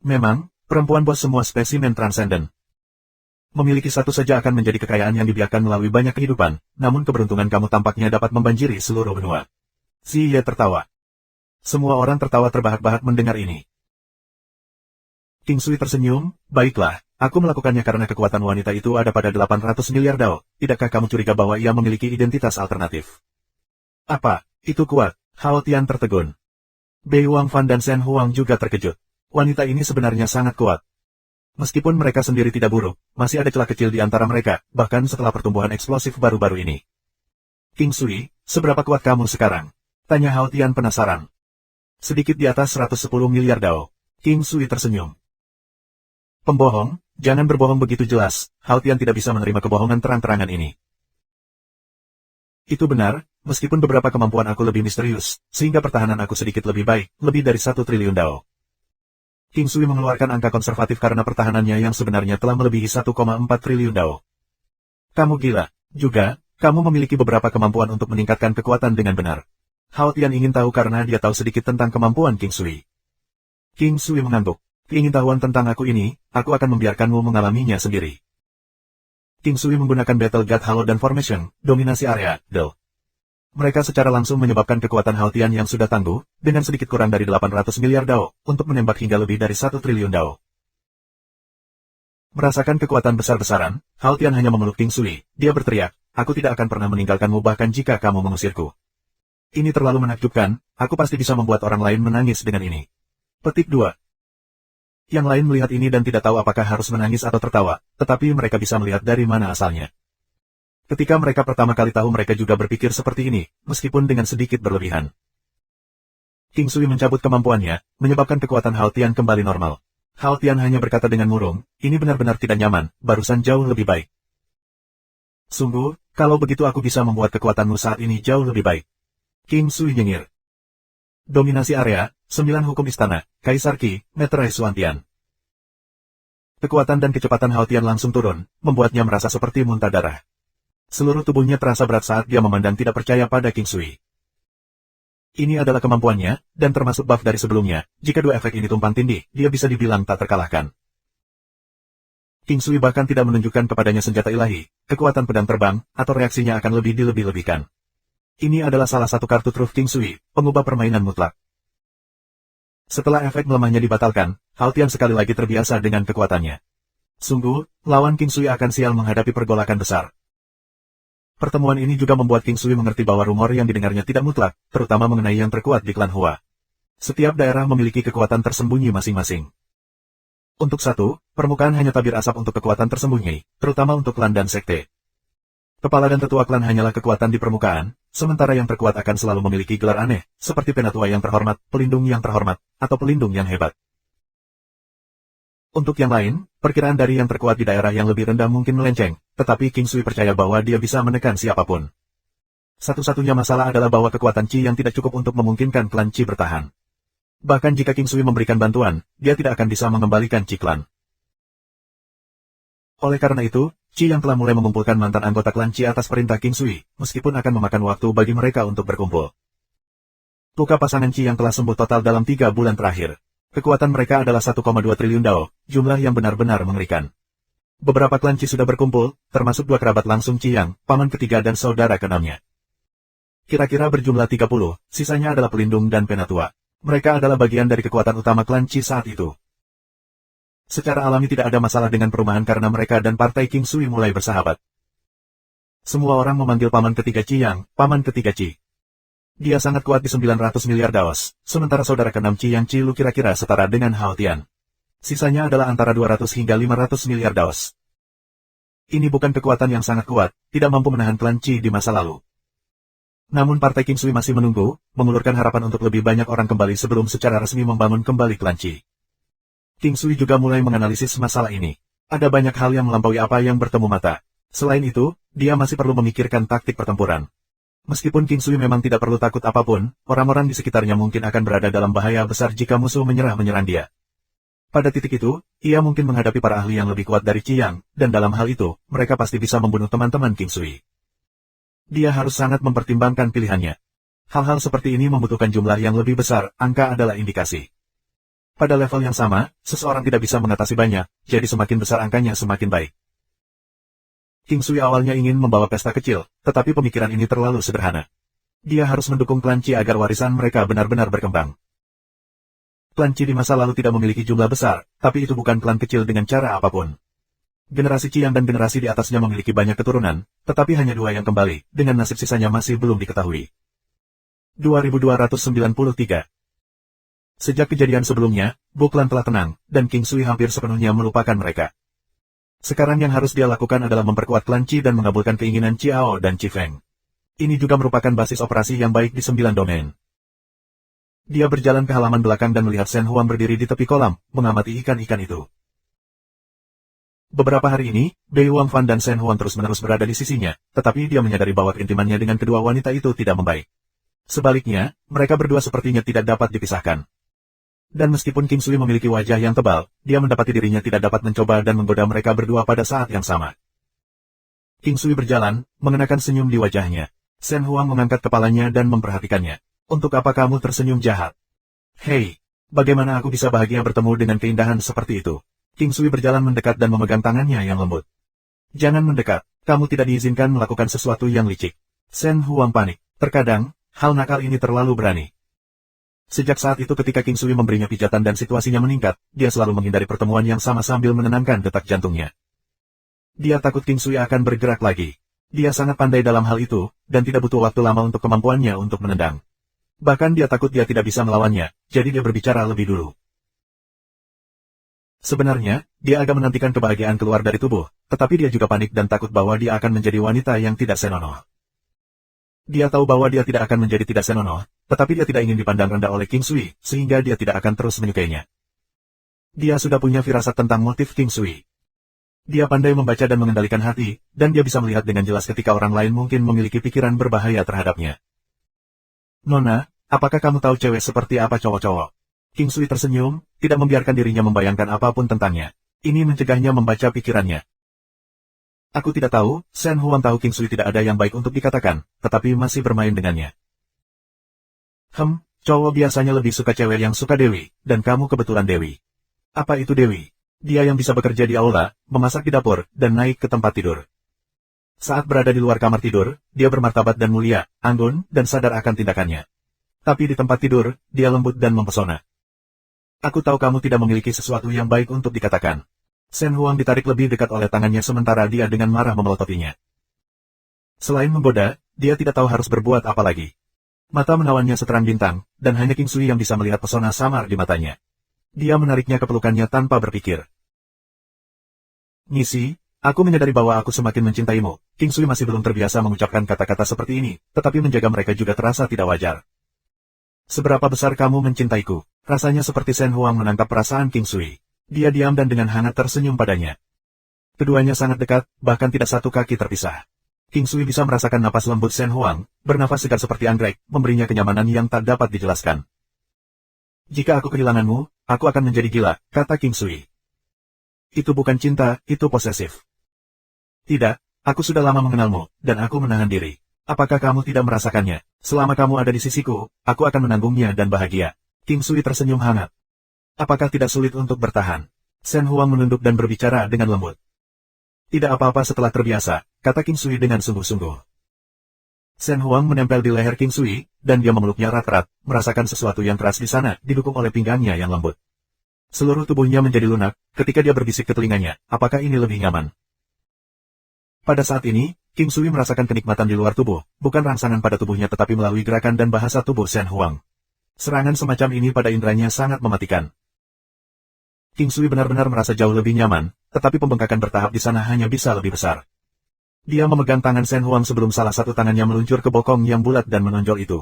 Memang, perempuan bos semua spesimen transenden. Memiliki satu saja akan menjadi kekayaan yang dibiarkan melalui banyak kehidupan, namun keberuntungan kamu tampaknya dapat membanjiri seluruh benua. Zie tertawa. Semua orang tertawa terbahak-bahak mendengar ini. King Sui tersenyum, baiklah, aku melakukannya karena kekuatan wanita itu ada pada 800 miliar dao, tidakkah kamu curiga bahwa ia memiliki identitas alternatif? Apa, itu kuat? Haltian tertegun. Bei Wang Fan dan Shen Huang juga terkejut. Wanita ini sebenarnya sangat kuat. Meskipun mereka sendiri tidak buruk, masih ada celah kecil di antara mereka, bahkan setelah pertumbuhan eksplosif baru-baru ini. King Sui, seberapa kuat kamu sekarang? Tanya Haltian penasaran. Sedikit di atas 110 miliar dao. King Sui tersenyum. Pembohong, jangan berbohong begitu jelas, Haltian tidak bisa menerima kebohongan terang-terangan ini. Itu benar, meskipun beberapa kemampuan aku lebih misterius, sehingga pertahanan aku sedikit lebih baik, lebih dari 1 triliun dao. King Sui mengeluarkan angka konservatif karena pertahanannya yang sebenarnya telah melebihi 1,4 triliun dao. Kamu gila, juga, kamu memiliki beberapa kemampuan untuk meningkatkan kekuatan dengan benar. Haltian ingin tahu karena dia tahu sedikit tentang kemampuan King Sui. King Sui mengangguk. Keingintahuan tentang aku ini, aku akan membiarkanmu mengalaminya sendiri. King Sui menggunakan Battle Guard Halo dan Formation, dominasi area, DEL. Mereka secara langsung menyebabkan kekuatan Haltian yang sudah tangguh, dengan sedikit kurang dari 800 miliar dao, untuk menembak hingga lebih dari 1 triliun dao. Merasakan kekuatan besar-besaran, Haltian hanya memeluk King Sui, dia berteriak, aku tidak akan pernah meninggalkanmu bahkan jika kamu mengusirku. Ini terlalu menakjubkan, aku pasti bisa membuat orang lain menangis dengan ini. Petik 2. Yang lain melihat ini dan tidak tahu apakah harus menangis atau tertawa, tetapi mereka bisa melihat dari mana asalnya. Ketika mereka pertama kali tahu mereka juga berpikir seperti ini, meskipun dengan sedikit berlebihan. King Sui mencabut kemampuannya, menyebabkan kekuatan Haltian kembali normal. Haltian hanya berkata dengan murung, ini benar-benar tidak nyaman, barusan jauh lebih baik. Sungguh, kalau begitu aku bisa membuat kekuatanmu saat ini jauh lebih baik. King Sui nyengir. Dominasi area, 9 hukum istana, Kaisar Qi, Meterai Suantian. Kekuatan dan kecepatan Haltian langsung turun, membuatnya merasa seperti muntah darah. Seluruh tubuhnya terasa berat saat dia memandang tidak percaya pada King Sui. Ini adalah kemampuannya, dan termasuk buff dari sebelumnya, jika dua efek ini tumpang tindih, dia bisa dibilang tak terkalahkan. King Sui bahkan tidak menunjukkan kepadanya senjata ilahi, kekuatan pedang terbang, atau reaksinya akan lebih dilebih-lebihkan. Ini adalah salah satu kartu truf King Sui, pengubah permainan mutlak. Setelah efek melemahnya dibatalkan, Haltian sekali lagi terbiasa dengan kekuatannya. Sungguh, lawan King Sui akan sial menghadapi pergolakan besar. Pertemuan ini juga membuat King Sui mengerti bahwa rumor yang didengarnya tidak mutlak, terutama mengenai yang terkuat di klan Hua. Setiap daerah memiliki kekuatan tersembunyi masing-masing. Untuk satu, permukaan hanya tabir asap untuk kekuatan tersembunyi, terutama untuk klan dan sekte. Kepala dan tetua klan hanyalah kekuatan di permukaan, sementara yang terkuat akan selalu memiliki gelar aneh, seperti Penatua yang terhormat, pelindung yang terhormat, atau pelindung yang hebat. Untuk yang lain, perkiraan dari yang terkuat di daerah yang lebih rendah mungkin melenceng, tetapi King Sui percaya bahwa dia bisa menekan siapapun. Satu-satunya masalah adalah bahwa kekuatan Qi yang tidak cukup untuk memungkinkan klan Qi bertahan. Bahkan jika King Sui memberikan bantuan, dia tidak akan bisa mengembalikan Qi klan. Oleh karena itu, Qi yang telah mulai mengumpulkan mantan anggota klan Qi atas perintah King Sui, meskipun akan memakan waktu bagi mereka untuk berkumpul. Luka pasangan Qi yang telah sembuh total dalam 3 bulan terakhir. Kekuatan mereka adalah 1,2 triliun dao, jumlah yang benar-benar mengerikan. Beberapa klan Qi sudah berkumpul, termasuk 2 kerabat langsung Qi Yang, paman ketiga dan saudara keenamnya. Kira-kira berjumlah 30, sisanya adalah pelindung dan penatua. Mereka adalah bagian dari kekuatan utama klan Qi saat itu. Secara alami tidak ada masalah dengan perumahan karena mereka dan partai King Sui mulai bersahabat. Semua orang memanggil paman ketiga Qi Yang, paman ketiga Qi. Dia sangat kuat di 900 miliar daos, sementara saudara keenam Qi Yang Qi Lu kira-kira setara dengan Hao Tian. Sisanya adalah antara 200 hingga 500 miliar daos. Ini bukan kekuatan yang sangat kuat, tidak mampu menahan klan Qi di masa lalu. Namun partai King Sui masih menunggu, mengulurkan harapan untuk lebih banyak orang kembali sebelum secara resmi membangun kembali klan Qi. King Sui juga mulai menganalisis masalah ini. Ada banyak hal yang melampaui apa yang bertemu mata. Selain itu, dia masih perlu memikirkan taktik pertempuran. Meskipun King Sui memang tidak perlu takut apapun, orang-orang di sekitarnya mungkin akan berada dalam bahaya besar jika musuh menyerang dia. Pada titik itu, ia mungkin menghadapi para ahli yang lebih kuat dari Qi Yang, dan dalam hal itu, mereka pasti bisa membunuh teman-teman King Sui. Dia harus sangat mempertimbangkan pilihannya. Hal-hal seperti ini membutuhkan jumlah yang lebih besar, angka adalah indikasi. Pada level yang sama, seseorang tidak bisa mengatasi banyak, jadi semakin besar angkanya semakin baik. King Sui awalnya ingin membawa pesta kecil, tetapi pemikiran ini terlalu sederhana. Dia harus mendukung klan Qi agar warisan mereka benar-benar berkembang. Klan Qi di masa lalu tidak memiliki jumlah besar, tapi itu bukan klan kecil dengan cara apapun. Generasi Qi Yang dan generasi di atasnya memiliki banyak keturunan, tetapi hanya 2 yang kembali, dengan nasib sisanya masih belum diketahui. 2293. Sejak kejadian sebelumnya, Bu klan telah tenang, dan King Sui hampir sepenuhnya melupakan mereka. Sekarang yang harus dia lakukan adalah memperkuat klan Qi dan mengabulkan keinginan Ciao dan Qi Feng. Ini juga merupakan basis operasi yang baik di 9 domain. Dia berjalan ke halaman belakang dan melihat Shen Huang berdiri di tepi kolam, mengamati ikan-ikan itu. Beberapa hari ini, Bei Wang Fan dan Shen Huang terus-menerus berada di sisinya, tetapi dia menyadari bahwa keintimannya dengan kedua wanita itu tidak membaik. Sebaliknya, mereka berdua sepertinya tidak dapat dipisahkan. Dan meskipun King Sui memiliki wajah yang tebal, dia mendapati dirinya tidak dapat mencoba dan menggoda mereka berdua pada saat yang sama. King Sui berjalan, mengenakan senyum di wajahnya. Shen Huang mengangkat kepalanya dan memperhatikannya. Untuk apa kamu tersenyum jahat? Hei, bagaimana aku bisa bahagia bertemu dengan keindahan seperti itu? King Sui berjalan mendekat dan memegang tangannya yang lembut. Jangan mendekat, kamu tidak diizinkan melakukan sesuatu yang licik. Shen Huang panik. Terkadang, hal nakal ini terlalu berani. Sejak saat itu ketika King Sui memberinya pijatan dan situasinya meningkat, dia selalu menghindari pertemuan yang sama sambil menenangkan detak jantungnya. Dia takut King Sui akan bergerak lagi. Dia sangat pandai dalam hal itu, dan tidak butuh waktu lama untuk kemampuannya untuk menendang. Bahkan dia takut dia tidak bisa melawannya, jadi dia berbicara lebih dulu. Sebenarnya, dia agak menantikan kebahagiaan keluar dari tubuh, tetapi dia juga panik dan takut bahwa dia akan menjadi wanita yang tidak senonoh. Dia tahu bahwa dia tidak akan menjadi tidak senonoh, tetapi dia tidak ingin dipandang rendah oleh King Sui, sehingga dia tidak akan terus menyukainya. Dia sudah punya firasat tentang motif King Sui. Dia pandai membaca dan mengendalikan hati, dan dia bisa melihat dengan jelas ketika orang lain mungkin memiliki pikiran berbahaya terhadapnya. Nona, apakah kamu tahu cewek seperti apa cowok-cowok? King Sui tersenyum, tidak membiarkan dirinya membayangkan apapun tentangnya. Ini mencegahnya membaca pikirannya. Aku tidak tahu, Shen Huang tahu King Sui tidak ada yang baik untuk dikatakan, tetapi masih bermain dengannya. Cowok biasanya lebih suka cewek yang suka Dewi, dan kamu kebetulan Dewi. Apa itu Dewi? Dia yang bisa bekerja di aula, memasak di dapur, dan naik ke tempat tidur. Saat berada di luar kamar tidur, dia bermartabat dan mulia, anggun, dan sadar akan tindakannya. Tapi di tempat tidur, dia lembut dan mempesona. Aku tahu kamu tidak memiliki sesuatu yang baik untuk dikatakan. Shen Huang ditarik lebih dekat oleh tangannya sementara dia dengan marah memelototinya. Selain menggoda, dia tidak tahu harus berbuat apa lagi. Mata menawannya seterang bintang, dan hanya King Sui yang bisa melihat pesona samar di matanya. Dia menariknya ke pelukannya tanpa berpikir. Ngisi, Aku menyadari bahwa aku semakin mencintaimu. King Sui masih belum terbiasa mengucapkan kata-kata seperti ini, tetapi menjaga mereka juga terasa tidak wajar. Seberapa besar kamu mencintaiku? Rasanya seperti Shen Huang menangkap perasaan King Sui. Dia diam dan dengan hangat tersenyum padanya. Keduanya sangat dekat, bahkan tidak satu kaki terpisah. King Sui bisa merasakan napas lembut Shen Huang, bernafas segar seperti anggrek, memberinya kenyamanan yang tak dapat dijelaskan. Jika aku kehilanganmu, aku akan menjadi gila, kata King Sui. Itu bukan cinta, itu posesif. Tidak, aku sudah lama mengenalmu, dan aku menahan diri. Apakah kamu tidak merasakannya? Selama kamu ada di sisiku, aku akan menanggungnya dan bahagia. King Sui tersenyum hangat. Apakah tidak sulit untuk bertahan? Shen Huang menunduk dan berbicara dengan lembut. Tidak apa-apa setelah terbiasa, kata King Sui dengan sungguh-sungguh. Shen Huang menempel di leher King Sui, dan dia memeluknya erat-erat, merasakan sesuatu yang keras di sana, didukung oleh pinggangnya yang lembut. Seluruh tubuhnya menjadi lunak, ketika dia berbisik ke telinganya, apakah ini lebih nyaman? Pada saat ini, King Sui merasakan kenikmatan di luar tubuh, bukan rangsangan pada tubuhnya tetapi melalui gerakan dan bahasa tubuh Shen Huang. Serangan semacam ini pada indranya sangat mematikan. King Sui benar-benar merasa jauh lebih nyaman, tetapi pembengkakan bertahap di sana hanya bisa lebih besar. Dia memegang tangan Shen Huang sebelum salah satu tangannya meluncur ke bokong yang bulat dan menonjol itu.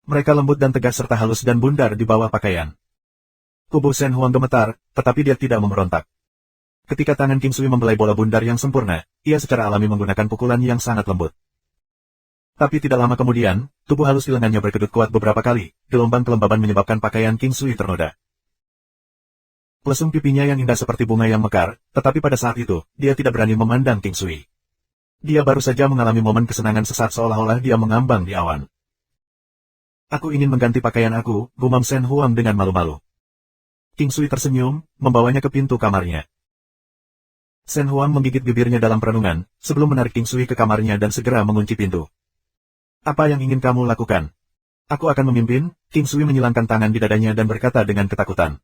Mereka lembut dan tegas serta halus dan bundar di bawah pakaian. Tubuh Shen Huang gemetar, tetapi dia tidak memberontak. Ketika tangan King Sui membelai bola bundar yang sempurna, ia secara alami menggunakan pukulan yang sangat lembut. Tapi tidak lama kemudian, tubuh halus di lengannya berkedut kuat beberapa kali, gelombang kelembaban menyebabkan pakaian King Sui ternoda. Pelesung pipinya yang indah seperti bunga yang mekar, tetapi pada saat itu, dia tidak berani memandang King Sui. Dia baru saja mengalami momen kesenangan sesaat seolah-olah dia mengambang di awan. Aku ingin mengganti pakaian aku, gumam Shen Huang dengan malu-malu. King Sui tersenyum, membawanya ke pintu kamarnya. Shen Huang menggigit bibirnya dalam perenungan, sebelum menarik King Sui ke kamarnya dan segera mengunci pintu. Apa yang ingin kamu lakukan? Aku akan memimpin, King Sui menyilangkan tangan di dadanya dan berkata dengan ketakutan.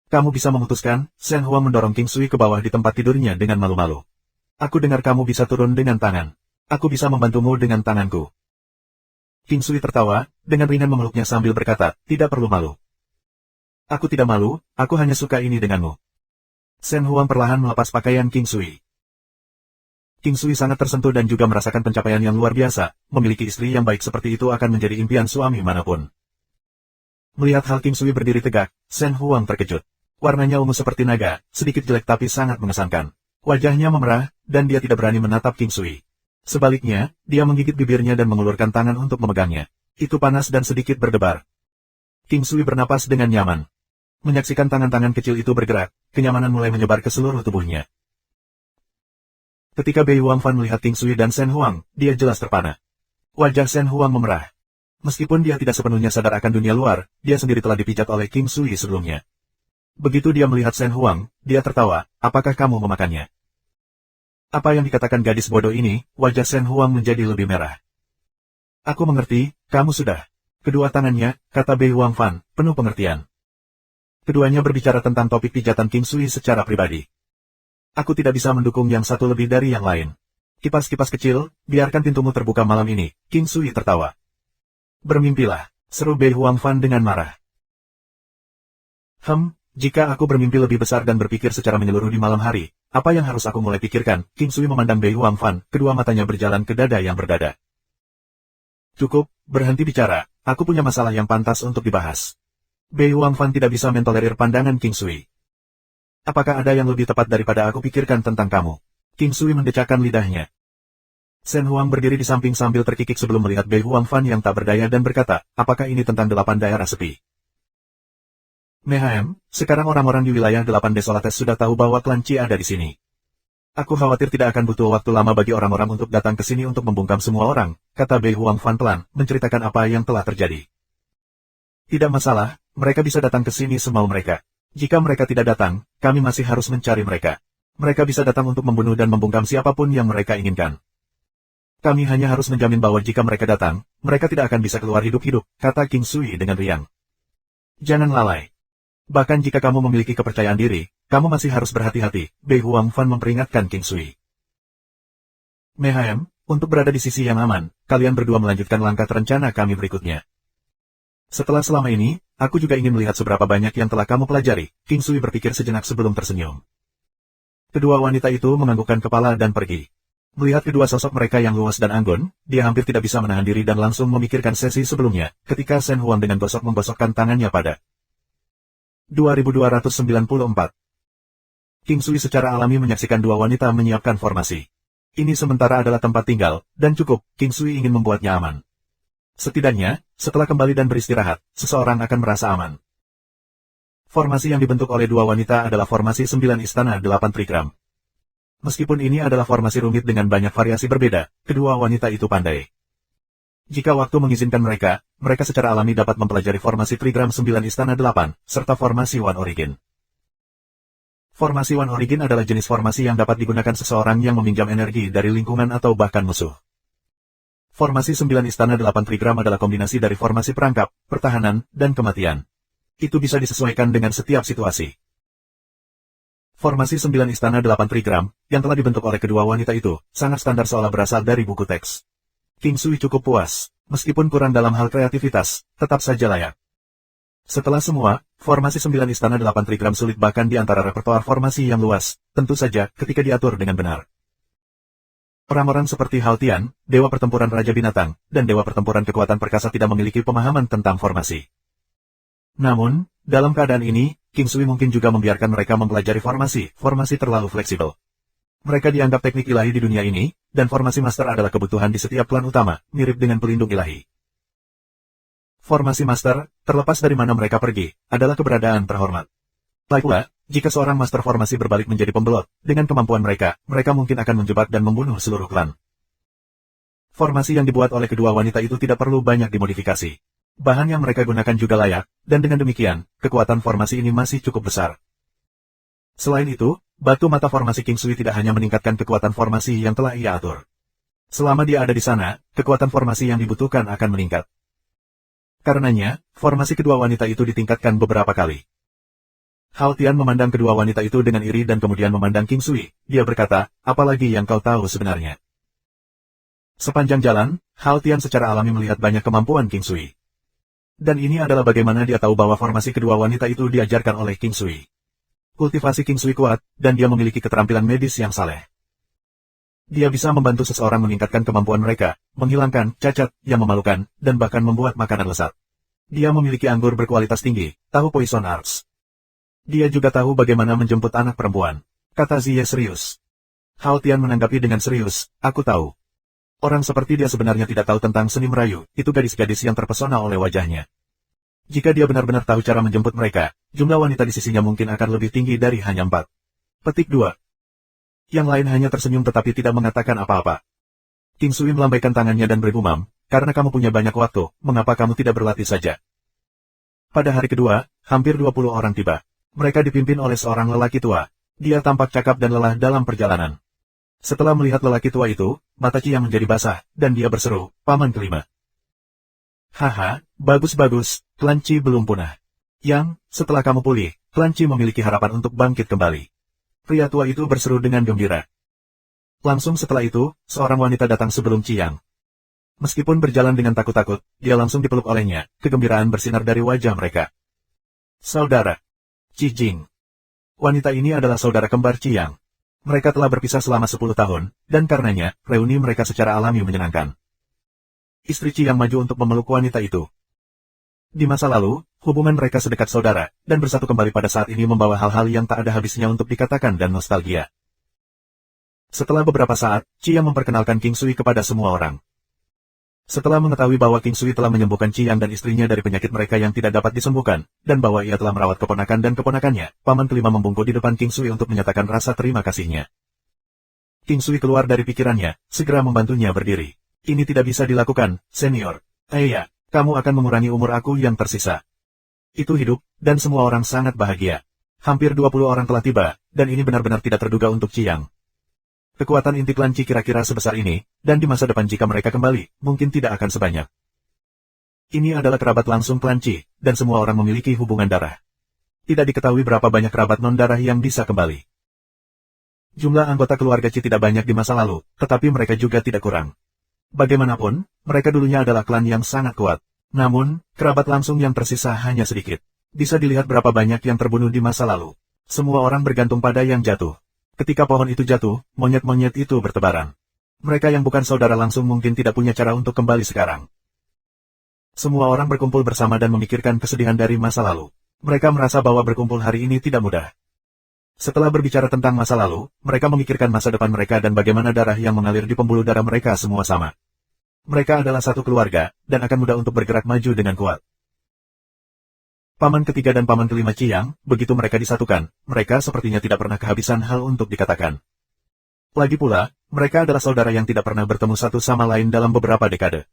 Kamu bisa memutuskan, Shen Huang mendorong King Sui ke bawah di tempat tidurnya dengan malu-malu. Aku dengar kamu bisa turun dengan tangan. Aku bisa membantumu dengan tanganku. King Sui tertawa, dengan ringan memeluknya sambil berkata, tidak perlu malu. Aku tidak malu, aku hanya suka ini denganmu. Shen Huang perlahan melepas pakaian King Sui. King Sui sangat tersentuh dan juga merasakan pencapaian yang luar biasa, memiliki istri yang baik seperti itu akan menjadi impian suami manapun. Melihat hal King Sui berdiri tegak, Shen Huang terkejut. Warnanya ungu seperti naga, sedikit jelek tapi sangat mengesankan. Wajahnya memerah, dan dia tidak berani menatap King Sui. Sebaliknya, dia menggigit bibirnya dan mengulurkan tangan untuk memegangnya. Itu panas dan sedikit berdebar. King Sui bernapas dengan nyaman. Menyaksikan tangan-tangan kecil itu bergerak, kenyamanan mulai menyebar ke seluruh tubuhnya. Ketika Bei Huangfan melihat King Sui dan Shen Huang, dia jelas terpana. Wajah Shen Huang memerah. Meskipun dia tidak sepenuhnya sadar akan dunia luar, dia sendiri telah dipijat oleh King Sui sebelumnya. Begitu dia melihat Shen Huang, dia tertawa, apakah kamu memakannya? Apa yang dikatakan gadis bodoh ini, wajah Shen Huang menjadi lebih merah. Aku mengerti, kamu sudah. Kedua tangannya, kata Bei Huangfan, penuh pengertian. Keduanya berbicara tentang topik pijatan King Sui secara pribadi. Aku tidak bisa mendukung yang satu lebih dari yang lain. Kipas-kipas kecil, biarkan pintumu terbuka malam ini, King Sui tertawa. Bermimpilah, seru Bei Huangfan dengan marah. Jika aku bermimpi lebih besar dan berpikir secara menyeluruh di malam hari, apa yang harus aku mulai pikirkan? King Sui memandang Bei Huangfan, kedua matanya berjalan ke dada yang berdada. Cukup, berhenti bicara, aku punya masalah yang pantas untuk dibahas. Bei Huangfan tidak bisa mentolerir pandangan King Sui. Apakah ada yang lebih tepat daripada aku pikirkan tentang kamu? King Sui mendecakkan lidahnya. Shen Huang berdiri di samping sambil terkikik sebelum melihat Bei Huangfan yang tak berdaya dan berkata, apakah ini tentang 8 daerah sepi? Mehem, sekarang orang-orang di wilayah 8 Desolates sudah tahu bahwa klan Qi ada di sini. Aku khawatir tidak akan butuh waktu lama bagi orang-orang untuk datang ke sini untuk membungkam semua orang, kata Bei Huangfan pelan, menceritakan apa yang telah terjadi. Tidak masalah, mereka bisa datang ke sini semau mereka. Jika mereka tidak datang, kami masih harus mencari mereka. Mereka bisa datang untuk membunuh dan membungkam siapapun yang mereka inginkan. Kami hanya harus menjamin bahwa jika mereka datang, mereka tidak akan bisa keluar hidup-hidup, kata King Sui dengan riang. Jangan lalai. Bahkan jika kamu memiliki kepercayaan diri, kamu masih harus berhati-hati, Bei Huangfan memperingatkan King Sui. Mehem, untuk berada di sisi yang aman, kalian berdua melanjutkan langkah terencana kami berikutnya. Setelah selama ini, aku juga ingin melihat seberapa banyak yang telah kamu pelajari, King Sui berpikir sejenak sebelum tersenyum. Kedua wanita itu menganggukkan kepala dan pergi. Melihat kedua sosok mereka yang luas dan anggun, dia hampir tidak bisa menahan diri dan langsung memikirkan sesi sebelumnya, ketika Shen Huang dengan gosok menggosokkan tangannya pada 2294. King Sui secara alami menyaksikan dua wanita menyiapkan formasi. Ini sementara adalah tempat tinggal, dan cukup, King Sui ingin membuatnya aman. Setidaknya, setelah kembali dan beristirahat, seseorang akan merasa aman. Formasi yang dibentuk oleh dua wanita adalah formasi 9 istana 8 trigram. Meskipun ini adalah formasi rumit dengan banyak variasi berbeda, kedua wanita itu pandai. Jika waktu mengizinkan mereka secara alami dapat mempelajari formasi trigram 9 istana 8, serta formasi One Origin. Formasi One Origin adalah jenis formasi yang dapat digunakan seseorang yang meminjam energi dari lingkungan atau bahkan musuh. Formasi 9 istana 8 trigram adalah kombinasi dari formasi perangkap, pertahanan, dan kematian. Itu bisa disesuaikan dengan setiap situasi. Formasi 9 istana 8 trigram, yang telah dibentuk oleh kedua wanita itu, sangat standar seolah berasal dari buku teks. King Sui cukup puas, meskipun kurang dalam hal kreativitas, tetap saja layak. Setelah semua, formasi 9 istana 8 trigram sulit bahkan di antara repertoar formasi yang luas, tentu saja ketika diatur dengan benar. Orang-orang seperti Hao Tian, Dewa Pertempuran Raja Binatang, dan Dewa Pertempuran Kekuatan Perkasa tidak memiliki pemahaman tentang formasi. Namun, dalam keadaan ini, King Sui mungkin juga membiarkan mereka mempelajari formasi terlalu fleksibel. Mereka dianggap teknik ilahi di dunia ini, dan formasi master adalah kebutuhan di setiap klan utama, mirip dengan pelindung ilahi. Formasi master, terlepas dari mana mereka pergi, adalah keberadaan terhormat. Lagi pula, jika seorang master formasi berbalik menjadi pembelot, dengan kemampuan mereka mungkin akan menjebak dan membunuh seluruh klan. Formasi yang dibuat oleh kedua wanita itu tidak perlu banyak dimodifikasi. Bahan yang mereka gunakan juga layak, dan dengan demikian, kekuatan formasi ini masih cukup besar. Selain itu, batu mata formasi King Sui tidak hanya meningkatkan kekuatan formasi yang telah ia atur. Selama dia ada di sana, kekuatan formasi yang dibutuhkan akan meningkat. Karenanya, formasi kedua wanita itu ditingkatkan beberapa kali. Hao Tian memandang kedua wanita itu dengan iri dan kemudian memandang King Sui. Dia berkata, apalagi yang kau tahu sebenarnya. Sepanjang jalan, Hao Tian secara alami melihat banyak kemampuan King Sui. Dan ini adalah bagaimana dia tahu bahwa formasi kedua wanita itu diajarkan oleh King Sui. Kultivasi King Sui kuat, dan dia memiliki keterampilan medis yang saleh. Dia bisa membantu seseorang meningkatkan kemampuan mereka, menghilangkan cacat yang memalukan, dan bahkan membuat makanan lezat. Dia memiliki anggur berkualitas tinggi, tahu poison arts. Dia juga tahu bagaimana menjemput anak perempuan. Kata Ziye serius. Hao Tian menanggapi dengan serius, aku tahu. Orang seperti dia sebenarnya tidak tahu tentang seni merayu, itu gadis-gadis yang terpesona oleh wajahnya. Jika dia benar-benar tahu cara menjemput mereka, jumlah wanita di sisinya mungkin akan lebih tinggi dari hanya 4. Petik 2. Yang lain hanya tersenyum tetapi tidak mengatakan apa-apa. King Sui melambaikan tangannya dan bergumam, karena kamu punya banyak waktu, mengapa kamu tidak berlatih saja? Pada hari kedua, hampir 20 orang tiba. Mereka dipimpin oleh seorang lelaki tua. Dia tampak cakap dan lelah dalam perjalanan. Setelah melihat lelaki tua itu, mata Qiang menjadi basah, dan dia berseru, paman kelima. Haha, bagus-bagus, klan Qi belum punah. Yang, setelah kamu pulih, klan Qi memiliki harapan untuk bangkit kembali. Pria tua itu berseru dengan gembira. Langsung setelah itu, seorang wanita datang sebelum Qiang. Meskipun berjalan dengan takut-takut, dia langsung dipeluk olehnya, kegembiraan bersinar dari wajah mereka. Saudara Qi Jing. Wanita ini adalah saudara kembar Qiang. Mereka telah berpisah selama 10 tahun, dan karenanya, reuni mereka secara alami menyenangkan. Istri Qiang maju untuk memeluk wanita itu. Di masa lalu, hubungan mereka sedekat saudara, dan bersatu kembali pada saat ini membawa hal-hal yang tak ada habisnya untuk dikatakan dan nostalgia. Setelah beberapa saat, Qiang memperkenalkan King Sui kepada semua orang. Setelah mengetahui bahwa King Sui telah menyembuhkan Qiang dan istrinya dari penyakit mereka yang tidak dapat disembuhkan, dan bahwa ia telah merawat keponakan dan keponakannya, paman kelima membungkuk di depan King Sui untuk menyatakan rasa terima kasihnya. King Sui keluar dari pikirannya, segera membantunya berdiri. Ini tidak bisa dilakukan, senior. Ya, kamu akan mengurangi umur aku yang tersisa. Itu hidup, dan semua orang sangat bahagia. Hampir 20 orang telah tiba, dan ini benar-benar tidak terduga untuk Qiang. Kekuatan inti klan Qi kira-kira sebesar ini, dan di masa depan jika mereka kembali, mungkin tidak akan sebanyak. Ini adalah kerabat langsung klan Qi, dan semua orang memiliki hubungan darah. Tidak diketahui berapa banyak kerabat non-darah yang bisa kembali. Jumlah anggota keluarga Qi tidak banyak di masa lalu, tetapi mereka juga tidak kurang. Bagaimanapun, mereka dulunya adalah klan yang sangat kuat. Namun, kerabat langsung yang tersisa hanya sedikit. Bisa dilihat berapa banyak yang terbunuh di masa lalu. Semua orang bergantung pada yang jatuh. Ketika pohon itu jatuh, monyet-monyet itu bertebaran. Mereka yang bukan saudara langsung mungkin tidak punya cara untuk kembali sekarang. Semua orang berkumpul bersama dan memikirkan kesedihan dari masa lalu. Mereka merasa bahwa berkumpul hari ini tidak mudah. Setelah berbicara tentang masa lalu, mereka memikirkan masa depan mereka dan bagaimana darah yang mengalir di pembuluh darah mereka semua sama. Mereka adalah satu keluarga, dan akan mudah untuk bergerak maju dengan kuat. Paman ketiga dan paman kelima Ciyang, begitu mereka disatukan, mereka sepertinya tidak pernah kehabisan hal untuk dikatakan. Lagi pula, mereka adalah saudara yang tidak pernah bertemu satu sama lain dalam beberapa dekade.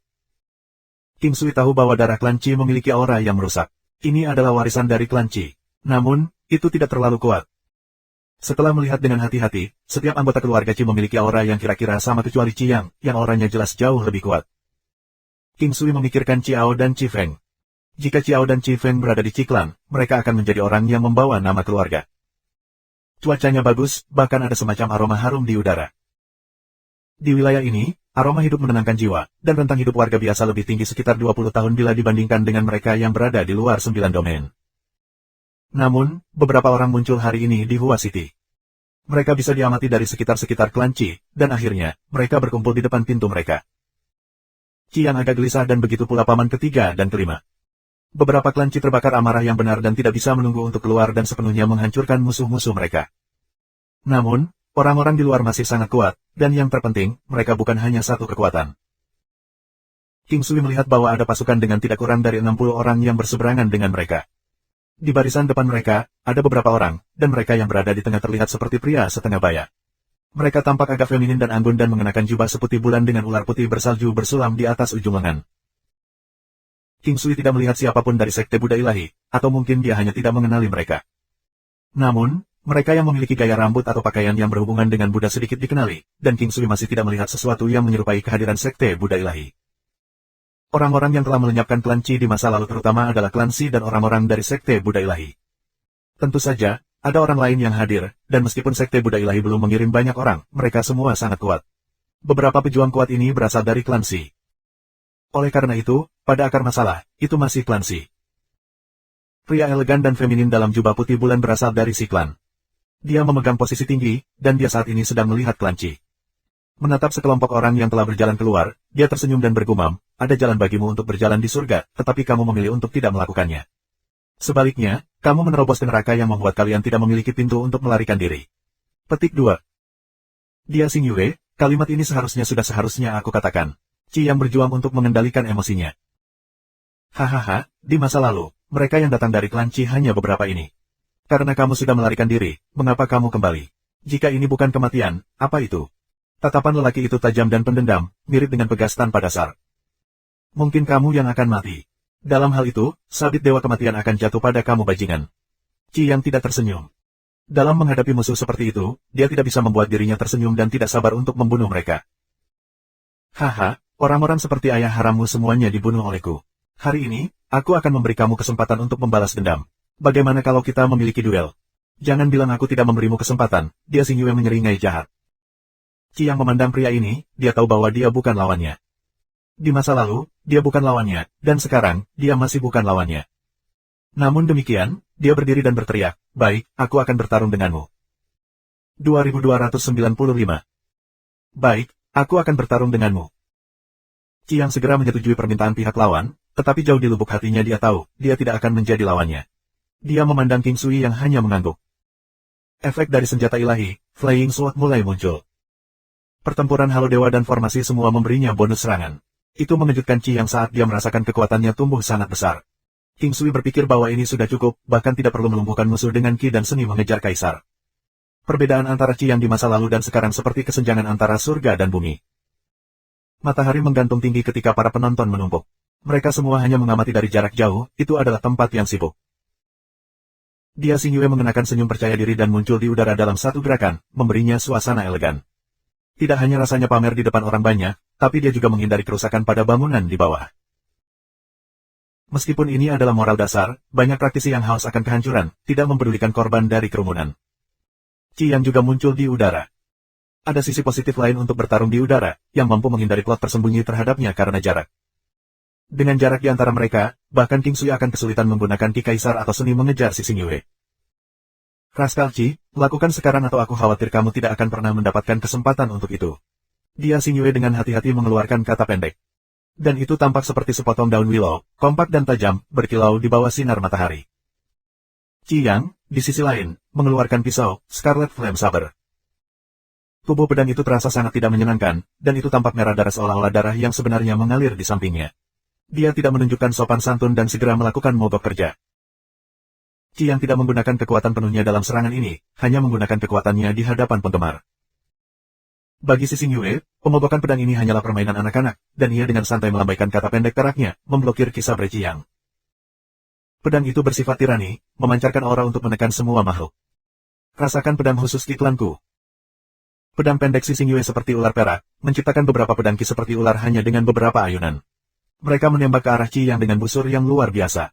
King Sui tahu bahwa darah klan Qi memiliki aura yang merusak. Ini adalah warisan dari klan Qi. Namun, itu tidak terlalu kuat. Setelah melihat dengan hati-hati, setiap anggota keluarga Qi memiliki aura yang kira-kira sama kecuali Ciyang, yang auranya jelas jauh lebih kuat. King Sui memikirkan Ciao dan Qi Feng. Jika Ciao dan Qi Feng berada di Qi Clan, mereka akan menjadi orang yang membawa nama keluarga. Cuacanya bagus, bahkan ada semacam aroma harum di udara. Di wilayah ini, aroma hidup menenangkan jiwa, dan rentang hidup warga biasa lebih tinggi sekitar 20 tahun bila dibandingkan dengan mereka yang berada di luar 9 domain. Namun, beberapa orang muncul hari ini di Hua City. Mereka bisa diamati dari sekitar-sekitar klan Qi, dan akhirnya, mereka berkumpul di depan pintu mereka. Qi yang agak gelisah dan begitu pula paman ketiga dan kelima. Beberapa klan Qi terbakar amarah yang benar dan tidak bisa menunggu untuk keluar dan sepenuhnya menghancurkan musuh-musuh mereka. Namun, orang-orang di luar masih sangat kuat, dan yang terpenting, mereka bukan hanya satu kekuatan. King Sui melihat bahwa ada pasukan dengan tidak kurang dari 60 orang yang berseberangan dengan mereka. Di barisan depan mereka, ada beberapa orang, dan mereka yang berada di tengah terlihat seperti pria setengah baya. Mereka tampak agak feminin dan anggun dan mengenakan jubah seputih bulan dengan ular putih bersalju bersulam di atas ujung lengan. King Sui tidak melihat siapapun dari sekte Buddha Ilahi, atau mungkin dia hanya tidak mengenali mereka. Namun, mereka yang memiliki gaya rambut atau pakaian yang berhubungan dengan Buddha sedikit dikenali, dan King Sui masih tidak melihat sesuatu yang menyerupai kehadiran sekte Buddha Ilahi. Orang-orang yang telah melenyapkan klan Qi di masa lalu terutama adalah klan Xi dan orang-orang dari sekte Buddha Ilahi. Tentu saja, ada orang lain yang hadir, dan meskipun sekte Buddha Ilahi belum mengirim banyak orang, mereka semua sangat kuat. Beberapa pejuang kuat ini berasal dari klan Xi. Oleh karena itu, pada akar masalah, itu masih klan Xi. Pria elegan dan feminin dalam jubah putih bulan berasal dari Xi Clan. Dia memegang posisi tinggi, dan dia saat ini sedang melihat klan Qi. Menatap sekelompok orang yang telah berjalan keluar, dia tersenyum dan bergumam, ada jalan bagimu untuk berjalan di surga, tetapi kamu memilih untuk tidak melakukannya. Sebaliknya, kamu menerobos ke neraka yang membuat kalian tidak memiliki pintu untuk melarikan diri. Petik 2. Dia Xing Yue, kalimat ini seharusnya aku katakan. Qi yang berjuang untuk mengendalikan emosinya. Hahaha, di masa lalu, mereka yang datang dari klan Qi hanya beberapa ini. Karena kamu sudah melarikan diri, mengapa kamu kembali? Jika ini bukan kematian, apa itu? Tatapan lelaki itu tajam dan pendendam, mirip dengan pegas tanpa dasar. Mungkin kamu yang akan mati. Dalam hal itu, sabit dewa kematian akan jatuh pada kamu bajingan. Qi yang tidak tersenyum. Dalam menghadapi musuh seperti itu, dia tidak bisa membuat dirinya tersenyum dan tidak sabar untuk membunuh mereka. Haha. Orang-orang seperti ayah harammu semuanya dibunuh olehku. Hari ini, aku akan memberi kamu kesempatan untuk membalas dendam. Bagaimana kalau kita memiliki duel? Jangan bilang aku tidak memberimu kesempatan, dia Xing Yue menyeringai jahat. Qi yang memandang pria ini, dia tahu bahwa dia bukan lawannya. Di masa lalu, dia bukan lawannya, dan sekarang, dia masih bukan lawannya. Namun demikian, dia berdiri dan berteriak, baik, aku akan bertarung denganmu. 2295. Baik, aku akan bertarung denganmu. Qi yang segera menyetujui permintaan pihak lawan, tetapi jauh di lubuk hatinya dia tahu, dia tidak akan menjadi lawannya. Dia memandang King Sui yang hanya mengangguk. Efek dari senjata ilahi, Flying Sword mulai muncul. Pertempuran Halo Dewa dan formasi semua memberinya bonus serangan. Itu mengejutkan Qi yang saat dia merasakan kekuatannya tumbuh sangat besar. King Sui berpikir bahwa ini sudah cukup, bahkan tidak perlu melumpuhkan musuh dengan Qi dan seni mengejar kaisar. Perbedaan antara Qi yang di masa lalu dan sekarang seperti kesenjangan antara surga dan bumi. Matahari menggantung tinggi ketika para penonton menumpuk. Mereka semua hanya mengamati dari jarak jauh, itu adalah tempat yang sibuk. Dia Xing Yue mengenakan senyum percaya diri dan muncul di udara dalam satu gerakan, memberinya suasana elegan. Tidak hanya rasanya pamer di depan orang banyak, tapi dia juga menghindari kerusakan pada bangunan di bawah. Meskipun ini adalah moral dasar, banyak praktisi yang haus akan kehancuran, tidak mempedulikan korban dari kerumunan. Qi yang juga muncul di udara. Ada sisi positif lain untuk bertarung di udara, yang mampu menghindari plot tersembunyi terhadapnya karena jarak. Dengan jarak di antara mereka, bahkan King Sui akan kesulitan menggunakan Ki Kaisar atau seni mengejar si Xing Yue. Raskal Qi, lakukan sekarang atau aku khawatir kamu tidak akan pernah mendapatkan kesempatan untuk itu. Dia Xing Yue dengan hati-hati mengeluarkan kata pendek. Dan itu tampak seperti sepotong daun willow, kompak dan tajam, berkilau di bawah sinar matahari. Qi Yang, di sisi lain, mengeluarkan pisau, Scarlet Flame Saber. Tubuh pedang itu terasa sangat tidak menyenangkan, dan itu tampak merah darah seolah-olah darah yang sebenarnya mengalir di sampingnya. Dia tidak menunjukkan sopan santun dan segera melakukan mogok kerja. Qi Yang tidak menggunakan kekuatan penuhnya dalam serangan ini, hanya menggunakan kekuatannya di hadapan penggemar. Bagi si Xing Yue, pemogokan pedang ini hanyalah permainan anak-anak, dan ia dengan santai melambaikan kata pendek peraknya, memblokir kisah Qi Yang. Pedang itu bersifat tirani, memancarkan aura untuk menekan semua makhluk. Rasakan pedang khusus iklanku. Pedang pendek si Xing Yue seperti ular perak, menciptakan beberapa pedang ki seperti ular hanya dengan beberapa ayunan. Mereka menembak ke arah Qi Yang dengan busur yang luar biasa.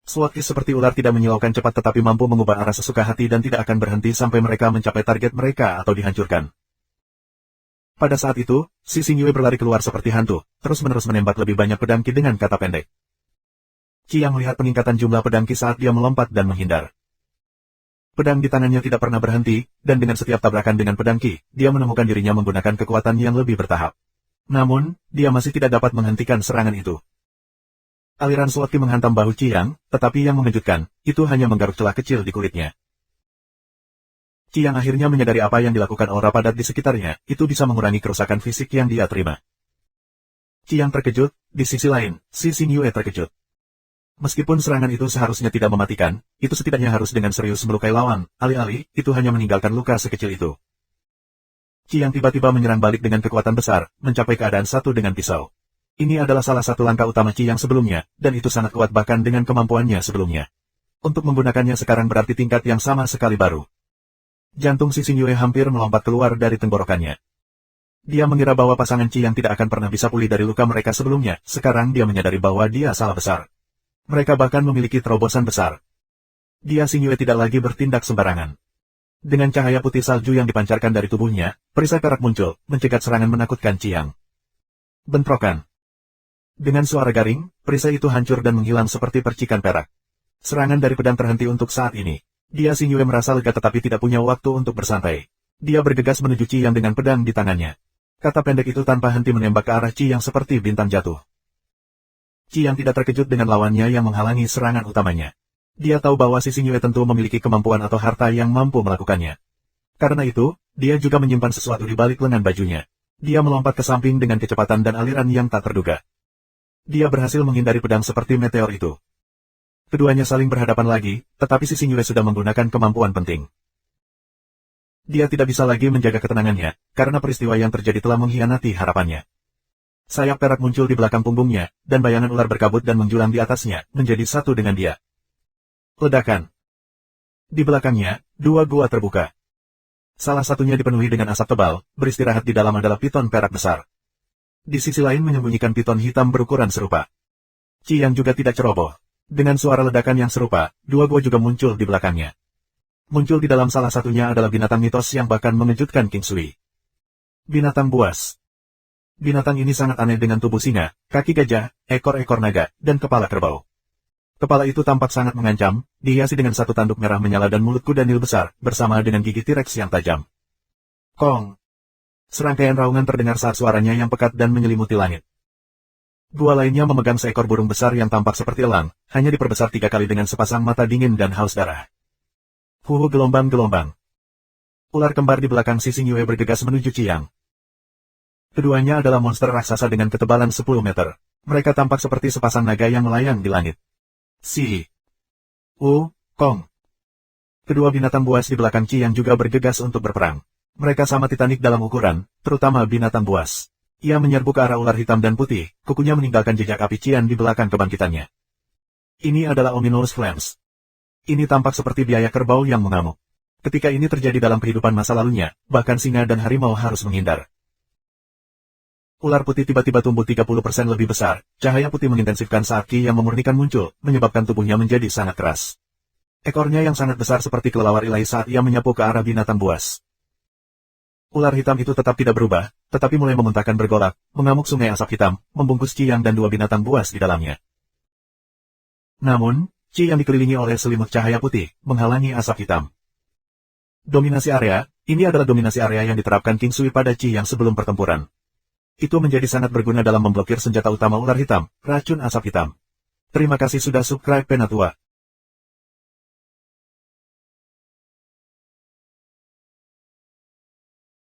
Sword ki seperti ular tidak menyilaukan cepat tetapi mampu mengubah arah sesuka hati dan tidak akan berhenti sampai mereka mencapai target mereka atau dihancurkan. Pada saat itu, si Xing Yue berlari keluar seperti hantu, terus-menerus menembak lebih banyak pedang ki dengan kata pendek. Qi Yang melihat peningkatan jumlah pedang ki saat dia melompat dan menghindar. Pedang di tangannya tidak pernah berhenti, dan dengan setiap tabrakan dengan pedang ki, dia menemukan dirinya menggunakan kekuatan yang lebih bertahap. Namun, dia masih tidak dapat menghentikan serangan itu. Aliran sword ki menghantam bahu Qi Yang, tetapi yang mengejutkan, itu hanya menggaruk celah kecil di kulitnya. Qi Yang akhirnya menyadari apa yang dilakukan aura padat di sekitarnya, itu bisa mengurangi kerusakan fisik yang dia terima. Qi Yang terkejut, di sisi lain, si Xing Yue terkejut. Meskipun serangan itu seharusnya tidak mematikan, itu setidaknya harus dengan serius melukai lawan, alih-alih, itu hanya meninggalkan luka sekecil itu. Qi Yang tiba-tiba menyerang balik dengan kekuatan besar, mencapai keadaan satu dengan pisau. Ini adalah salah satu langkah utama Qi Yang sebelumnya, dan itu sangat kuat bahkan dengan kemampuannya sebelumnya. Untuk menggunakannya sekarang berarti tingkat yang sama sekali baru. Jantung si Xing Yue hampir melompat keluar dari tenggorokannya. Dia mengira bahwa pasangan Qi Yang tidak akan pernah bisa pulih dari luka mereka sebelumnya, sekarang dia menyadari bahwa dia salah besar. Mereka bahkan memiliki terobosan besar. Dia Xing Yue tidak lagi bertindak sembarangan. Dengan cahaya putih salju yang dipancarkan dari tubuhnya, perisai perak muncul, mencegat serangan menakutkan Qi Yang. Bentrokan. Dengan suara garing, perisai itu hancur dan menghilang seperti percikan perak. Serangan dari pedang terhenti untuk saat ini. Dia Xing Yue merasa lega tetapi tidak punya waktu untuk bersantai. Dia bergegas menuju Qi Yang dengan pedang di tangannya. Kata pendek itu tanpa henti menembak ke arah Qi Yang seperti bintang jatuh. Qi Yang tidak terkejut dengan lawannya yang menghalangi serangan utamanya. Dia tahu bahwa si Xing Yue tentu memiliki kemampuan atau harta yang mampu melakukannya. Karena itu, dia juga menyimpan sesuatu di balik lengan bajunya. Dia melompat ke samping dengan kecepatan dan aliran yang tak terduga. Dia berhasil menghindari pedang seperti meteor itu. Keduanya saling berhadapan lagi, tetapi si Xing Yue sudah menggunakan kemampuan penting. Dia tidak bisa lagi menjaga ketenangannya, karena peristiwa yang terjadi telah mengkhianati harapannya. Sayap perak muncul di belakang punggungnya, dan bayangan ular berkabut dan menjulang di atasnya, menjadi satu dengan dia. Ledakan. Di belakangnya, dua gua terbuka. Salah satunya dipenuhi dengan asap tebal, beristirahat di dalam adalah piton perak besar. Di sisi lain menyembunyikan piton hitam berukuran serupa. Qi Yang juga tidak ceroboh. Dengan suara ledakan yang serupa, dua gua juga muncul di belakangnya. Muncul di dalam salah satunya adalah binatang mitos yang bahkan mengejutkan King Sui. Binatang buas. Binatang ini sangat aneh dengan tubuh singa, kaki gajah, ekor-ekor naga, dan kepala kerbau. Kepala itu tampak sangat mengancam, dihiasi dengan satu tanduk merah menyala dan mulut kuda nil besar, bersama dengan gigi T-Rex yang tajam. Kong! Serangkaian raungan terdengar saat suaranya yang pekat dan menyelimuti langit. Gua lainnya memegang seekor burung besar yang tampak seperti elang, hanya diperbesar 3 kali dengan sepasang mata dingin dan haus darah. Huhu gelombang-gelombang. Ular kembar di belakang si Xing Yue bergegas menuju Qi Yang. Keduanya adalah monster raksasa dengan ketebalan 10 meter. Mereka tampak seperti sepasang naga yang melayang di langit. Kong. Kedua binatang buas di belakang Qi Yang juga bergegas untuk berperang. Mereka sama titanik dalam ukuran, terutama binatang buas. Ia menyerbu ke arah ular hitam dan putih, kukunya meninggalkan jejak api cian di belakang kebangkitannya. Ini adalah Ominous Flames. Ini tampak seperti biaya kerbau yang mengamuk. Ketika ini terjadi dalam kehidupan masa lalunya, bahkan singa dan harimau harus menghindar. Ular putih tiba-tiba tumbuh 30% lebih besar, cahaya putih mengintensifkan saat Qi Yang memurnikan muncul, menyebabkan tubuhnya menjadi sangat keras. Ekornya yang sangat besar seperti kelelawar ilahi saat ia menyapu ke arah binatang buas. Ular hitam itu tetap tidak berubah, tetapi mulai memuntahkan bergolak, mengamuk sungai asap hitam, membungkus Qi Yang dan dua binatang buas di dalamnya. Namun, Qi yang dikelilingi oleh selimut cahaya putih, menghalangi asap hitam. Dominasi area, ini adalah dominasi area yang diterapkan King Sui pada Qi yang sebelum pertempuran. Itu menjadi sangat berguna dalam memblokir senjata utama ular hitam, racun asap hitam. Terima kasih sudah subscribe Penatua.